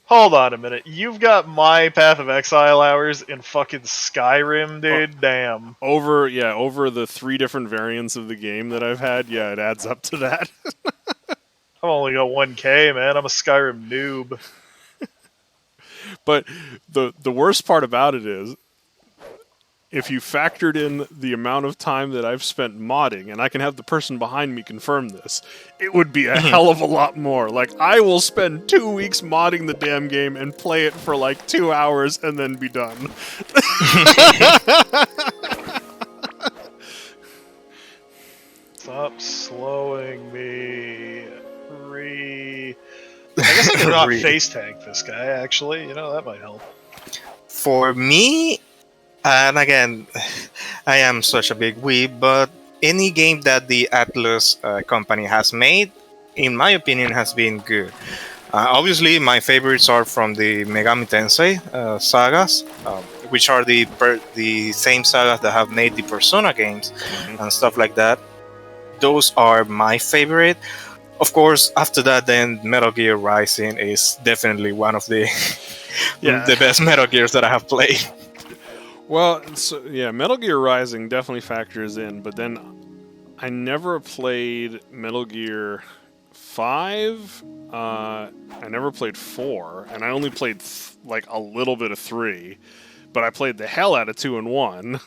hold on a minute. You've got my Path of Exile hours in fucking Skyrim, dude? Damn. over the 3 different variants of the game that I've had, yeah, it adds up to that. I've only got 1K, man. I'm a Skyrim noob. But the worst part about it is, if you factored in the amount of time that I've spent modding, and I can have the person behind me confirm this, it would be a hell of a lot more. Like, I will spend 2 weeks modding the damn game and play it for like 2 hours and then be done. Stop slowing me. I guess I could not face tank this guy, actually. You know, that might help. For me, and again, I am such a big weeb, but any game that the Atlas company has made, in my opinion, has been good. Obviously, my favorites are from the Megami Tensei sagas, which are the same sagas that have made the Persona games and stuff like that. Those are my favorite. Of course, after that, then Metal Gear Rising is definitely one of the the best Metal Gears that I have played. Well, so, yeah, Metal Gear Rising definitely factors in, but then I never played Metal Gear 5. I never played 4, and I only played like a little bit of 3, but I played the hell out of 2 and 1.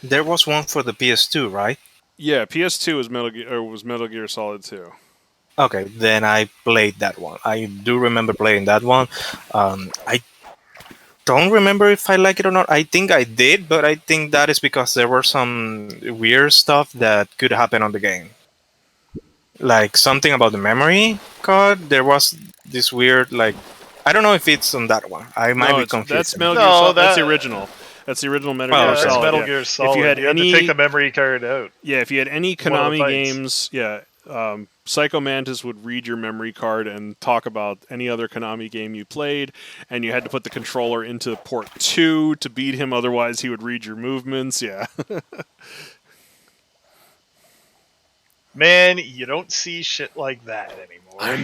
There was one for the PS2, right? Yeah, PS2 was Metal Gear Solid 2. Okay, then I played that one. I do remember playing that one. I don't remember if I like it or not. I think I did, but I think that is because there were some weird stuff that could happen on the game. Like something about the memory card. There was this weird, like, I don't know if it's on that one. I might be confused. That's Metal Gear Solid. That's the original. That's the original Metal Gear That's Solid. Metal Gear Solid. If you had to take the memory card out. Yeah, if you had any Konami games, Psycho Mantis would read your memory card and talk about any other Konami game you played, and you had to put the controller into port 2 to beat him, otherwise he would read your movements, yeah. Man, you don't see shit like that anymore. I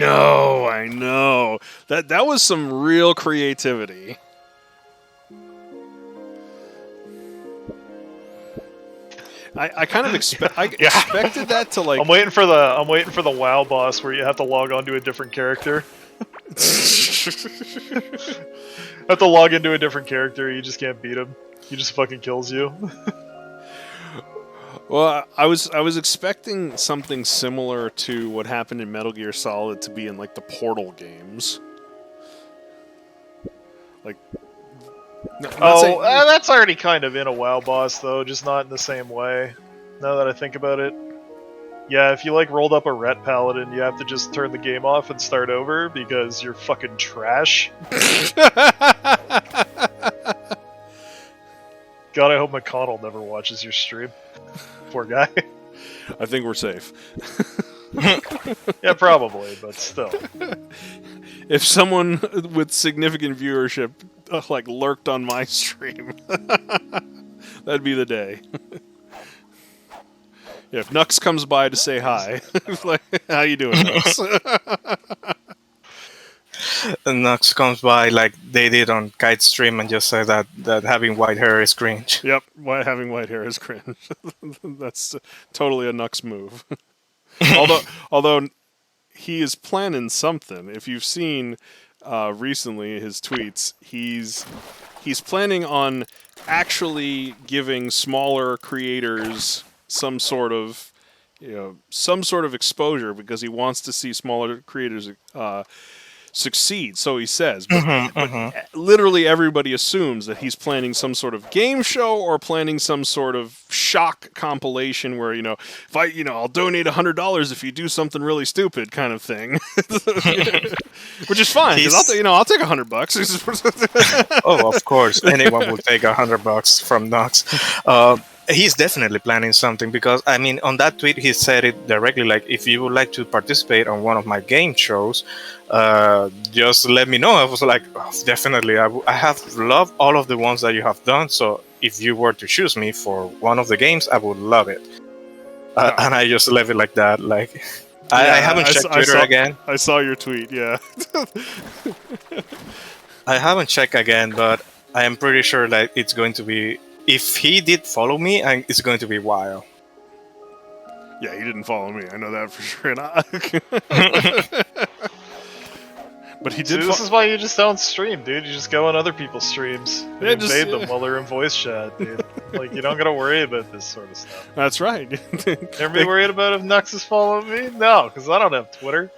know. That was some real creativity. I kind of expected that to like. I'm waiting for the WoW boss where you have to log on to a different character. Have to log into a different character. You just can't beat him. He just fucking kills you. Well, I was expecting something similar to what happened in Metal Gear Solid to be in like the Portal games. Like. That's already kind of in a WoW boss, though, just not in the same way. Now that I think about it. Yeah, if you, like, rolled up a Ret Paladin, you have to just turn the game off and start over because you're fucking trash. God, I hope McConnell never watches your stream. Poor guy. I think we're safe. Yeah, probably, but still. If someone with significant viewership like lurked on my stream, that'd be the day. Yeah, if Nux comes by to say hi, like, how you doing, Nux? And Nux comes by like they did on Kite Stream and just say that having white hair is cringe. Yep, having white hair is cringe. That's totally a Nux move. although he is planning something. If you've seen recently his tweets, he's planning on actually giving smaller creators some sort of exposure because he wants to see smaller creators succeed, so he says. But literally everybody assumes that he's planning some sort of game show or planning some sort of shock compilation where, if I'll donate $100 if you do something really stupid kind of thing. Which is fine, because I'll take $100. Oh, of course. Anyone will take $100 from Nox. He's definitely planning something because, I mean, on that tweet, he said it directly, like, if you would like to participate on one of my game shows, just let me know. I was like, oh, definitely. I have loved all of the ones that you have done. So if you were to choose me for one of the games, I would love it. And I just left it like that. Like, I haven't checked Twitter again. I saw your tweet, yeah. I haven't checked again, but I am pretty sure that it's going to be if he did follow me, it's going to be wild. Yeah, he didn't follow me. I know that for sure. But he See, did. this is why you just don't stream, dude. You just go on other people's streams and Yeah, just- invade them while they're in voice chat, dude. Like, you don't gotta worry about this sort of stuff. That's right. Ever be worried about if Nux is following me? No, because I don't have Twitter.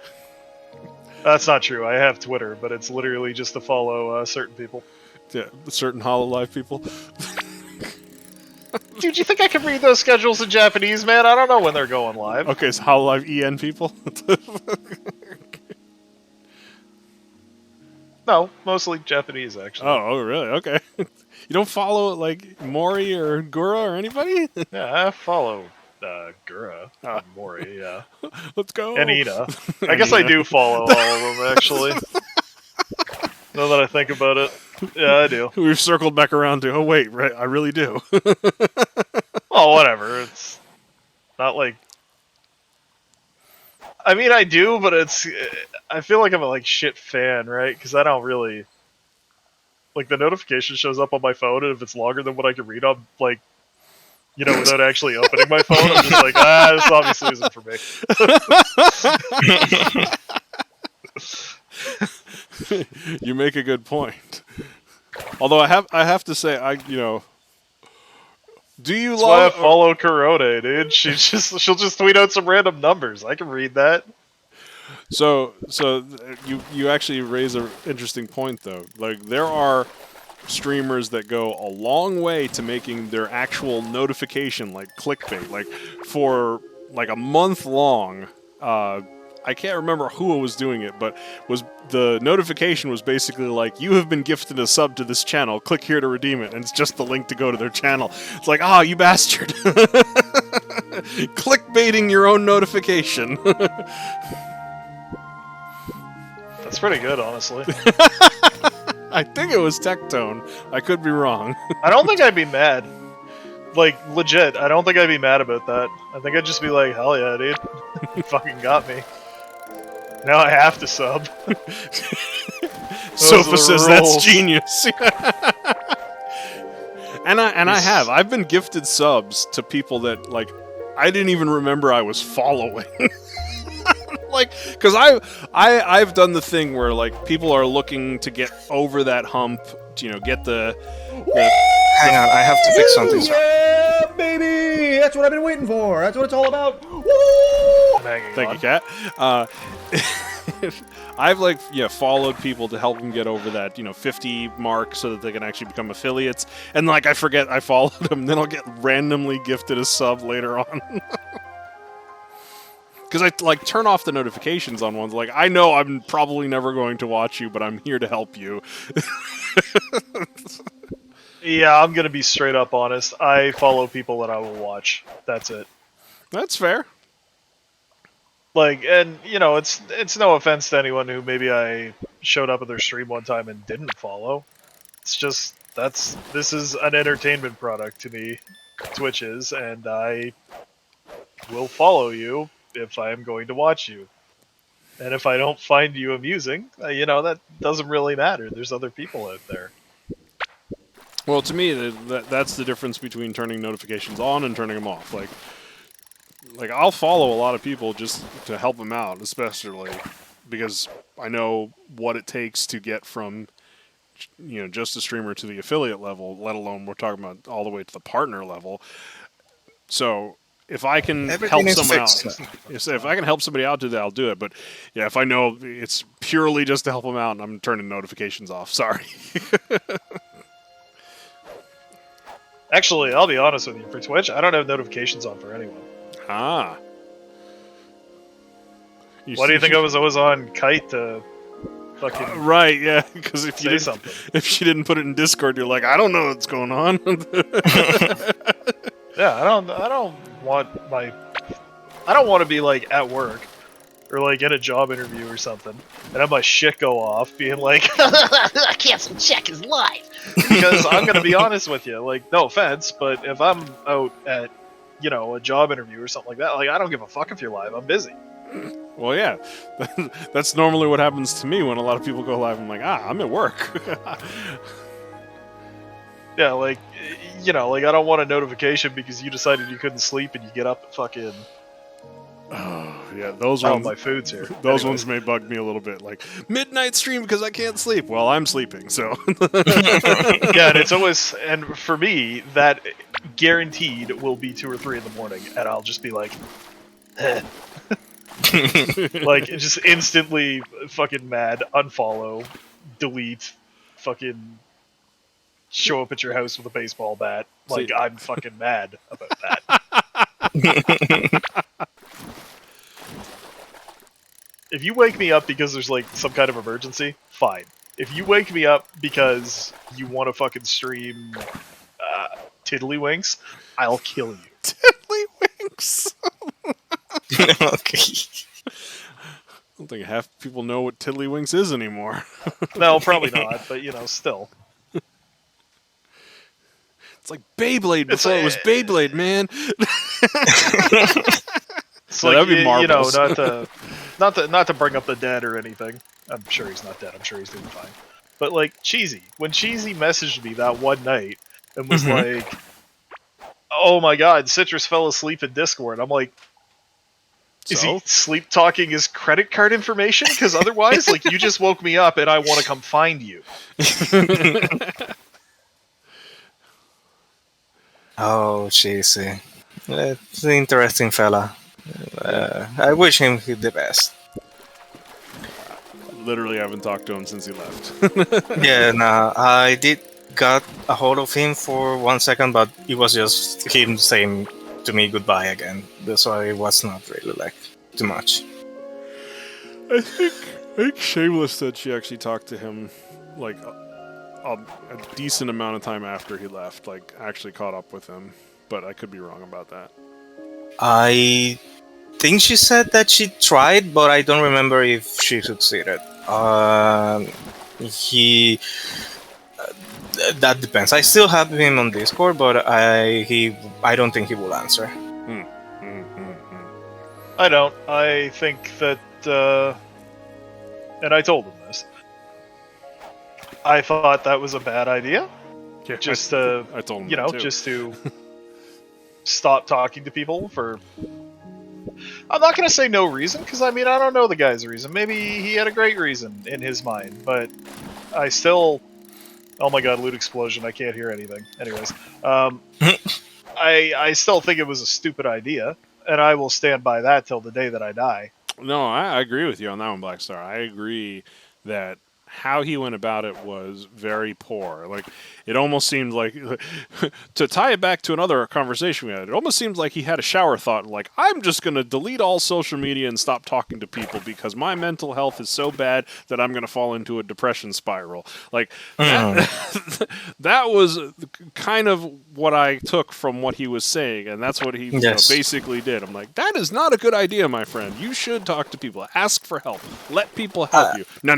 That's not true. I have Twitter, but it's literally just to follow certain people. Yeah, certain HoloLive people. Dude, you think I can read those schedules in Japanese, man? I don't know when they're going live. Okay, so HoloLive EN people. No, mostly Japanese, actually. Oh, really? Okay. You don't follow like Mori or Gura or anybody? Yeah, I follow Gura, Ah. Mori, yeah. Let's go. And Ina. I guess I do follow all of them, actually. Now that I think about it. Yeah, I do. We've circled back around to, oh wait, right, I really do. Oh, whatever. It's not like... I mean, I do, but it's... I feel like I'm a like shit fan, right? Because I don't really... Like, the notification shows up on my phone, and if it's longer than what I can read, I'm like... You know, without actually opening my phone, I'm just like, this obviously isn't for me. You make a good point. Although I have to say, do you That's why I love? follow Kurode, dude. She'll just tweet out some random numbers. I can read that. So you actually raise an interesting point though. Like there are streamers that go a long way to making their actual notification like clickbait. Like for like a month long. I can't remember who was doing it, but the notification was basically like, you have been gifted a sub to this channel, click here to redeem it, and it's just the link to go to their channel. It's like, you bastard. Clickbaiting your own notification. That's pretty good, honestly. I think it was Tectone. I could be wrong. I don't think I'd be mad. Like, legit, I don't think I'd be mad about that. I think I'd just be like, hell yeah, dude. You fucking got me. Now I have to sub. Sofa says that's rules. genius. and I have. I've been gifted subs to people that like I didn't even remember I was following. Like, because I've done the thing where like people are looking to get over that hump, get the Hang on, I have to fix something. Yeah, baby! That's what I've been waiting for. That's what it's all about. Woo! I'm hanging Thank on. you, Kat. I've followed people to help them get over that 50 mark so that they can actually become affiliates, and like I forget I followed them, then I'll get randomly gifted a sub later on. Because I like turn off the notifications on ones. Like I know I'm probably never going to watch you, but I'm here to help you. Yeah, I'm gonna be straight up honest. I follow people that I will watch. That's it. That's fair. Like, and it's no offense to anyone who maybe I showed up at their stream one time and didn't follow. It's just this is an entertainment product to me, Twitch is, and I will follow you if I am going to watch you. And if I don't find you amusing, that doesn't really matter. There's other people out there. Well, to me, that's the difference between turning notifications on and turning them off. Like I'll follow a lot of people just to help them out, especially because I know what it takes to get from just a streamer to the affiliate level, let alone we're talking about all the way to the partner level. So if I can Everything help is someone out, fixed. if I can help somebody out do that, I'll do it. But yeah, if I know it's purely just to help them out, and I'm turning notifications off. Sorry. Actually, I'll be honest with you. For Twitch, I don't have notifications on for anyone. Ah. Why do you think I was always on Kite to fucking right, yeah, because if you say didn't, something? if she didn't put it in Discord, you're like, I don't know what's going on. Yeah, I don't want to be like at work or like in a job interview or something and have my shit go off being like cancel check is live. Because I'm gonna be honest with you, like, no offense, but if I'm out at a job interview or something like that, like, I don't give a fuck if you're live, I'm busy. Well, yeah, that's normally what happens to me when a lot of people go live. I'm like, I'm at work. Yeah, like, you know, like I don't want a notification because you decided you couldn't sleep and you get up at fucking. Oh, yeah, those Oh, ones. my food's here. Those Anyways. ones may bug me a little bit. Like midnight stream because I can't sleep. Well, I'm sleeping, so. Yeah, and it's always, and for me, that guaranteed will be 2 or 3 in the morning, and I'll just be like, eh. Like, just instantly fucking mad, unfollow, delete, fucking show up at your house with a baseball bat. Like, See- I'm fucking mad about that. If you wake me up because there's like some kind of emergency, fine. If you wake me up because you want to fucking stream Tiddlywinks, I'll kill you. Tiddlywinks. Okay. I don't think half people know what Tiddlywinks is anymore. No, probably not, but you know, still. It's like Beyblade It's before it was Beyblade, man. It's Yeah, like, that'd be you know, marvelous. not to bring up the dead or anything. I'm sure he's not dead. I'm sure he's doing fine. But like Cheesy, when Cheesy messaged me that one night and was like, "Oh my God, Citrus fell asleep in Discord," I'm like, "Is he sleep talking his credit card information? Because otherwise, like, you just woke me up and I want to come find you." Oh, Cheesy. It's an interesting fella. I wish him the best. Literally haven't talked to him since he left. Yeah, nah, I did got a hold of him for 1 second, but it was just him saying to me goodbye again. So it was not really like too much. I think Shameless said she actually talked to him like a decent amount of time after he left. Like actually caught up with him, but I could be wrong about that. I think she said that she tried, but I don't remember if she succeeded. He that depends. I still have him on Discord, but I don't think he will answer. I don't. I think that, and I told him this. I thought that was a bad idea. Yeah, Just I told him you that know, too. just to stop talking to people for. I'm not gonna say no reason, because I mean I don't know the guy's reason. Maybe he had a great reason in his mind, but I still. Oh my God! Loot explosion! I can't hear anything. Anyways, I still think it was a stupid idea, and I will stand by that till the day that I die. No, I agree with you on that one, Black Star. I agree that how he went about it was very poor. Like, it almost seemed like, to tie it back to another conversation we had, it almost seemed like he had a shower thought, like, I'm just going to delete all social media and stop talking to people because my mental health is so bad that I'm going to fall into a depression spiral. Like, that was kind of what I took from what he was saying, and that's what he Yes. basically did. I'm like, that is not a good idea, my friend. You should talk to people. Ask for help. Let people help you. No.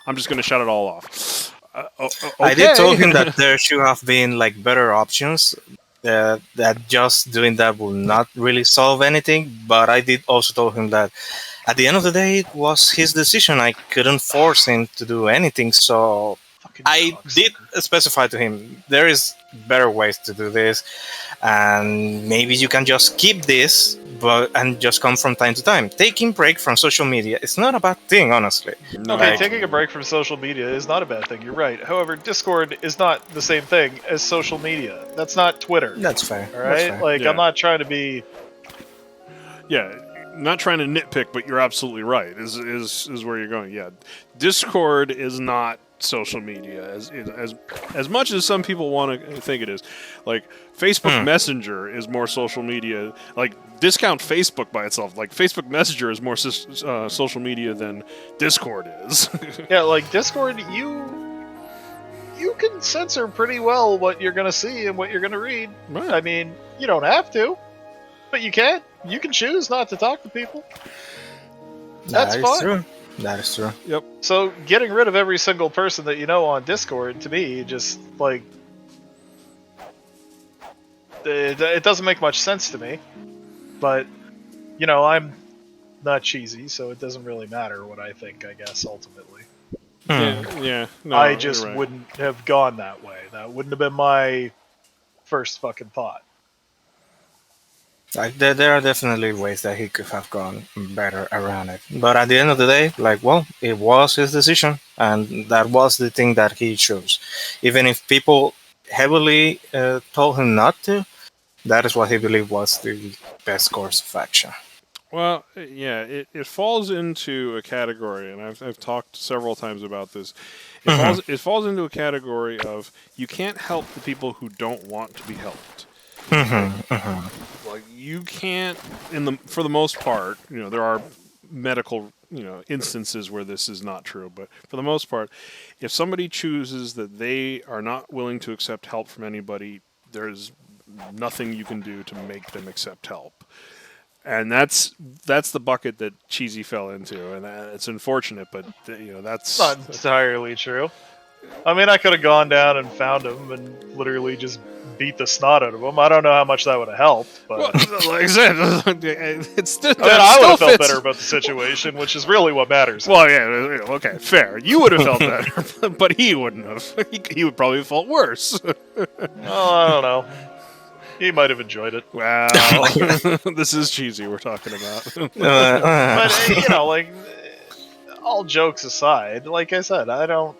I'm just going to shut it all off. Okay. I did tell him that there should have been like better options. That just doing that will not really solve anything. But I did also tell him that at the end of the day, it was his decision. I couldn't force him to do anything. So Fucking I cocksucker. did specify to him there is better ways to do this, and maybe you can just keep this, and just come from time to time. Taking break from social media is not a bad thing, honestly. No. Okay, Like- taking a break from social media is not a bad thing. You're right. However, Discord is not the same thing as social media. That's not Twitter. That's fair. All That's right, fair. like Yeah. I'm not trying to be. Yeah, not trying to nitpick, but you're absolutely right. Is where you're going. Yeah, Discord is not social media as much as some people want to think it is. Like Facebook Messenger is more social media. Like discount Facebook by itself. Like Facebook Messenger is more social media than Discord is. Yeah, like Discord, you can censor pretty well what you're gonna see and what you're gonna read. Right. I mean, you don't have to, but you can. You can choose not to talk to people. That's That is fine. true. That is true. Yep. So getting rid of every single person that you know on Discord, to me, just like it doesn't make much sense to me. But you know, I'm not cheesy, so it doesn't really matter what I think. I guess ultimately. Yeah. No, I just you're right. wouldn't have gone that way. That wouldn't have been my first fucking thought. Like there are definitely ways that he could have gone better around it. But at the end of the day, like, well, it was his decision, and that was the thing that he chose. Even if people heavily told him not to, that is what he believed was the best course of action. Well, yeah, it falls into a category, and I've talked several times about this. It falls into a category of you can't help the people who don't want to be helped. Like you can't, for the most part, there are medical instances where this is not true, but for the most part, if somebody chooses that they are not willing to accept help from anybody, there's nothing you can do to make them accept help. And that's the bucket that Cheesy fell into, and it's unfortunate, but that's Not entirely true. I mean, I could have gone down and found him and literally just beat the snot out of him. I don't know how much that would have helped, but well, like I said, it's still, I would have felt fits. better about the situation, which is really what matters. Well, yeah, okay, fair. You would have felt better, but he wouldn't have. He would probably have felt worse. Well, I don't know. He might have enjoyed it. Wow, this is Cheesy we're talking about. But, like, all jokes aside, like I said, I don't...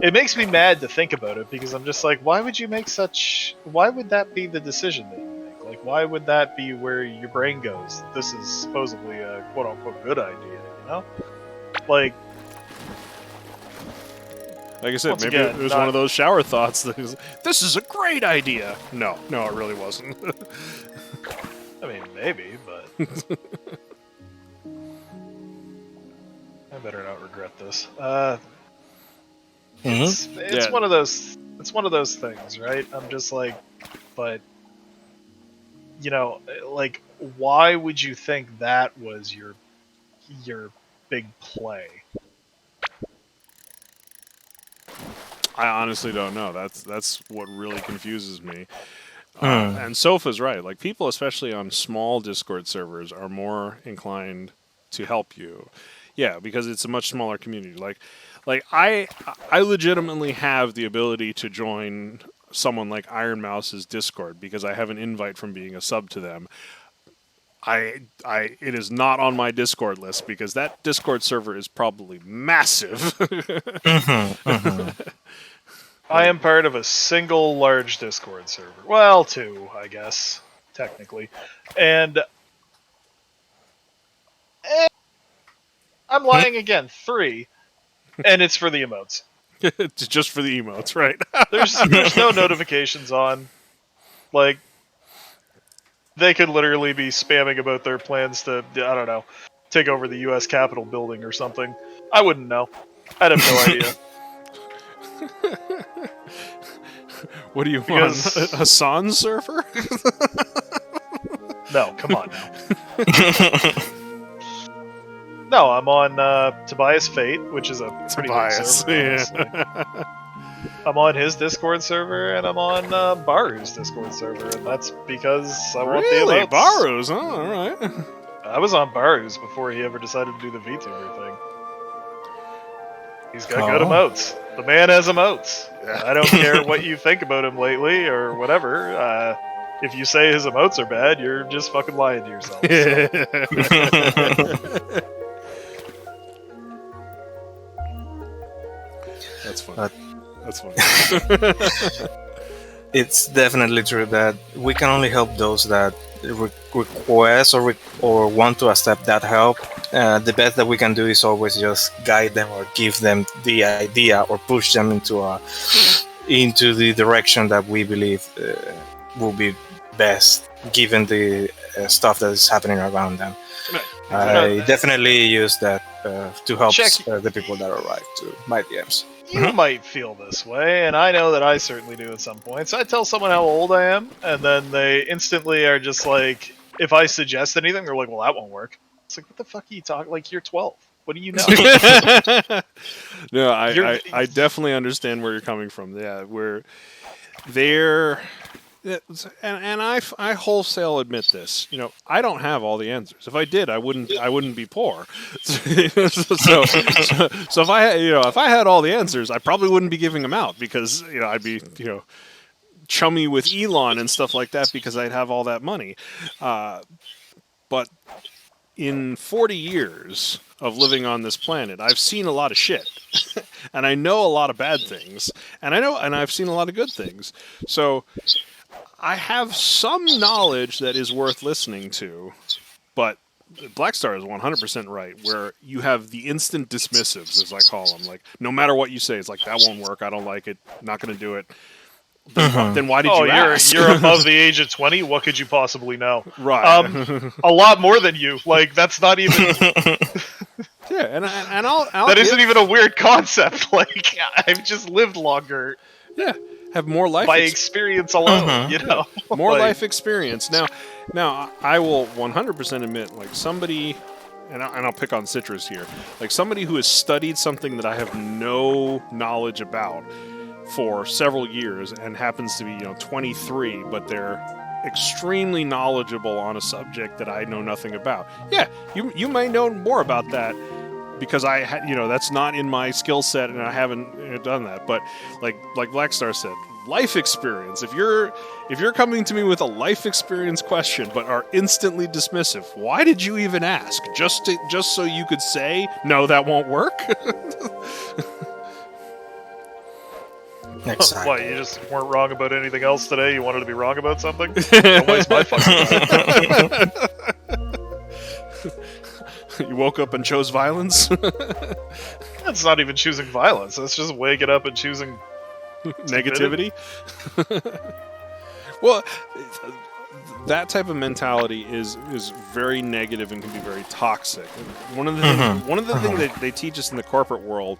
It makes me mad to think about it, because I'm just like, why would you make such... Why would that be the decision that you make? Like, why would that be where your brain goes? This is supposedly a quote-unquote good idea, Like I said, Once maybe again, it was not- one of those shower thoughts that was, this is a great idea. No, it really wasn't. I mean, maybe, but... I better not regret this. It's Yeah. one of those. It's one of those things, right? I'm just like, but like, why would you think that was your big play? I honestly don't know. That's what really confuses me. And Sofa's right. Like people, especially on small Discord servers, are more inclined to help you. Yeah, because it's a much smaller community. Like I legitimately have the ability to join someone like Iron Mouse's Discord because I have an invite from being a sub to them. It is not on my Discord list because that Discord server is probably massive. I am part of a single large Discord server. Well, two, I guess, technically, and I'm lying again. 3, and it's for the emotes. It's just for the emotes, right? There's no notifications on. Like, they could literally be spamming about their plans to, I don't know, take over the U.S. Capitol building or something. I wouldn't know. I'd have no idea. What do you Because- want? A Sans server? No, come on now. No, I'm on Tobias Fate, which is a pretty big Tobias, server, honestly. I'm on his Discord server, and I'm on Baru's Discord server, and that's because I want Really? the emotes. Baru's? Oh, all right. I was on Baru's before he ever decided to do the VTuber thing. He's got good emotes. The man has emotes. I don't care what you think about him lately or whatever. If you say his emotes are bad, you're just fucking lying to yourself. So. That's funny. That's funny. It's definitely true that we can only help those that request or want to accept that help. The best that we can do is always just guide them or give them the idea or push them into the direction that we believe will be best given the stuff that is happening around them. I definitely use that to help the people that arrive to my DMs. You might feel this way, and I know that I certainly do at some points. I tell someone how old I am, and then they instantly are just like, if I suggest anything, they're like, well, that won't work. It's like, what the fuck are you talking? Like, you're 12. What do you know? No, I definitely understand where you're coming from. Yeah, And I wholesale admit this. You know, I don't have all the answers. If I did, I wouldn't be poor. So if I had all the answers, I probably wouldn't be giving them out because I'd be chummy with Elon and stuff like that because I'd have all that money. But in 40 years of living on this planet, I've seen a lot of shit. And I know a lot of bad things. And I've seen a lot of good things. So I have some knowledge that is worth listening to, but Blackstar is 100% right, where you have the instant dismissives, as I call them. Like, no matter what you say, it's like, that won't work, I don't like it, not going to do it. Then why did you ask? You're above the age of 20? What could you possibly know? Right. A lot more than you. Like, that's not even... Yeah, and I'll that isn't even a weird concept. Like, I've just lived longer. Yeah, have more life by experience alone, you know. More life experience. Now I will 100% admit, like somebody, and I'll pick on Citrus here, like somebody who has studied something that I have no knowledge about for several years and happens to be 23, but they're extremely knowledgeable on a subject that I know nothing about. Yeah, you may know more about that because that's not in my skill set and I haven't done that. But like Blackstar said, life experience. If you're coming to me with a life experience question but are instantly dismissive, why did you even ask? Just so you could say no, that won't work. Exactly. What, you just weren't wrong about anything else today? You wanted to be wrong about something? Don't waste my fucking time. You woke up and chose violence? That's not even choosing violence. That's just waking up and choosing... negativity? Well, that type of mentality is very negative and can be very toxic. One of the things that they teach us in the corporate world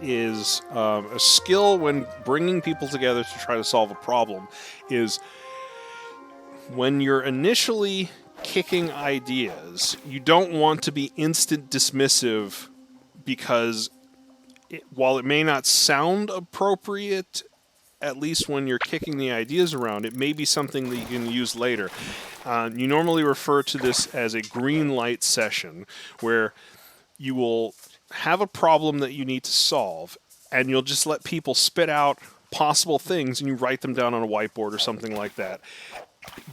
is a skill when bringing people together to try to solve a problem is when you're initially kicking ideas, you don't want to be instant dismissive because while it may not sound appropriate, at least when you're kicking the ideas around, it may be something that you can use later. You normally refer to this as a green light session, where you will have a problem that you need to solve, and you'll just let people spit out possible things, and you write them down on a whiteboard or something like that.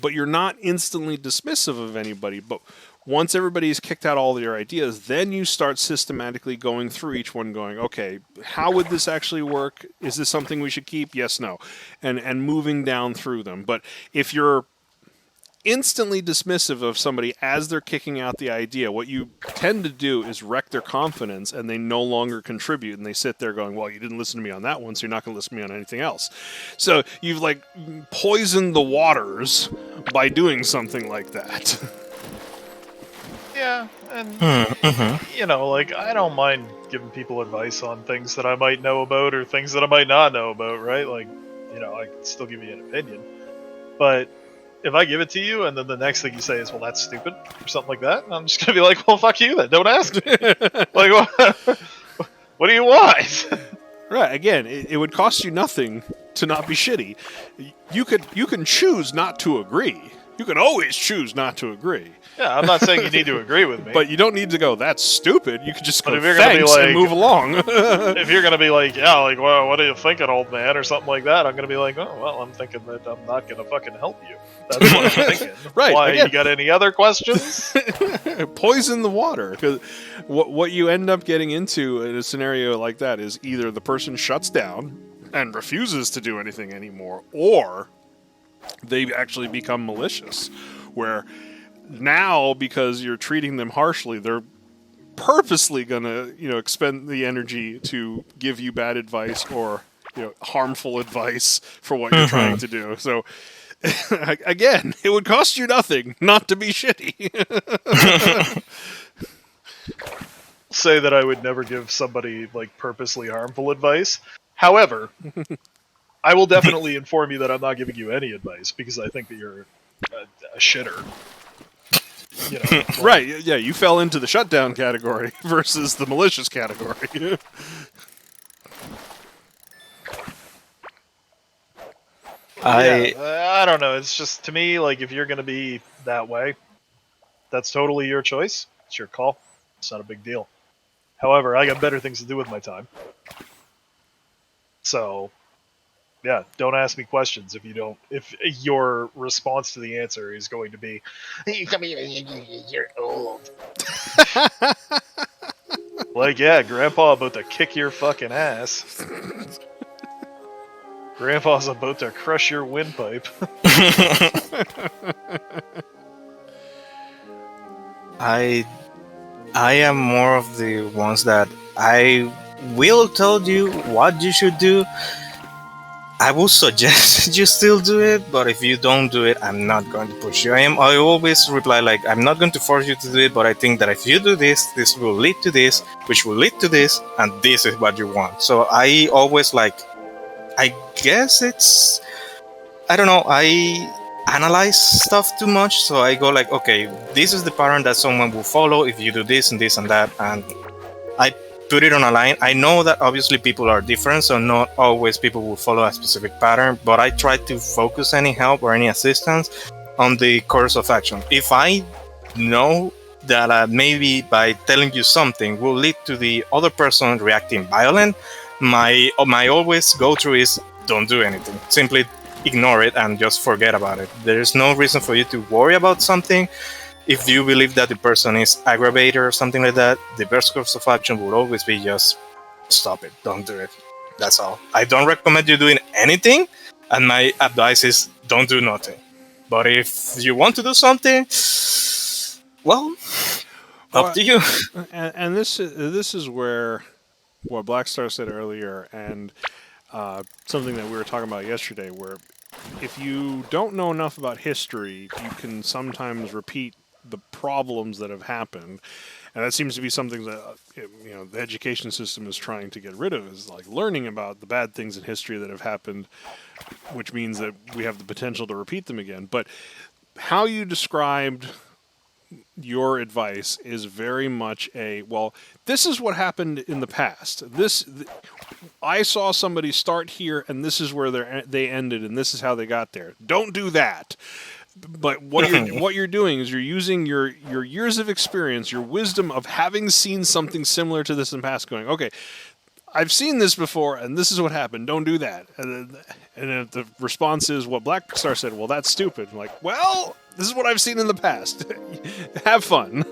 But you're not instantly dismissive of anybody, but once everybody's kicked out all their ideas, then you start systematically going through each one going, okay, how would this actually work? Is this something we should keep? Yes, no. And moving down through them. But if you're instantly dismissive of somebody as they're kicking out the idea, what you tend to do is wreck their confidence and they no longer contribute and they sit there going, well, you didn't listen to me on that one, so you're not going to listen to me on anything else. So you've like poisoned the waters by doing something like that. Yeah, and like, I don't mind giving people advice on things that I might know about or things that I might not know about, right? Like, I can still give you an opinion. But if I give it to you and then the next thing you say is, well, that's stupid, or something like that, I'm just going to be like, well, fuck you then, don't ask me. Like, what do you want? Right, again, it would cost you nothing to not be shitty. You can choose not to agree. You can always choose not to agree. Yeah, I'm not saying you need to agree with me. But you don't need to go, that's stupid. You can just go, if you're thanks, gonna be like, and move along. If you're going to be like, yeah, like, well, what are you thinking, old man, or something like that, I'm going to be like, oh, well, I'm thinking that I'm not going to fucking help you. That's what I'm thinking. Right. Why, again, you got any other questions? Poison the water. Because what you end up getting into in a scenario like that is either the person shuts down and refuses to do anything anymore, or they actually become malicious, where now, because you're treating them harshly, they're purposely gonna, expend the energy to give you bad advice or, harmful advice for what you're trying to do. So, again, it would cost you nothing not to be shitty. Say that I would never give somebody, like, purposely harmful advice. However, I will definitely inform you that I'm not giving you any advice because I think that you're a shitter. Like, right, yeah, you fell into the shutdown category versus the malicious category. I I don't know. It's just, to me, like, if you're going to be that way, that's totally your choice. It's your call. It's not a big deal. However, I got better things to do with my time. So, yeah, don't ask me questions if your response to the answer is going to be, you're old. Like, yeah, Grandpa about to kick your fucking ass. Grandpa's about to crush your windpipe. I I am more of the ones that I will tell you what you should do. I will suggest you still do it, but if you don't do it, I'm not going to push you. I always reply like, I'm not going to force you to do it, but I think that if you do this, this will lead to this, which will lead to this, and this is what you want. So I always like, I guess it's, I don't know, I analyze stuff too much, so I go like, okay, this is the pattern that someone will follow if you do this and this and that, and I put it on a line. I know that obviously people are different, so not always people will follow a specific pattern, but I try to focus any help or any assistance on the course of action. If I know that maybe by telling you something will lead to the other person reacting violent, my always go through is don't do anything. Simply ignore it and just forget about it. There is no reason for you to worry about something. If you believe that the person is aggravated or something like that, the best course of action would always be just stop it, don't do it. That's all. I don't recommend you doing anything, and my advice is don't do nothing. But if you want to do something, well, up to you. And this is where what Blackstar said earlier, and something that we were talking about yesterday, where if you don't know enough about history, you can sometimes repeat the problems that have happened, and that seems to be something that the education system is trying to get rid of, is like learning about the bad things in history that have happened, which means that we have the potential to repeat them again. But how you described your advice is very much this is what happened in the past. I saw somebody start here, and this is where they ended, and this is how they got there. Don't do that. But what you're doing is you're using your years of experience, your wisdom of having seen something similar to this in the past, going, okay, I've seen this before, and this is what happened. Don't do that. And if the response is what Black Star said, well, that's stupid. I'm like, well, this is what I've seen in the past. Have fun.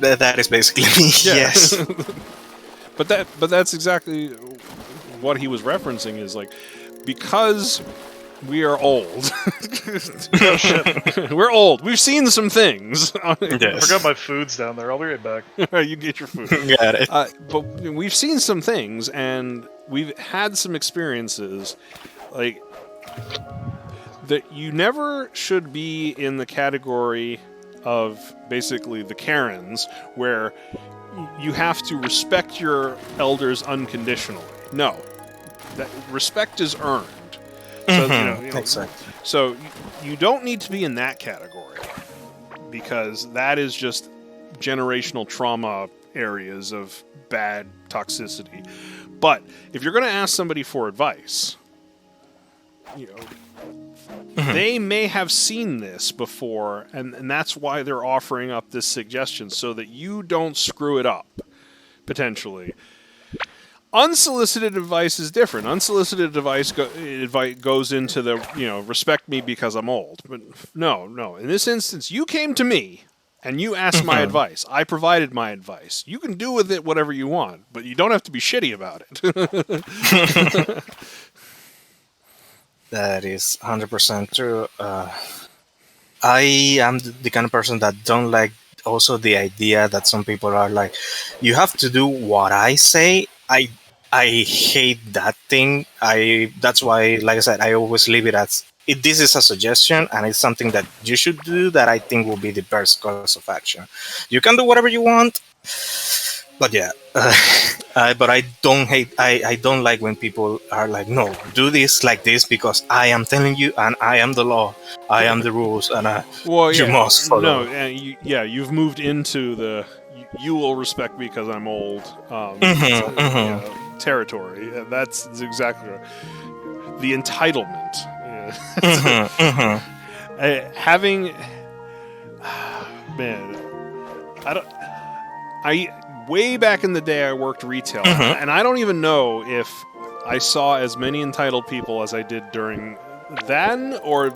That is basically me. Yes. But that's exactly what he was referencing, is like, because we are old. Oh, shit. We're old. We've seen some things. I forgot my food's down there. I'll be right back. You get your food. Got it. But we've seen some things, and we've had some experiences, like, that you never should be in the category of basically the Karens, where you have to respect your elders unconditionally. No. That respect is earned. So, Exactly. So you don't need to be in that category, because that is just generational trauma areas of bad toxicity. But if you're going to ask somebody for advice, they may have seen this before, and that's why they're offering up this suggestion, so that you don't screw it up, potentially. Unsolicited advice is different. Unsolicited advice goes into the, respect me because I'm old. But no. In this instance, you came to me and you asked my advice. I provided my advice. You can do with it whatever you want, but you don't have to be shitty about it. That is 100% true. I am the kind of person that don't like also the idea that some people are like, you have to do what I say. I hate that thing. That's why, like I said, I always leave it as this is a suggestion, and it's something that you should do that I think will be the best course of action. You can do whatever you want, but yeah. But I don't hate. I don't like when people are like, no, do this like this because I am telling you, and I am the law, I am the rules, and you must follow. No, you've moved into the you will respect me because I'm old. territory. That's exactly right. The entitlement. Having, man, way back in the day I worked retail, and I don't even know if I saw as many entitled people as I did during then or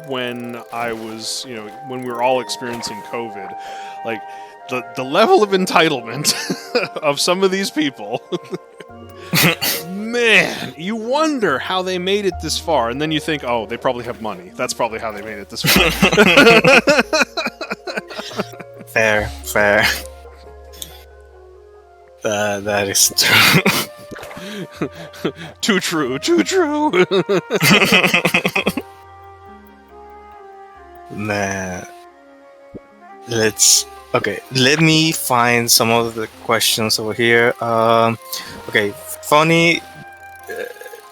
when I was, when we were all experiencing COVID. Like, the level of entitlement of some of these people, man, you wonder how they made it this far. And then you think, oh, they probably have money. That's probably how they made it this far. Fair. That is true. Too true. Man. Let me find some of the questions over here. Okay, funny.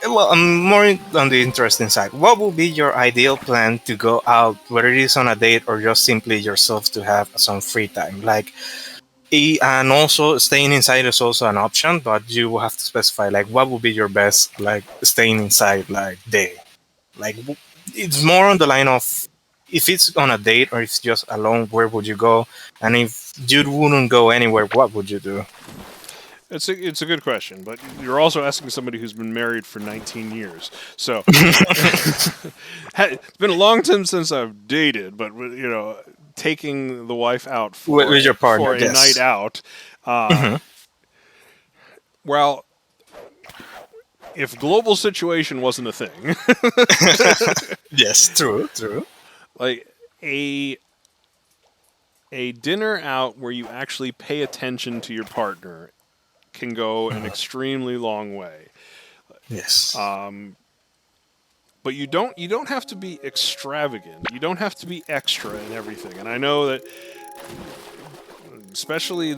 Well, I'm more on the interesting side. What would be your ideal plan to go out, whether it is on a date or just simply yourself to have some free time? And also staying inside is also an option, but you will have to specify what would be your best staying inside day. It's more on the line of if it's on a date or if it's just alone, where would you go? And if you wouldn't go anywhere, what would you do? It's a good question, but you're also asking somebody who's been married for 19 years. So it's been a long time since I've dated, but taking the wife out for with your partner, for a yes. night out. Well, if global situation wasn't a thing, yes, true. like a dinner out where you actually pay attention to your partner can go an extremely long way. Yes. But you don't have to be extravagant. You don't have to be extra in everything. And I know that especially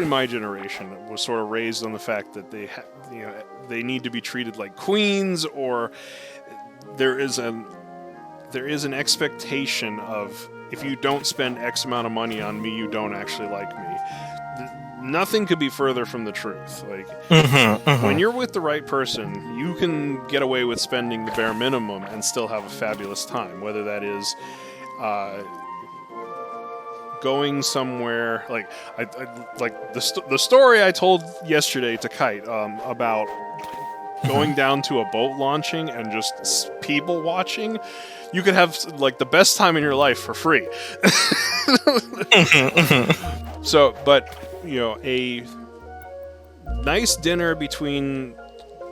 my generation was sort of raised on the fact that they need to be treated like queens, or there is an expectation of, if you don't spend X amount of money on me, you don't actually like me. Nothing could be further from the truth. When you're with the right person, you can get away with spending the bare minimum and still have a fabulous time. Whether that is going somewhere, the story I told yesterday to Kite about going down to a boat launching and just people watching. You could have the best time in your life for free. So, but a nice dinner between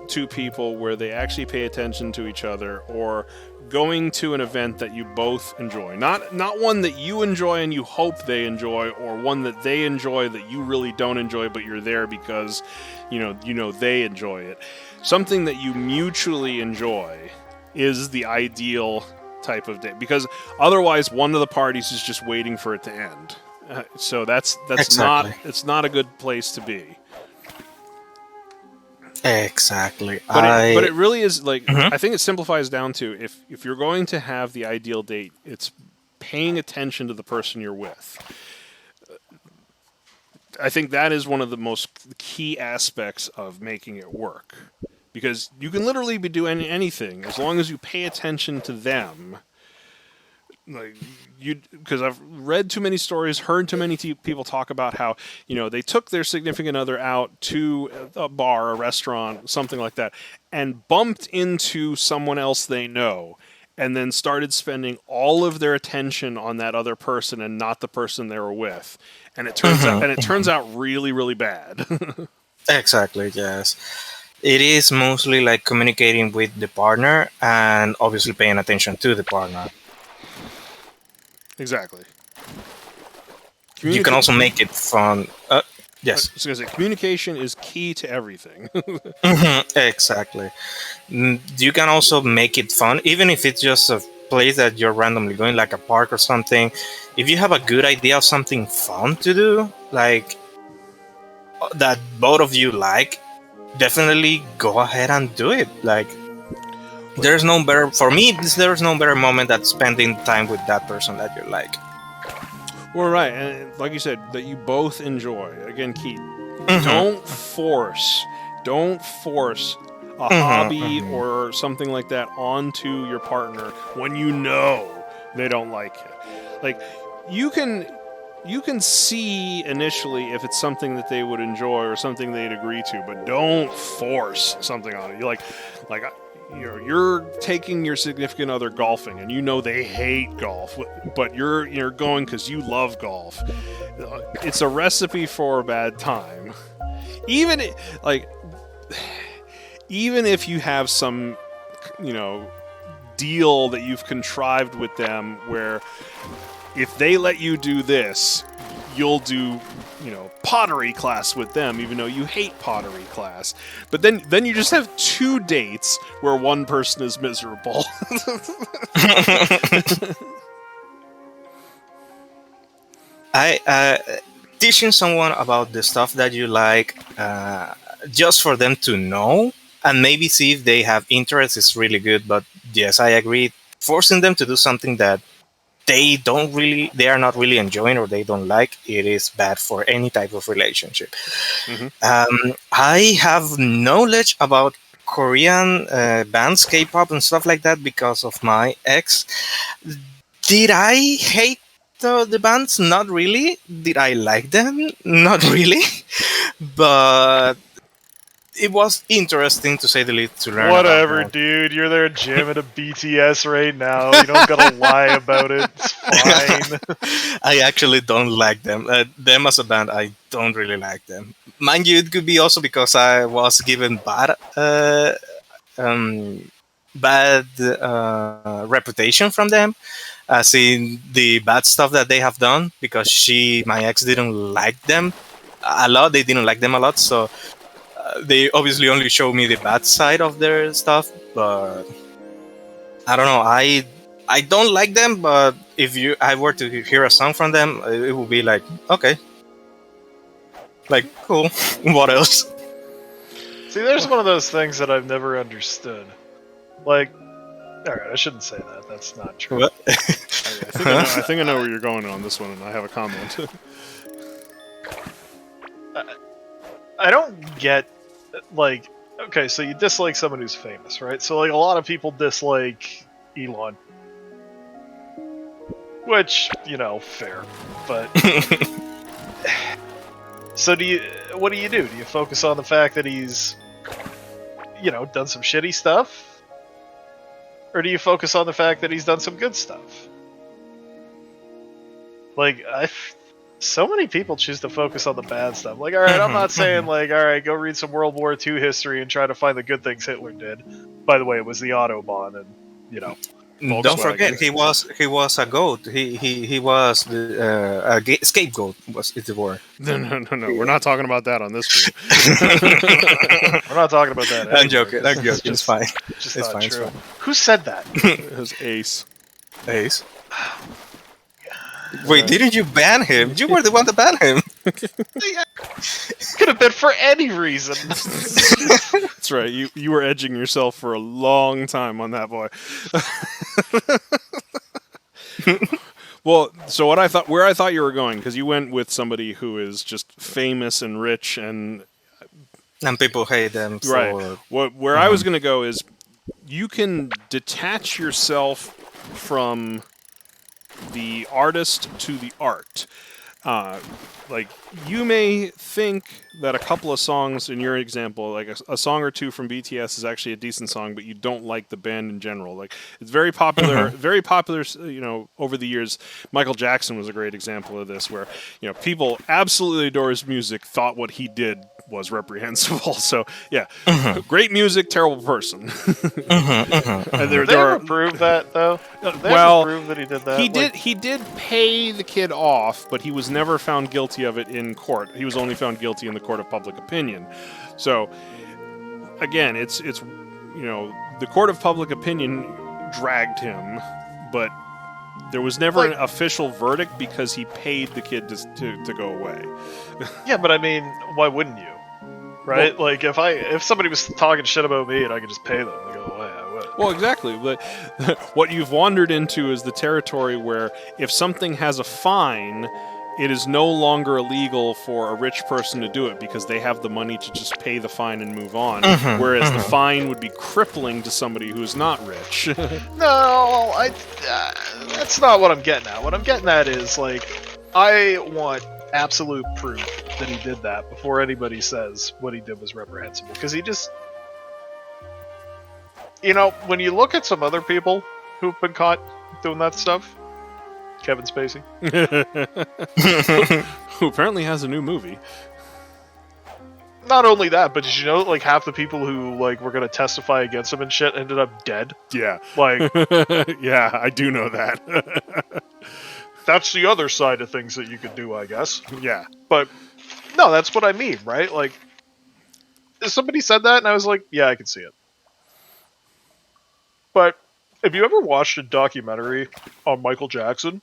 two people where they actually pay attention to each other, or going to an event that you both enjoy. Not one that you enjoy and you hope they enjoy, or one that they enjoy that you really don't enjoy, but you're there because they enjoy it. Something that you mutually enjoy is the ideal type of day, because otherwise one of the parties is just waiting for it to end. So that's Exactly. not a good place to be. Exactly. But it really is I think it simplifies down to, if you're going to have the ideal date, it's paying attention to the person you're with. I think that is one of the most key aspects of making it work, because you can literally be doing anything as long as you pay attention to them. Because I've read too many stories, heard too many people talk about how they took their significant other out to a bar, a restaurant, something like that, and bumped into someone else they know, and then started spending all of their attention on that other person and not the person they were with, and it turns out really, really bad. Exactly. Yes. It is mostly communicating with the partner and obviously paying attention to the partner. Exactly. You can also make it fun. Yes. I was going to say, communication is key to everything. Exactly. You can also make it fun, even if it's just a place that you're randomly going, like a park or something. If you have a good idea of something fun to do, that both of you definitely go ahead and do it. There's no better, for me, there's no better moment than spending time with that person that you like. Well, right, and like you said, that you both enjoy. Again, Keith, don't force don't force a hobby or something like that onto your partner when you know they don't like it. Like, you can see initially if it's something that they would enjoy or something they'd agree to, but don't force something on it. You're taking your significant other golfing, and you know they hate golf, but you're going because you love golf. It's a recipe for a bad time. Even if you have some, deal that you've contrived with them where if they let you do this, you'll do, pottery class with them, even though you hate pottery class. But then you just have 2 dates where one person is miserable. Teaching someone about the stuff that you like, just for them to know and maybe see if they have interest is really good. But yes, I agree. Forcing them to do something that they are not really enjoying or they don't like, it is bad for any type of relationship. I have knowledge about Korean bands, K-pop and stuff like that because of my ex. Did I hate the bands? Not really. Did I like them? Not really. But it was interesting, to say the least, to learn Whatever, about them. dude. You're there jamming to BTS right now. You don't gotta lie about it. It's fine. I actually don't like them. Them as a band, I don't really like them. Mind you, it could be also because I was given bad reputation from them, as in the bad stuff that they have done. Because my ex, didn't like them a lot. They didn't like them a lot, so they obviously only show me the bad side of their stuff. But I don't know. I don't like them, but if I were to hear a song from them, it would be like, okay, like, cool. What else? See, there's one of those things that I've never understood. Like, alright, I shouldn't say that. That's not true. What? I think I know where you're going on this one, and I have a comment. I don't get, like, okay, so you dislike someone who's famous, right? So, like, a lot of people dislike Elon. Which, fair. But, so what do? Do you focus on the fact that he's, done some shitty stuff? Or do you focus on the fact that he's done some good stuff? Like, so many people choose to focus on the bad stuff. Like, alright, I'm not saying, like, alright, go read some World War II history and try to find the good things Hitler did. By the way, it was the Autobahn, and, Don't forget, he was a goat. He was a scapegoat. Was the word? No. We're not talking about that on this group. We're not talking about that. I'm joking. It's fine. Just It's not fine. true. It's fine. Who said that? It was Ace. Ace. Wait, didn't you ban him? You were the one that banned him. Could have been for any reason. That's right. You were edging yourself for a long time on that boy. Well, so where I thought you were going, because you went with somebody who is just famous and rich and people hate them. right. Where I was going to go is you can detach yourself from the artist to the art. Like, you may think that a couple of songs, in your example, like a song or two from BTS is actually a decent song, but you don't like the band in general. Like, it's very popular, over the years. Michael Jackson was a great example of this, where, people absolutely adore his music, thought what he did was reprehensible. So, yeah, great music, terrible person. And Did they ever prove that, though? Did they ever prove that he did that? He did pay the kid off, but he was never found guilty of it in court. He was only found guilty in the court of public opinion. So, again, it's the court of public opinion dragged him, but there was never an official verdict because he paid the kid to go away. Yeah, but I mean, why wouldn't you? Right? Well, like, if somebody was talking shit about me and I could just pay them to go away, I would. Well, exactly. But what you've wandered into is the territory where if something has a fine, it is no longer illegal for a rich person to do it because they have the money to just pay the fine and move on, whereas the fine would be crippling to somebody who is not rich. No, that's not what I'm getting at. What I'm getting at is, like, I want absolute proof that he did that before anybody says what he did was reprehensible. Because he just... You know, when you look at some other people who've been caught doing that stuff, Kevin Spacey, who apparently has a new movie. not only that, but did you know, like, half the people who, like, were going to testify against him and shit ended up dead? Yeah. Like, yeah, I do know that. that's the other side of things that you could do, I guess. Yeah. But, no, that's what I mean, right? Like, somebody said that, and I was like, yeah, I can see it. But, have you ever watched a documentary on Michael Jackson?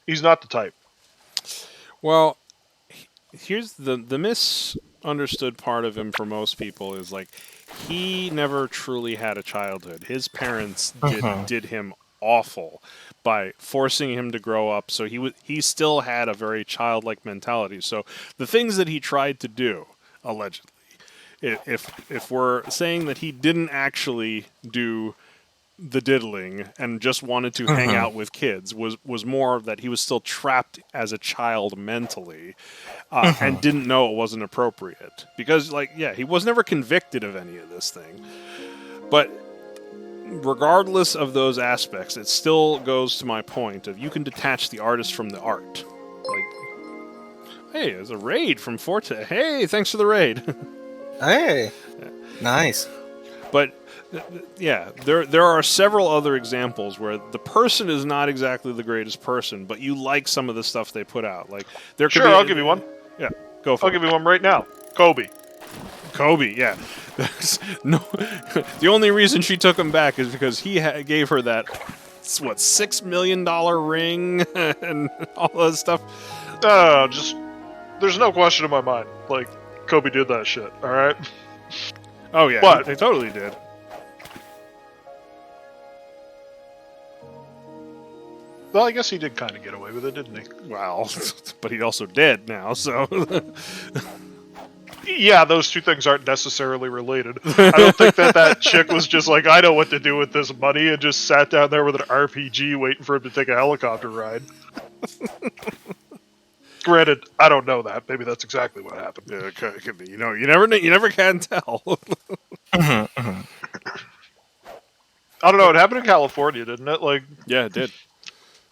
He's not the type. Well, here's the misunderstood part of him for most people is, like, he never truly had a childhood. His parents did him awful by forcing him to grow up, so he still had a very childlike mentality. So the things that he tried to do, allegedly, if we're saying that he didn't actually do the diddling and just wanted to hang out with kids, was more that he was still trapped as a child mentally, and didn't know it wasn't appropriate. Because, like, yeah, he was never convicted of any of this thing. But regardless of those aspects, it still goes to my point of you can detach the artist from the art. Like, hey, there's a raid from Forte. Hey, thanks for the raid. Hey, nice. But yeah, there are several other examples where the person is not exactly the greatest person, but you like some of the stuff they put out. Like, there could Sure, be, I'll give you one. Yeah, go for I'll it. give you one right now. Kobe. Kobe, yeah. No, the only reason she took him back is because he gave her that, what, $6 million ring and all that stuff. No, just there's no question in my mind. Like, Kobe did that shit. All right. Oh yeah, But- they totally did. Well, I guess he did kind of get away with it, didn't he? Well, but he also dead now, so. Yeah, those two things aren't necessarily related. I don't think that chick was just like, I know what to do with this money, and just sat down there with an RPG waiting for him to take a helicopter ride. Granted, I don't know that. Maybe that's exactly what happened. Yeah, it could be. You know, you never can tell. I don't know. It happened in California, didn't it? Like, Yeah, it did.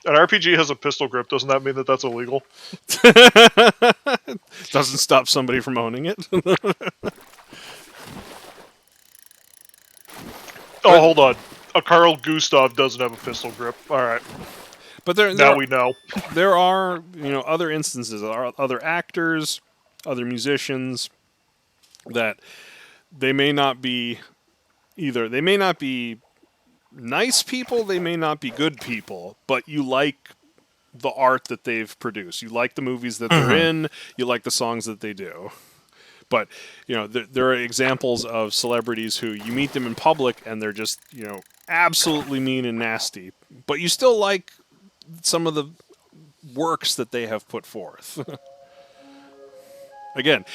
an RPG has a pistol grip. Doesn't that mean that that's illegal? Doesn't stop somebody from owning it. Oh, hold on. A Carl Gustav doesn't have a pistol grip. All right. But there Now we know. there are, other instances, there are other actors, other musicians that they may not be nice people, they may not be good people, but you like the art that they've produced. You like the movies that they're in, you like the songs that they do. But, there are examples of celebrities who you meet them in public and they're just, absolutely mean and nasty. But you still like some of the works that they have put forth. Again,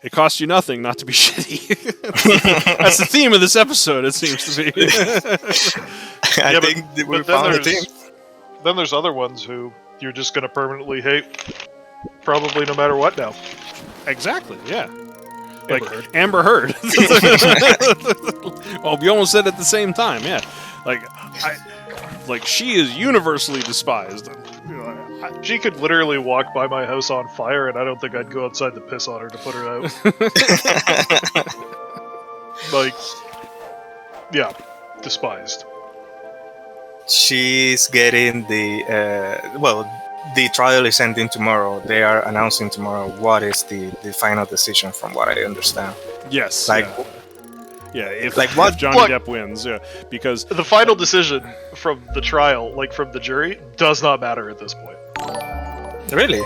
it costs you nothing not to be shitty. That's the theme of this episode, it seems to be. I think we found a team. Then there's other ones who you're just going to permanently hate, probably no matter what now. Exactly, yeah. Amber Heard. Amber Heard. Well, we almost said it at the same time, yeah. She is universally despised. She could literally walk by my house on fire, and I don't think I'd go outside to piss on her to put her out. Yeah, despised. She's getting the trial is ending tomorrow. They are announcing tomorrow what is the final decision, from what I understand. Yes. If Johnny Depp wins, because The final decision from the trial, from the jury, does not matter at this point. Really?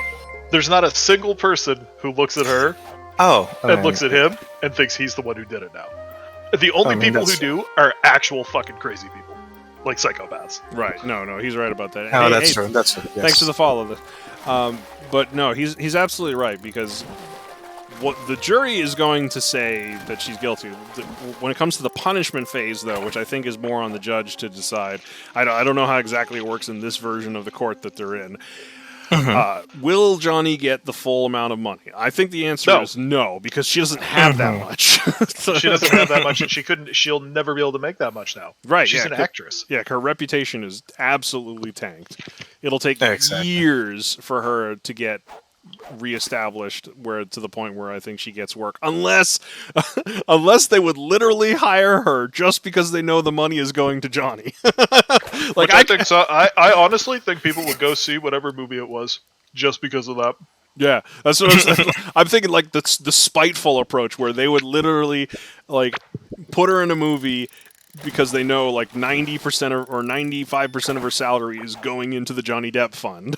There's not a single person who looks at her and looks at him and thinks he's the one who did it now. The only people who do are actual fucking crazy people. like psychopaths. Right. No, he's right about that. Oh, Hey, that's hey, true. That's true. Yes. Thanks for the follow. But no, he's absolutely right, because what the jury is going to say that she's guilty. When it comes to the punishment phase, though, which I think is more on the judge to decide, I don't know how exactly it works in this version of the court that they're in. Will Johnny get the full amount of money? I think the answer is no, because she doesn't have that much. She doesn't have that much, and she'll never be able to make that much now. Right, She's yeah, an actress. Yeah, her reputation is absolutely tanked. It'll take Exactly. years for her to get reestablished to the point where I think she gets work, unless they would literally hire her just because they know the money is going to Johnny. Like, I think so. I honestly think people would go see whatever movie it was just because of that. Yeah, that's what I'm saying. I'm thinking like the spiteful approach, where they would literally like put her in a movie because they know like 90% or 95% of her salary is going into the Johnny Depp fund.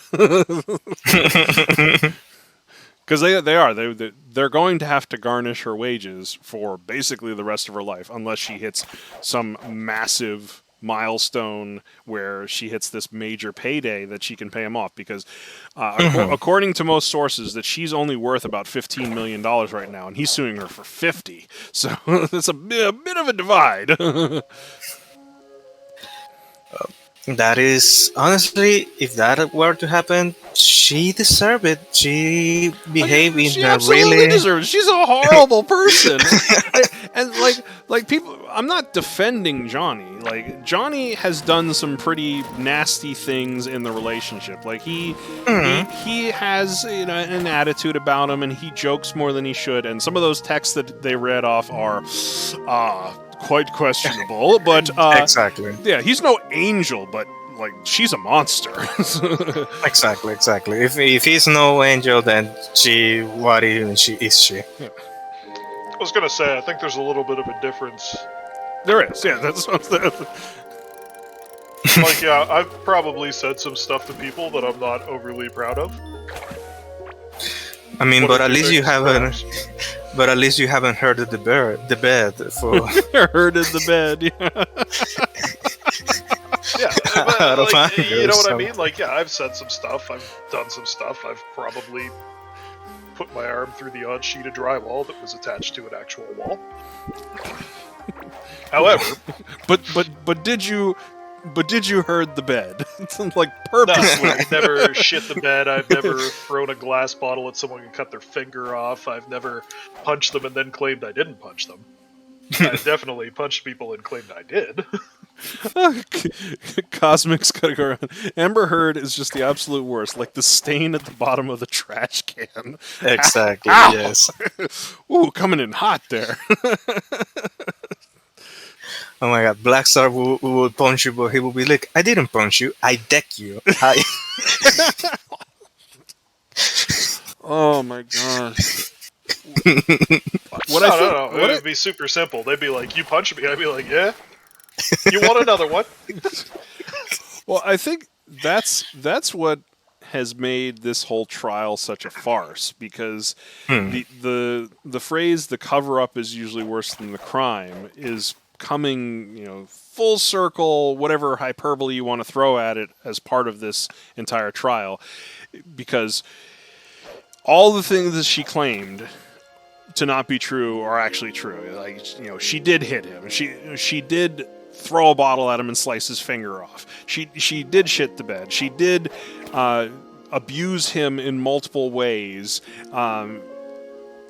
Because they're going to have to garnish her wages for basically the rest of her life, unless she hits some massive milestone where she hits this major payday that she can pay him off. Because according to most sources, that she's only worth about $15 million right now, and he's suing her for 50. So it's a bit of a divide. That is, honestly, if that were to happen, she deserved it. She behaved She in a absolutely really... deserves it. She's a horrible person. And like people, I'm not defending Johnny. Like, Johnny has done some pretty nasty things in the relationship. Like he has, you know, an attitude about him, and he jokes more than he should. And some of those texts that they read off are quite questionable. But Exactly. yeah, he's no angel, but like, she's a monster. Exactly. If he's no angel, then what even is she? I was gonna say, I think there's a little bit of a difference. There is, yeah. That's Like, yeah, I've probably said some stuff to people that I'm not overly proud of. I mean, What but did at you least think, you haven't. perhaps? But at least you haven't heard of the bed for. Heard in the bed. Yeah. Yeah, Out of but, like, anger you know what I or mean? Like, yeah, I've said some stuff, I've done some stuff, I've probably put my arm through the odd sheet of drywall that was attached to an actual wall. However, But did you hurt the bed? Like, no, purposely. I've never shit the bed, I've never thrown a glass bottle at someone and cut their finger off, I've never punched them and then claimed I didn't punch them. I definitely punched people and claimed I did. Cosmic's gotta go around. Amber Heard is just the absolute worst. Like the stain at the bottom of the trash can. Exactly. Ow! Yes. Ooh, coming in hot there. Oh my God, Black Star will punch you, but he will be like, "I didn't punch you. I deck you." Oh my gosh. No. It would be super simple. They'd be like, "You punched me." I'd be like, "Yeah." You want another one? Well, I think that's what has made this whole trial such a farce, because the phrase "the cover up is usually worse than the crime" is coming, you know, full circle, whatever hyperbole you want to throw at it, as part of this entire trial, because all the things that she claimed to not be true are actually true. Like, you know, she did hit him. She did throw a bottle at him and slice his finger off. She did shit the bed. She did abuse him in multiple ways.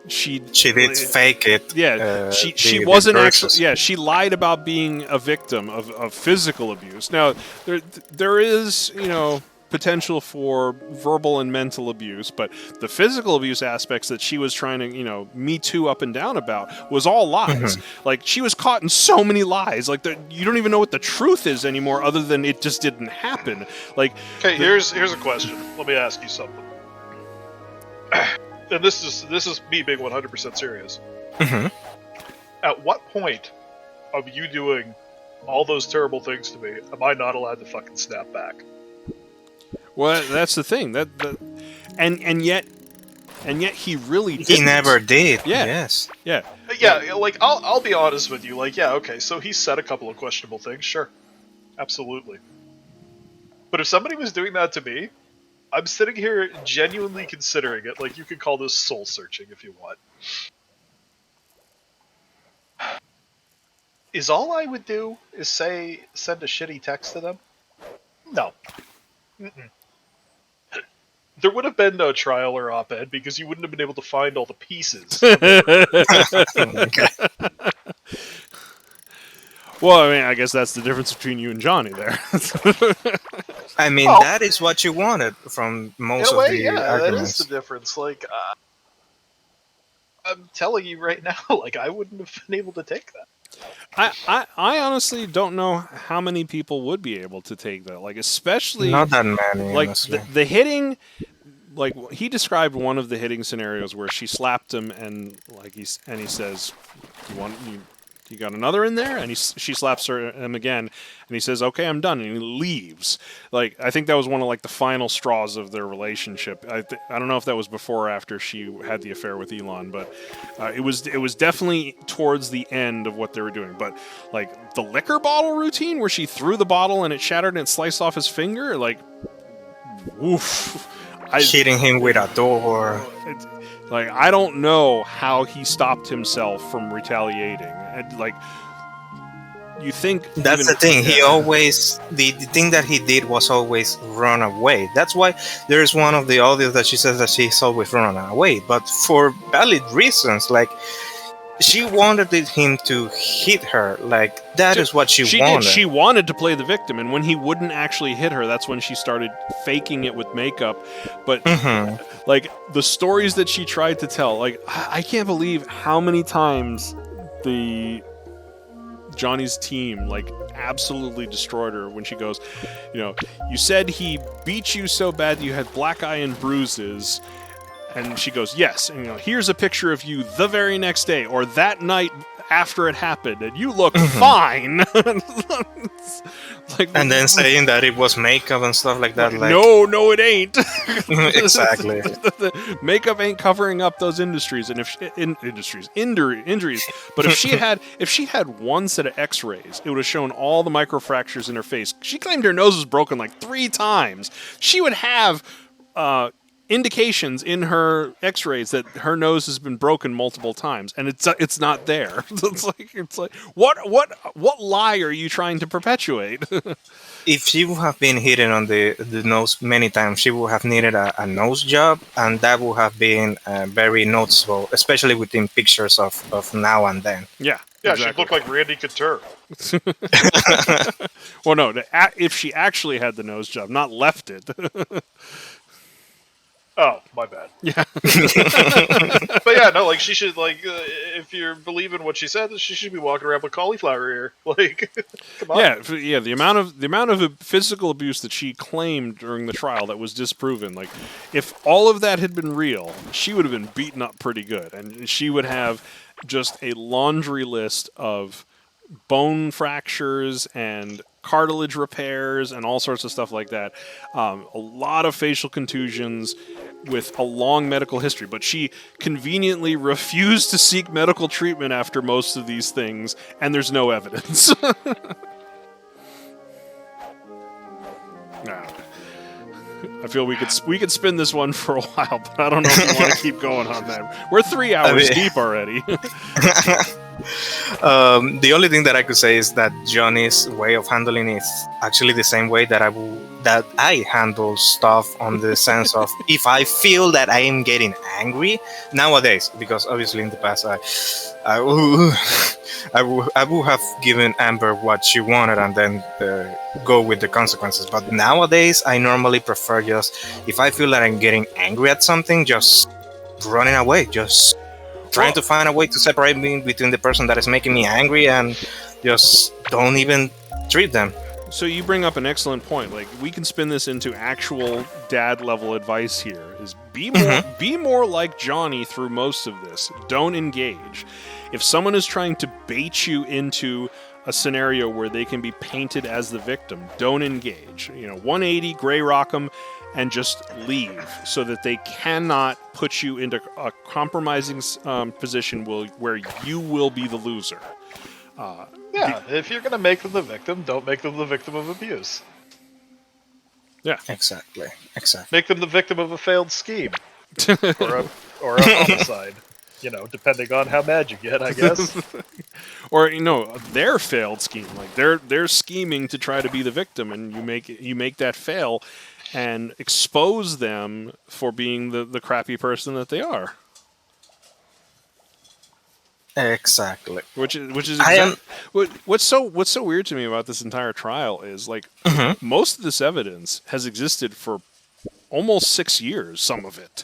She did fake it. Yeah, she wasn't actually. Yeah, she lied about being a victim of physical abuse. Now there is, you know, potential for verbal and mental abuse, but the physical abuse aspects that she was trying to, you know, Me Too up and down about was all lies. Like, she was caught in so many lies. Like, you don't even know what the truth is anymore, other than it just didn't happen. Like, Okay, here's a question. Let me ask you something. And this is me being 100% serious. At what point of you doing all those terrible things to me am I not allowed to fucking snap back? well, that's the thing. And yet he really didn't. He never did. Yeah. Yes. Yeah. Yeah, like, I'll be honest with you. Like, yeah, okay, so he said a couple of questionable things, sure. Absolutely. But if somebody was doing that to me, I'm sitting here genuinely considering it. Like, you could call this soul searching if you want. Is all I would do is send a shitty text to them? No. Mm-mm. There would have been no trial or op-ed because you wouldn't have been able to find all the pieces. Okay. Well, I mean, I guess that's the difference between you and Johnny there. I mean, Well, that is what you wanted from in most a of way, the yeah, that is arguments. the difference. Like, I'm telling you right now, like, I wouldn't have been able to take that. I honestly don't know how many people would be able to take that. Like, especially Not that many, like honestly. the hitting. Like, he described one of the hitting scenarios where she slapped him and he says, you got another in there? And she slaps him again, and he says, okay, I'm done, and he leaves. Like, I think that was one of like the final straws of their relationship. I don't know if that was before or after she had the affair with Elon, but it was definitely towards the end of what they were doing. But like the liquor bottle routine where she threw the bottle and it shattered and it sliced off his finger, like, woof. Hitting him with a door. Like, I don't know how he stopped himself from retaliating. And, like, you think That's the thing. He always the thing that he did was always run away. That's why there's one of the audios that she says that she's always running away, but for valid reasons. Like, she wanted him to hit her. Like, that is what she wanted. She wanted to play the victim, and when he wouldn't actually hit her, that's when she started faking it with makeup. But like, the stories that she tried to tell, like, I can't believe how many times Johnny's team like absolutely destroyed her when she goes, you said he beat you so bad that you had black eye and bruises. And she goes, yes. And here's a picture of you the very next day or that night after it happened, and you look fine. Like, and then saying that it was makeup and stuff like that. Like, no, it ain't. Exactly. Makeup ain't covering up those injuries. But if she had one set of X-rays, it would have shown all the microfractures in her face. She claimed her nose was broken like 3 times. She would have indications in her X-rays that her nose has been broken multiple times, and it's not there. It's like what lie are you trying to perpetuate? If she would have been hidden on the nose many times, she would have needed a nose job, and that would have been very noticeable, especially within pictures of now and then. Yeah, exactly. she'd look like Randy Couture. Well, no, if she actually had the nose job, not left it. Oh, my bad. Yeah. But yeah, no, like, she should, like, if you're believing what she said, she should be walking around with cauliflower ear. Like, come on. Yeah, the amount of physical abuse that she claimed during the trial that was disproven, like, if all of that had been real, she would have been beaten up pretty good, and she would have just a laundry list of bone fractures and cartilage repairs and all sorts of stuff like that. A lot of facial contusions with a long medical history, but she conveniently refused to seek medical treatment after most of these things, and there's no evidence. Nah. I feel we could spin this one for a while, but I don't know if we want to keep going on that. We're 3 hours deep already. The only thing that I could say is that Johnny's way of handling is actually the same way that I handle stuff, on the sense of, if I feel that I am getting angry nowadays, because obviously in the past I would have given Amber what she wanted and then go with the consequences. But nowadays I normally prefer, just if I feel that I'm getting angry at something, just running away, just trying to find a way to separate me between the person that is making me angry, and just don't even treat them. So you bring up an excellent point. Like, we can spin this into actual dad level advice here. Is be more like Johnny through most of this. Don't engage. If someone is trying to bait you into a scenario where they can be painted as the victim, don't engage. 180, gray rock them, and just leave, so that they cannot put you into a compromising position where you will be the loser. Yeah, Yeah, if you're going to make them the victim, don't make them the victim of abuse. Yeah. Exactly. Make them the victim of a failed scheme or a homicide. Depending on how mad you get, I guess. Or their failed scheme. Like they're scheming to try to be the victim, and you make that fail, and expose them for being the crappy person that they are. Exactly. Which is what's so weird to me about this entire trial is like most of this evidence has existed for almost 6 years, some of it,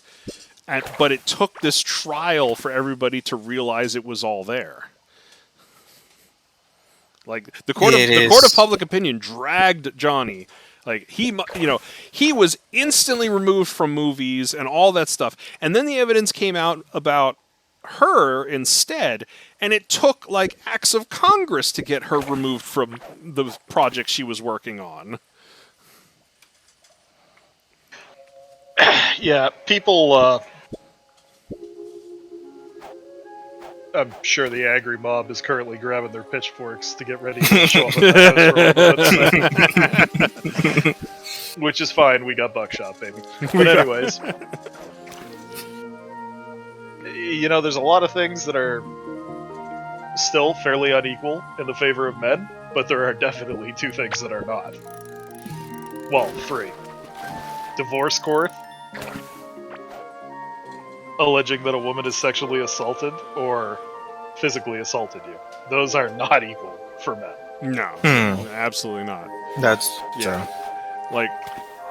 but it took this trial for everybody to realize it was all there. Like the court of public opinion dragged Johnny. Like he was instantly removed from movies and all that stuff, and then the evidence came out about her instead, and it took like acts of Congress to get her removed from the project she was working on. Yeah, people. I'm sure the angry mob is currently grabbing their pitchforks to get ready to show up at the house for all which is fine. We got buckshot, baby. But anyways, there's a lot of things that are still fairly unequal in the favor of men, but there are definitely 2 things that are not. Well, 3. Divorce court alleging that a woman is sexually assaulted or physically assaulted you. Those are not equal for men. No, absolutely not. That's Like,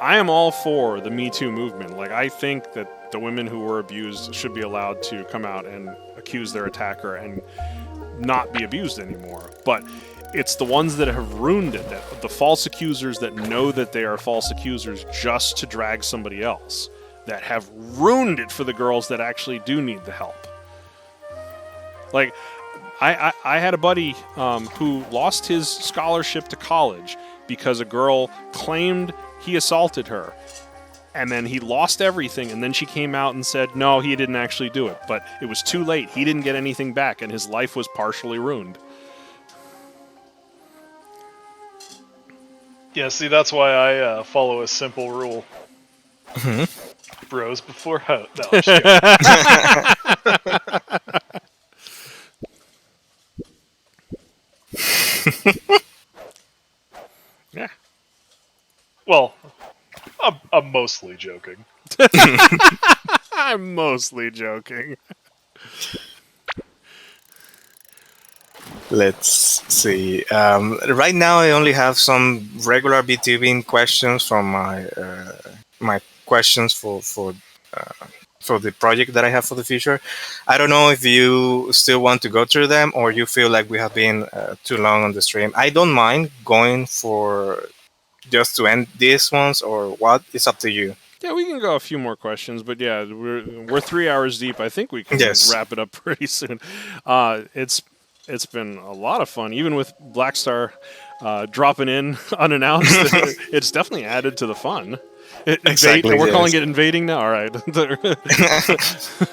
I am all for the Me Too movement. Like, I think that the women who were abused should be allowed to come out and accuse their attacker and not be abused anymore. But it's the ones that have ruined it, that the false accusers that know that they are false accusers just to drag somebody else, that have ruined it for the girls that actually do need the help. Like, I had a buddy who lost his scholarship to college because a girl claimed he assaulted her. And then he lost everything, and then she came out and said, no, he didn't actually do it. But it was too late. He didn't get anything back, and his life was partially ruined. Yeah, see, that's why I follow a simple rule. Bros before hoes. No, I'm just kidding. Yeah. Well, I'm mostly joking. I'm mostly joking. Let's see. Right now, I only have some regular VTubing questions from my questions for the project that I have for the future. I don't know if you still want to go through them or you feel like we have been too long on the stream. I don't mind going for just to end these ones or what. It's up to you. Yeah, we can go a few more questions, but yeah, we're 3 hours deep. I think we can wrap it up pretty soon. It's been a lot of fun, even with Blackstar dropping in unannounced. It's definitely added to the fun. Exactly. We're calling it invading now. All right,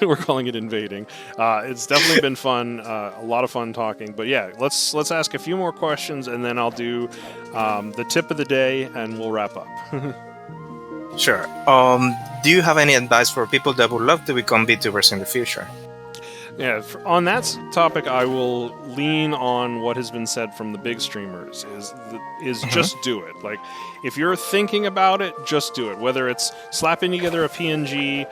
we're calling it invading. It's definitely been fun. A lot of fun talking. But yeah, let's ask a few more questions, and then I'll do the tip of the day, and we'll wrap up. Sure. Do you have any advice for people that would love to become VTubers in the future? Yeah, on that topic, I will lean on what has been said from the big streamers, is just do it. Like, if you're thinking about it, just do it. Whether it's slapping together a PNG,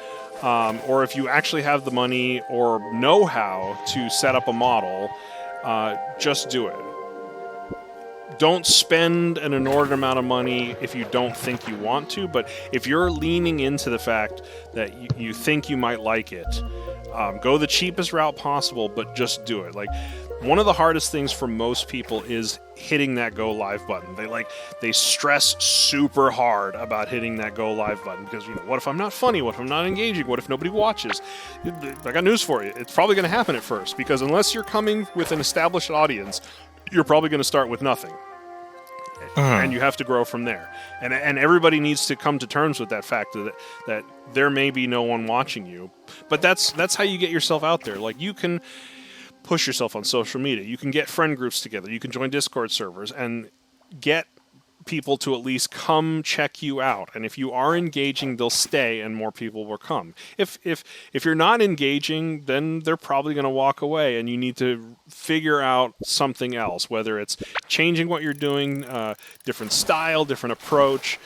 or if you actually have the money or know how to set up a model, just do it. Don't spend an inordinate amount of money if you don't think you want to, but if you're leaning into the fact that you think you might like it, go the cheapest route possible, but just do it. Like, one of the hardest things for most people is hitting that go live button. They stress super hard about hitting that go live button because, what if I'm not funny? What if I'm not engaging? What if nobody watches? I got news for you. It's probably going to happen at first, because unless you're coming with an established audience, you're probably going to start with nothing. And you have to grow from there. And everybody needs to come to terms with that fact that there may be no one watching you. But that's how you get yourself out there. Like, you can push yourself on social media. You can get friend groups together. You can join Discord servers and get people to at least come check you out. And if you are engaging, they'll stay and more people will come. If you're not engaging, then they're probably going to walk away, and you need to figure out something else, whether it's changing what you're doing, different style, different approach,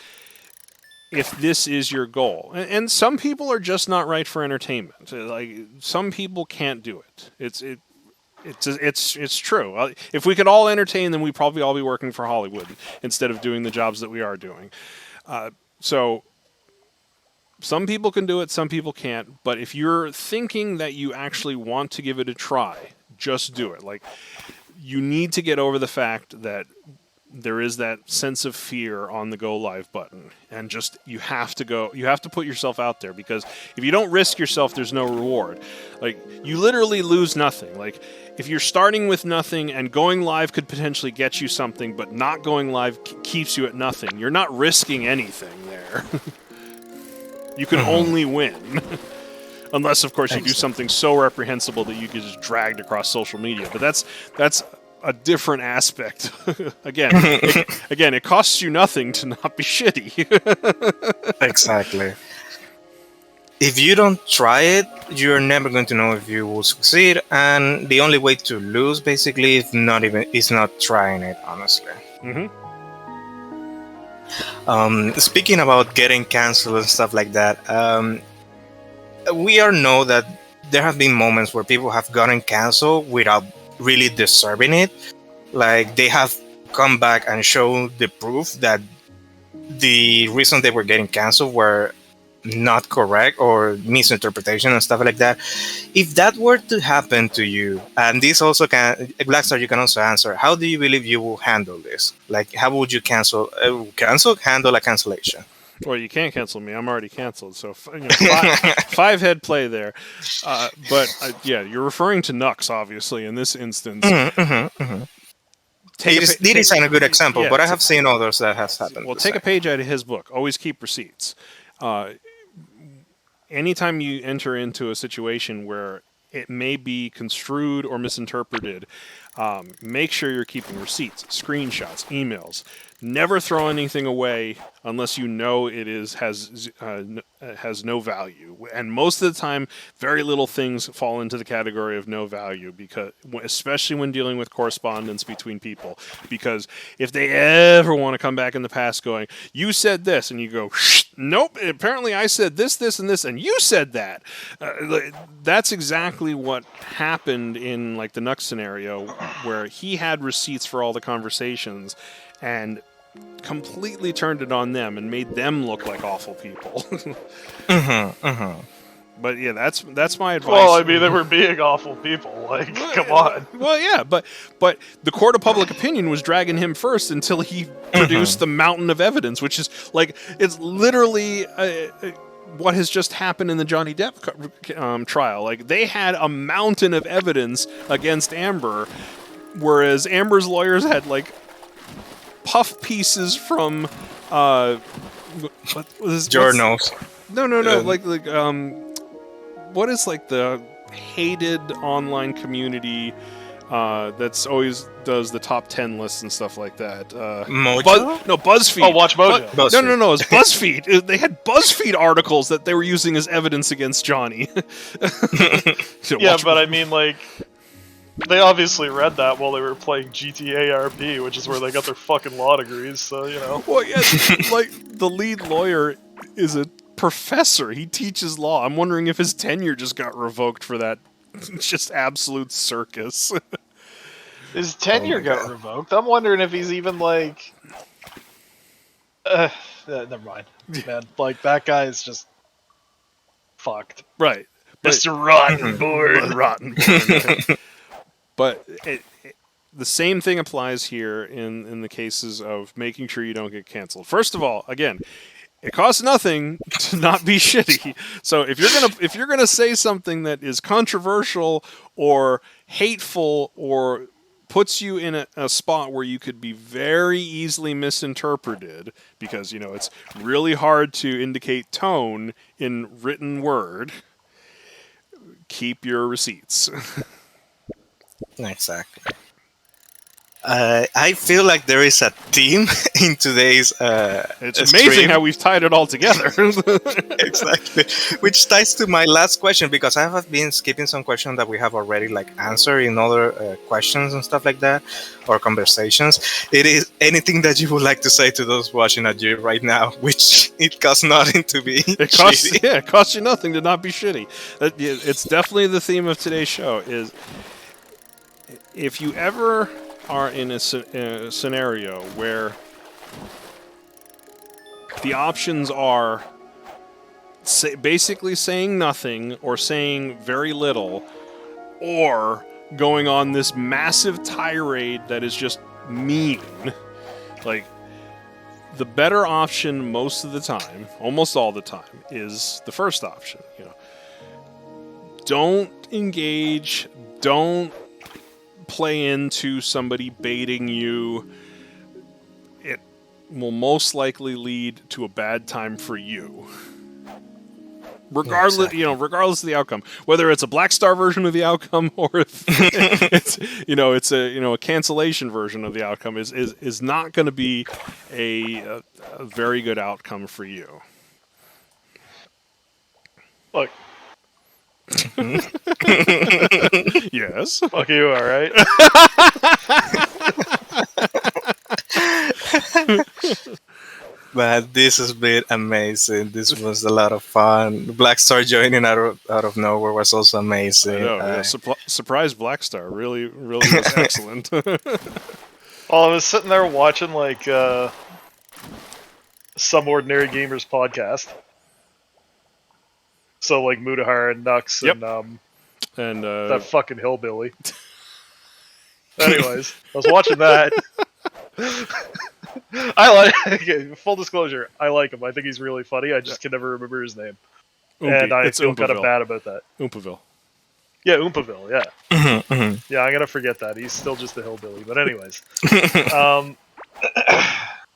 if this is your goal. And some people are just not right for entertainment. Like, some people can't do it. It's true. If we could all entertain, then we'd probably all be working for Hollywood instead of doing the jobs that we are doing. So some people can do it, some people can't. But if you're thinking that you actually want to give it a try, just do it. Like, you need to get over the fact that there is that sense of fear on the go live button, and just you have to put yourself out there, because if you don't risk yourself, there's no reward. Like, you literally lose nothing. Like, if you're starting with nothing and going live could potentially get you something, but not going live keeps you at nothing, you're not risking anything there. You can only win. Unless, of course, you do something so reprehensible that you get just dragged across social media. But that's a different aspect. Again, it costs you nothing to not be shitty. Exactly. If you don't try it, you're never going to know if you will succeed, and the only way to lose, basically, is not trying it, honestly. Speaking about getting canceled and stuff like that, we all know that there have been moments where people have gotten canceled without really deserving it. Like, they have come back and shown the proof that the reason they were getting canceled were not correct, or misinterpretation and stuff like that. If that were to happen to you, and this also Blackstar, you can also answer, how do you believe you will handle this? Like, how would you handle a cancellation? Well, you can't cancel me. I'm already canceled. So, five head play there. But yeah, you're referring to Nux, obviously, in this instance. It is a good example, yeah, but I have seen others that has happened. Well, take a page out of his book. Always keep receipts. Anytime you enter into a situation where it may be construed or misinterpreted, make sure you're keeping receipts, screenshots, emails. Never throw anything away unless you know it has no value. And most of the time, very little things fall into the category of no value, because especially when dealing with correspondence between people. Because if they ever want to come back in the past going, you said this, and you go, nope, apparently I said this, this, and this, and you said that. That's exactly what happened in like the Nux scenario, where he had receipts for all the conversations and completely turned it on them and made them look like awful people. But yeah, that's my advice. Well, I mean, they were being awful people. Like, come on. Well, yeah, but the court of public opinion was dragging him first until he produced the mountain of evidence, which is like, it's literally what has just happened in the Johnny Depp trial. Like, they had a mountain of evidence against Amber, whereas Amber's lawyers had like puff pieces from journals. No. What is like the hated online community that's always does the top 10 lists and stuff like that? Mojo? BuzzFeed. Oh, Watch Mojo. BuzzFeed. No, it's BuzzFeed. They had BuzzFeed articles that they were using as evidence against Johnny. Yeah, but I mean, like, they obviously read that while they were playing GTA RP, which is where they got their fucking law degrees, so, you know. Well, yeah, like, the lead lawyer is a professor. He teaches law. I'm wondering if his tenure just got revoked for that. It's just absolute circus. His tenure got revoked. I'm wondering if he's even, like... never mind. Man, like, that guy is just... fucked. Right. Mr. Rottenborn. But the same thing applies here in the cases of making sure you don't get canceled. First of all, again, it costs nothing to not be shitty. So if you're gonna say something that is controversial or hateful or puts you in a spot where you could be very easily misinterpreted, because it's really hard to indicate tone in written word, keep your receipts. Exactly. I feel like there is a theme in today's It's amazing stream. how we've tied it all together. Exactly, which ties to my last question, because I have been skipping some questions that we have already like answered in other questions and stuff like that, or conversations. It is anything that you would like to say to those watching at you right now, which it costs nothing to be It costs, shitty. yeah, it costs you nothing to not be shitty. It's definitely the theme of today's show. Is if you ever are in a scenario where the options are basically saying nothing or saying very little, or going on this massive tirade that is just mean, like, the better option most of the time, almost all the time, is the first option. Don't engage. Don't play into somebody baiting you. It will most likely lead to a bad time for you. Regardless, Exactly. regardless of the outcome, whether it's a Black Star version of the outcome or if it's a cancellation version of the outcome, is not going to be a very good outcome for you. Look, Yes. fuck you, all right. Man, this has been amazing. This was a lot of fun. Black Star joining out of nowhere was also I amazing. know. Yeah. Surprise Black Star really was excellent. Well, I was sitting there watching like some ordinary gamers podcast. So like Mudahar and Nux Yep. and And that fucking hillbilly. Anyways, I was watching that. I like. Full disclosure, I like him. I think he's really funny. I just can never remember his name, and I it's feel kind of Oompaville. bad about that. Oompaville. Yeah, Oompaville. Yeah, Mhm. yeah. I'm gonna forget that. He's still just a hillbilly. But anyways, I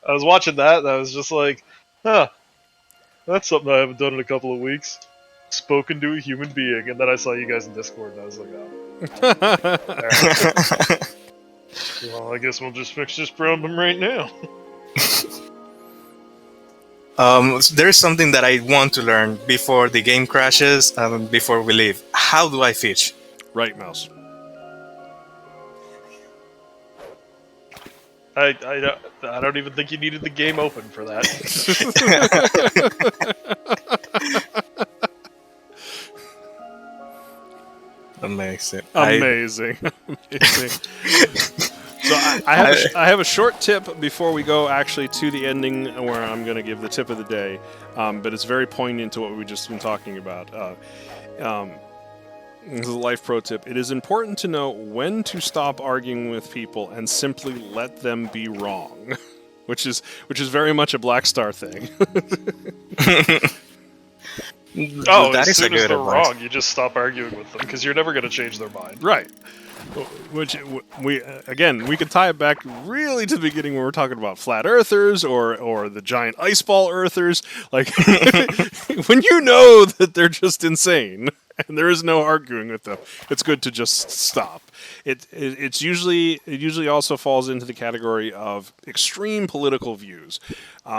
was watching that, and I was just like, huh, that's something I haven't done in a couple of weeks. Spoken to a human being, and then I saw you guys in Discord, and I was like, oh. Alright. Well, I guess we'll just fix this problem right now. There's something that I want to learn before the game crashes and before we leave. How do I fish? Right mouse. I don't even think you needed the game open for that. Amazing. Amazing. Amazing. So I have a short tip before we go actually to the ending, where I'm going to give the tip of the day, but it's very poignant to what we just been talking about. This is a life pro tip. It is important to know when to stop arguing with people and simply let them be wrong, which is very much a Black Star thing. Oh, that as is a soon as good they're advice. wrong, you just stop arguing with them because you're never going to change their mind. Right. Which we could tie it back really to the beginning when we're talking about flat earthers or the giant ice ball earthers. Like, when you know that they're just insane and there is no arguing with them, it's good to just stop. It usually also falls into the category of extreme political views,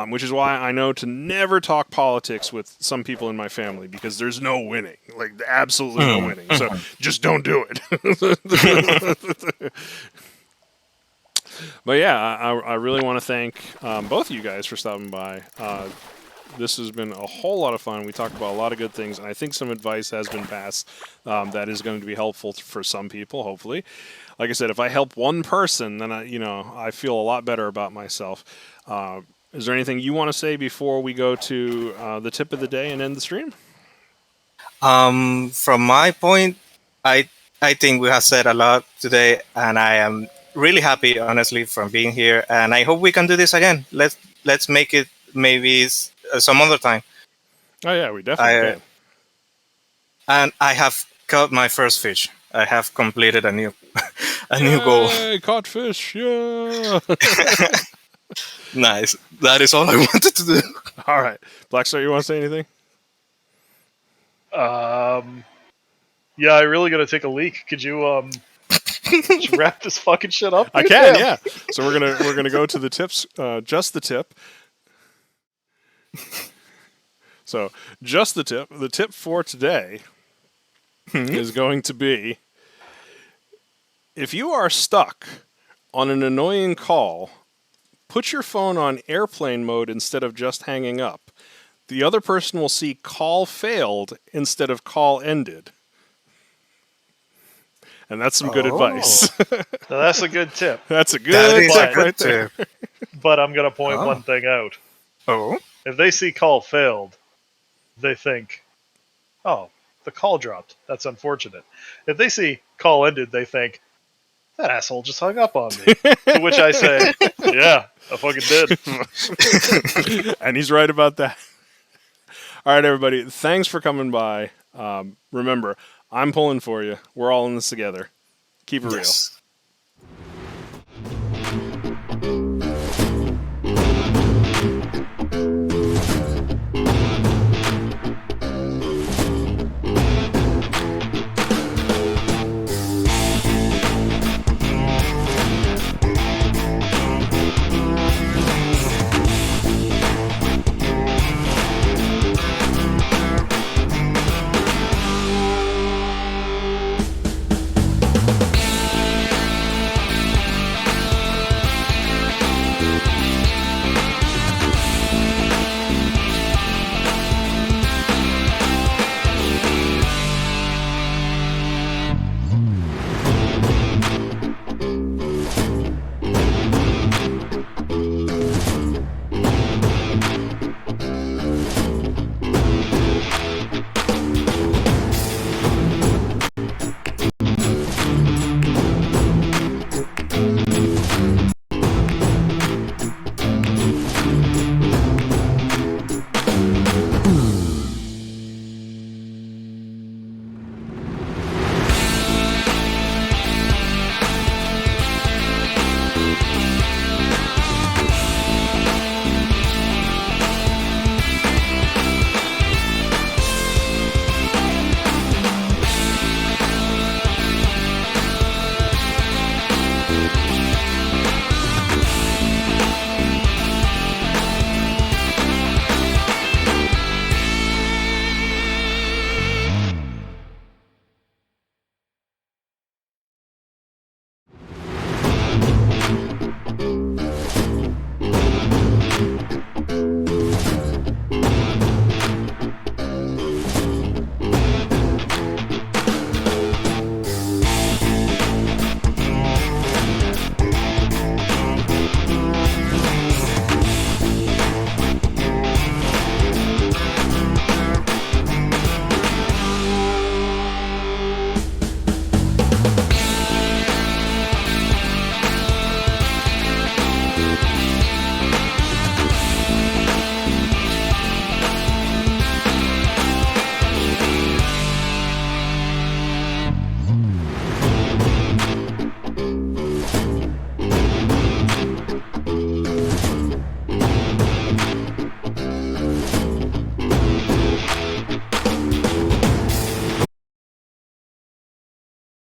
which is why I know to never talk politics with some people in my family, because there's no winning, like absolutely no winning. So just don't do it. But yeah, I really want to thank both of you guys for stopping by. This has been a whole lot of fun. We talked about a lot of good things, and I think some advice has been passed that is going to be helpful for some people, hopefully. Like I said, if I help one person, then I feel a lot better about myself. Is there anything you want to say before we go to the tip of the day and end the stream? From my point, I think we have said a lot today, and I am really happy, honestly, from being here. And I hope we can do this again. Let's make it maybe some other time. Oh yeah, we definitely can. And I have caught my first fish. I have completed a new new goal. Yay, caught fish! Yeah. Nice. That is all I wanted to do. All right, Black Star, you want to say anything? Yeah, I really got to take a leak. Could you Should you wrap this fucking shit up? I dude? can, Damn. yeah. So we're gonna go to the tips, just the tip. So just the tip. The tip for today is going to be: if you are stuck on an annoying call, put your phone on airplane mode instead of just hanging up. The other person will see call failed instead of call ended. And that's some good advice. Now, that's a good tip, That's a good That is a tip good right there. tip. but I'm gonna point Oh. one thing out. Oh, If they see call failed, they think, "Oh, the call dropped. That's unfortunate." If they see call ended, they think, "That asshole just hung up on me." To which I say, "Yeah, I fucking did." And he's right about that. All right, everybody. Thanks for coming by. Remember, I'm pulling for you. We're all in this together. Keep it real. yes.